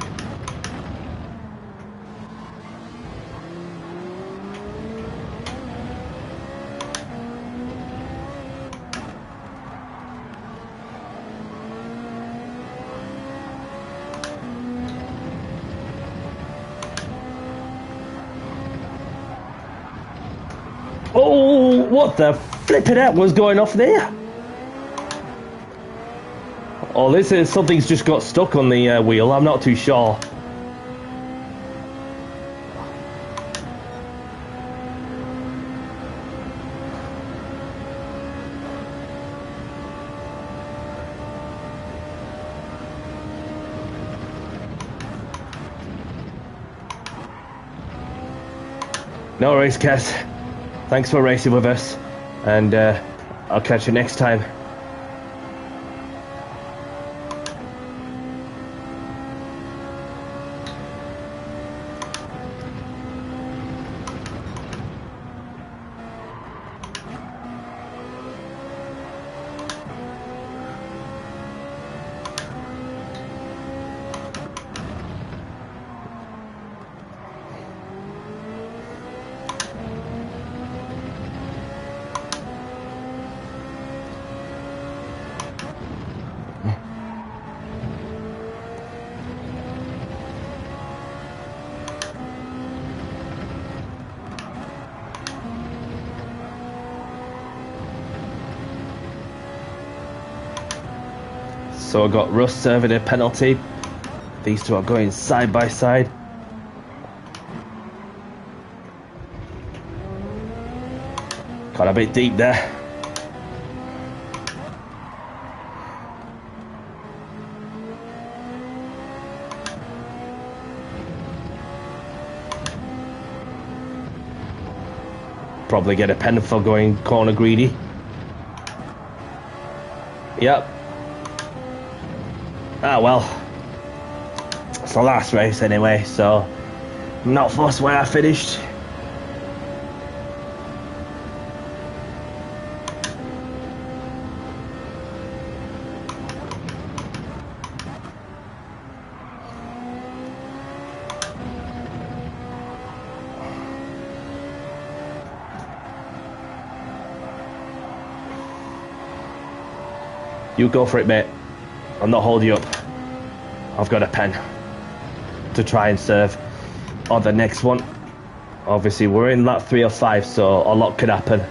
Oh, what the flipping heck was going off there? Oh, this is something's just got stuck on the wheel. I'm not too sure. No worries, Kes. Thanks for racing with us, and I'll catch you next time. So I got Russ serving a penalty. These two are going side by side. Got a bit deep there. Probably get a pen for going corner greedy. Yep. Ah well, it's the last race anyway, so I'm not fussed where I finished. You go for it, mate. I'm not holding you up. I've got a pen to try and serve on the next one. Obviously, we're in lap 3 or 5, so a lot could happen.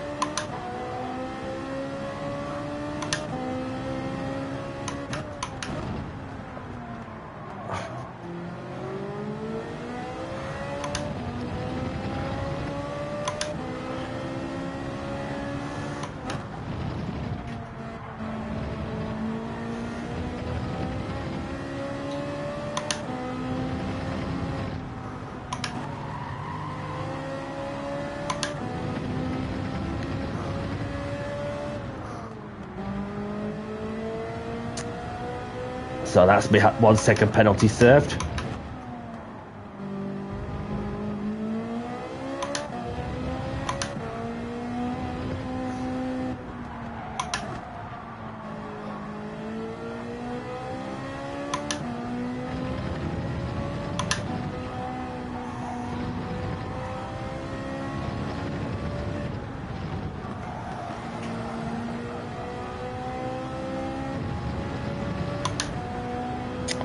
So that's me 1 second penalty served.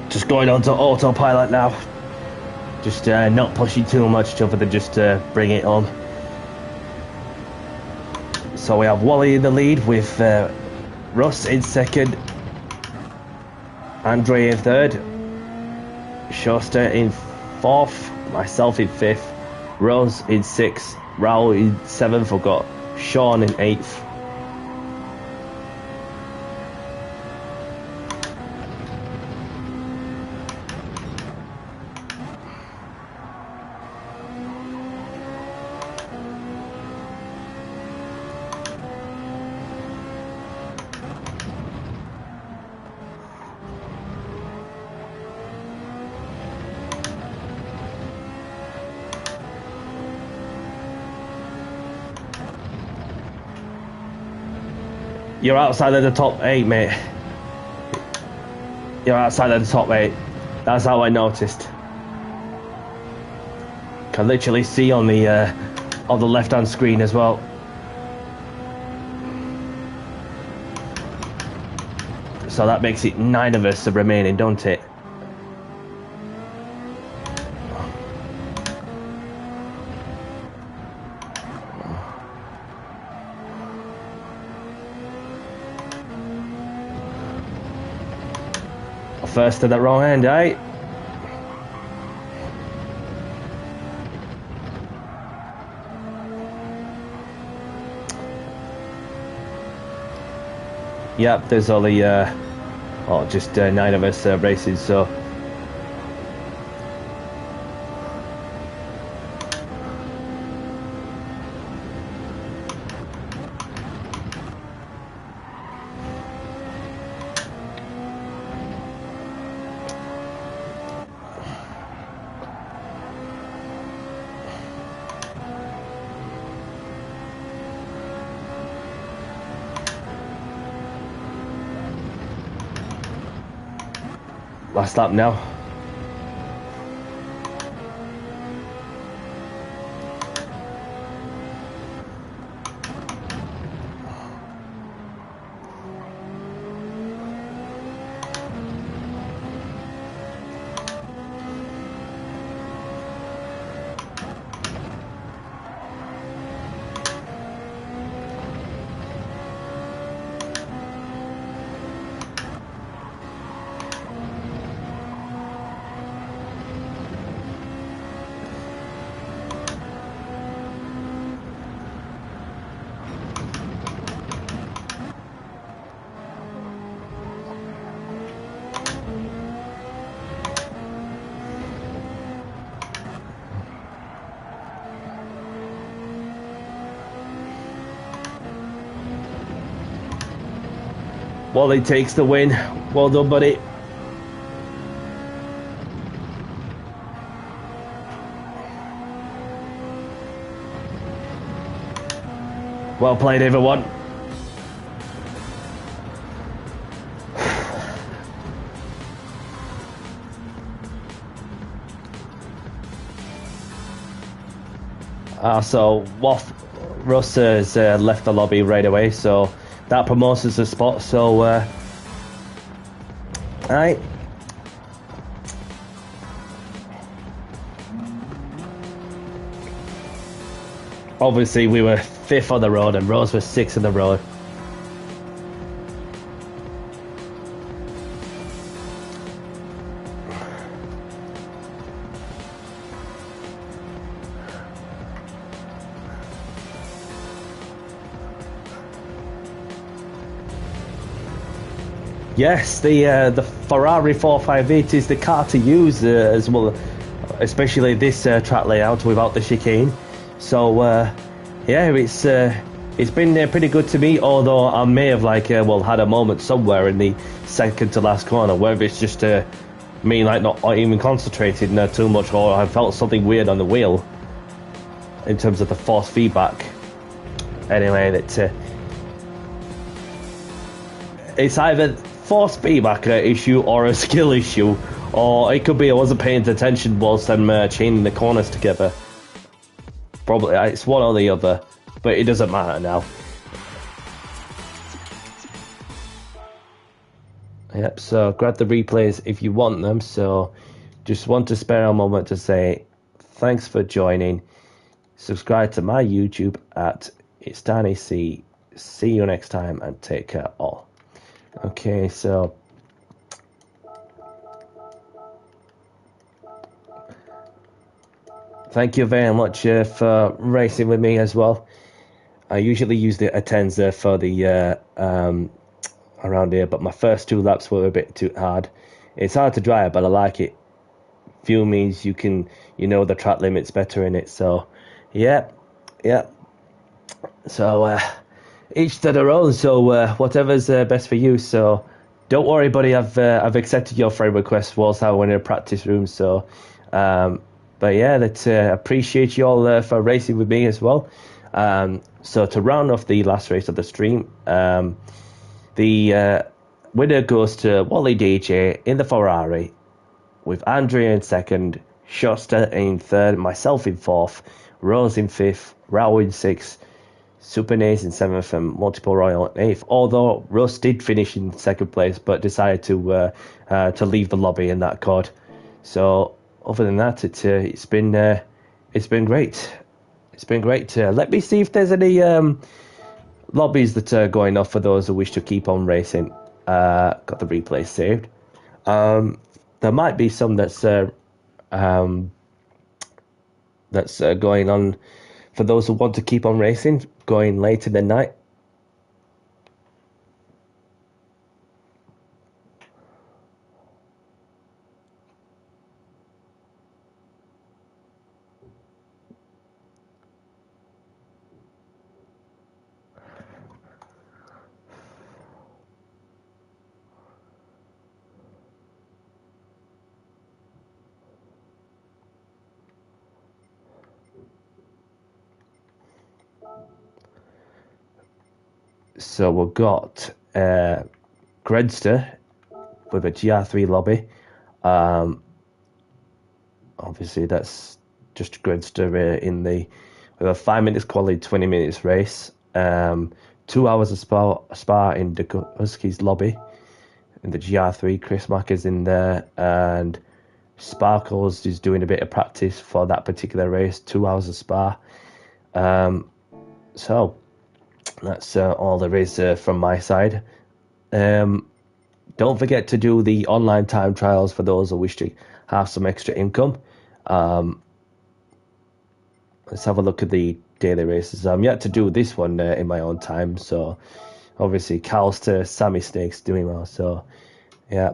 Just going on to autopilot now. Just not pushing too much other than just bring it on. So we have Wally in the lead with Russ in second, Andre in third, Schuster in 4th, myself in 5th, Rose in 6th, Raul in 7th, I've got Sean in 8th. You're outside of the top 8, mate. You're outside of the top 8. That's how I noticed. Can literally see on the left-hand screen as well. So that makes it 9 of us remaining, don't it? First to the wrong end, eh? Yep, there's only just 9 of us racing, so last lap now. Wally takes the win. Well done, buddy. Well played, everyone. So Russ has left the lobby right away, so that promotes us a spot. So, alright. Obviously, we were 5th on the road, and Rose was 6th on the road. Yes, the Ferrari 458 is the car to use as well, especially this track layout without the chicane. So yeah, it's been pretty good to me. Although I may have had a moment somewhere in the second to last corner, whether it's just me not even concentrating too much, or I felt something weird on the wheel in terms of the force feedback. Anyway, it's either force feedback issue or a skill issue, or it could be I wasn't paying attention whilst I'm chaining the corners together. Probably it's one or the other, but it doesn't matter now. Yep, so grab the replays if you want them. So just want to spare a moment to say thanks for joining. Subscribe to my YouTube at It's Danny C. See you next time and take care all. Okay, so thank you very much for racing with me as well. I usually use the Atenza for the around here, but my first 2 laps were a bit too hard. It's hard to drive, but I like it. Fuel means you know the track limits better in it. So, yeah. So each to their own. So whatever's best for you. So don't worry, buddy. I've accepted your friend request whilst I went in a practice room. So, but yeah, let's appreciate you all for racing with me as well. So to round off the last race of the stream, the winner goes to Wally DJ in the Ferrari, with Andrea in second, Shosta in third, myself in fourth, Rose in fifth, Rao in sixth, Super Nace in seventh, and Multiple Royal in eighth. Although Rose did finish in second place, but decided to leave the lobby in that COD. So other than that, it's been great. It's been great. Let me see if there's any lobbies that are going off for those who wish to keep on racing. Got the replay saved. There might be some that's going on for those who want to keep on racing, going late in the night. So we've got Gredster with a GR3 lobby. Obviously, that's just Gredster in with a 5 minutes quality, 20 minutes race. 2 hours of spa in the Huskies lobby. In the GR3, Chris Mack is in there, and Sparkles is doing a bit of practice for that particular race. 2 hours of spa. So that's all there is from my side. Don't forget to do the online time trials for those who wish to have some extra income. Let's have a look at the daily races. I'm yet to do this one in my own time. So obviously Calster, Sammy Snakes doing well. So yeah.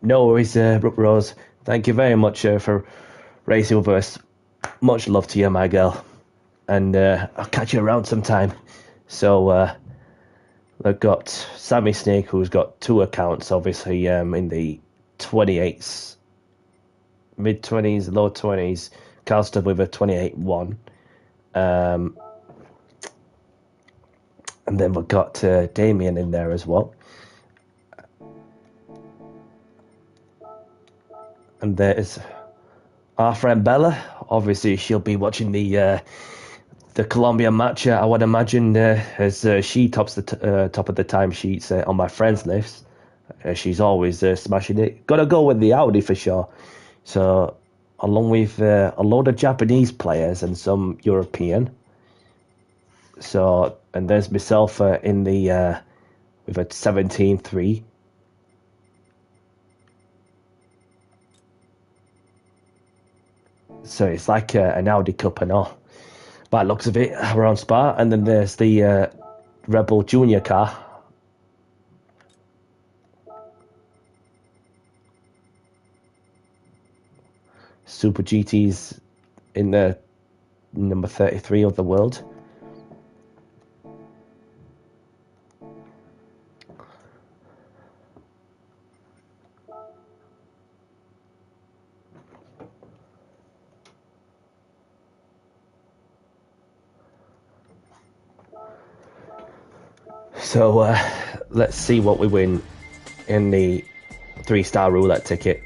No worries, Brooke Rose. Thank you very much for racing with us. Much love to you, my girl. And I'll catch you around sometime. So they've got Sammy Snake, who's got 2 accounts, obviously, in the 28s, mid-20s, low 20s. Calster with a 28-1. And then we've got Damien in there as well. And there's our friend Bella. Obviously, she'll be watching the Colombian match, I would imagine, as she tops the top of the timesheets on my friends list. She's always smashing it. Got to go with the Audi for sure. So, along with a load of Japanese players and some European. So, and there's myself in the with a 17-3. So it's like an Audi Cup and all. By the looks of it, we're on Spa. And then there's the Rebel Junior car. Super GT's in the number 33 of the world. So let's see what we win in the 3-star roulette ticket.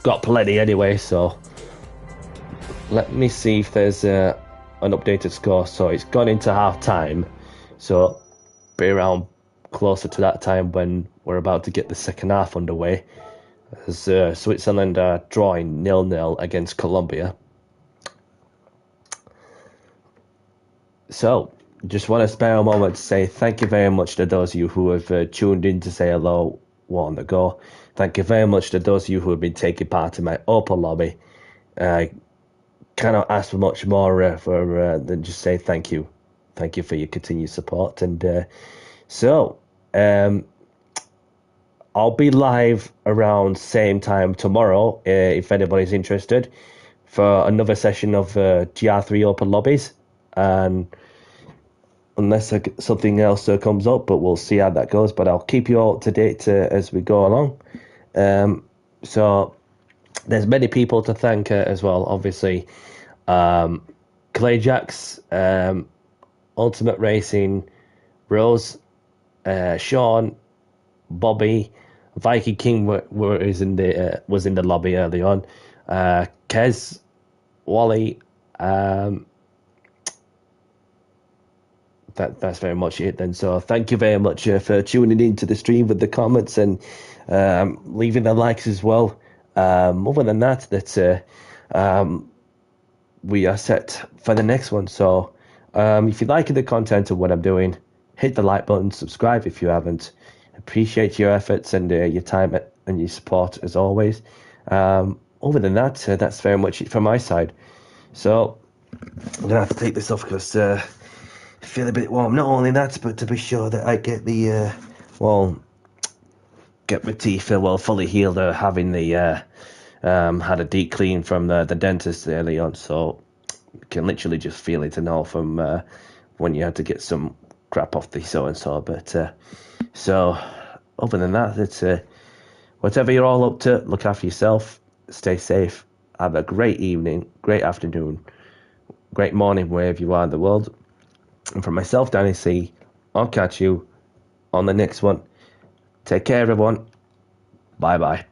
Got plenty anyway, so let me see if there's an updated score. So it's gone into half time, so be around closer to that time when we're about to get the second half underway, as Switzerland are drawing 0-0 against Colombia. So just want to spare a moment to say thank you very much to those of you who have tuned in to say hello on the go. Thank you very much to those of you who have been taking part in my open lobby. Cannot ask for much more than just say thank you. Thank you for your continued support. And I'll be live around same time tomorrow if anybody's interested for another session of GR3 Open Lobbies. And unless something else comes up, but we'll see how that goes. But I'll keep you all up to date as we go along. So there's many people to thank as well. Obviously, Clayjacks, Ultimate Racing, Rose, Sean, Bobby, Viking King was in the lobby early on. Kez, Wally. That's very much it then. So thank you very much for tuning into the stream with the comments and leaving the likes as well. Other than that, we are set for the next one. So if you're liking the content of what I'm doing, hit the like button, subscribe if you haven't. Appreciate your efforts and your time and your support as always. Other than that, that's very much it from my side. So I'm going to have to take this off because I feel a bit warm. Not only that, but to be sure that I get get my teeth fully healed, having had a deep clean from the dentist early on, so you can literally just feel it and all from when you had to get some crap off the so-and-so. But so other than that, it's whatever you're all up to, look after yourself, stay safe, have a great evening, great afternoon, great morning wherever you are in the world. And from myself, Danny C, I'll catch you on the next one. Take care, everyone. Bye-bye.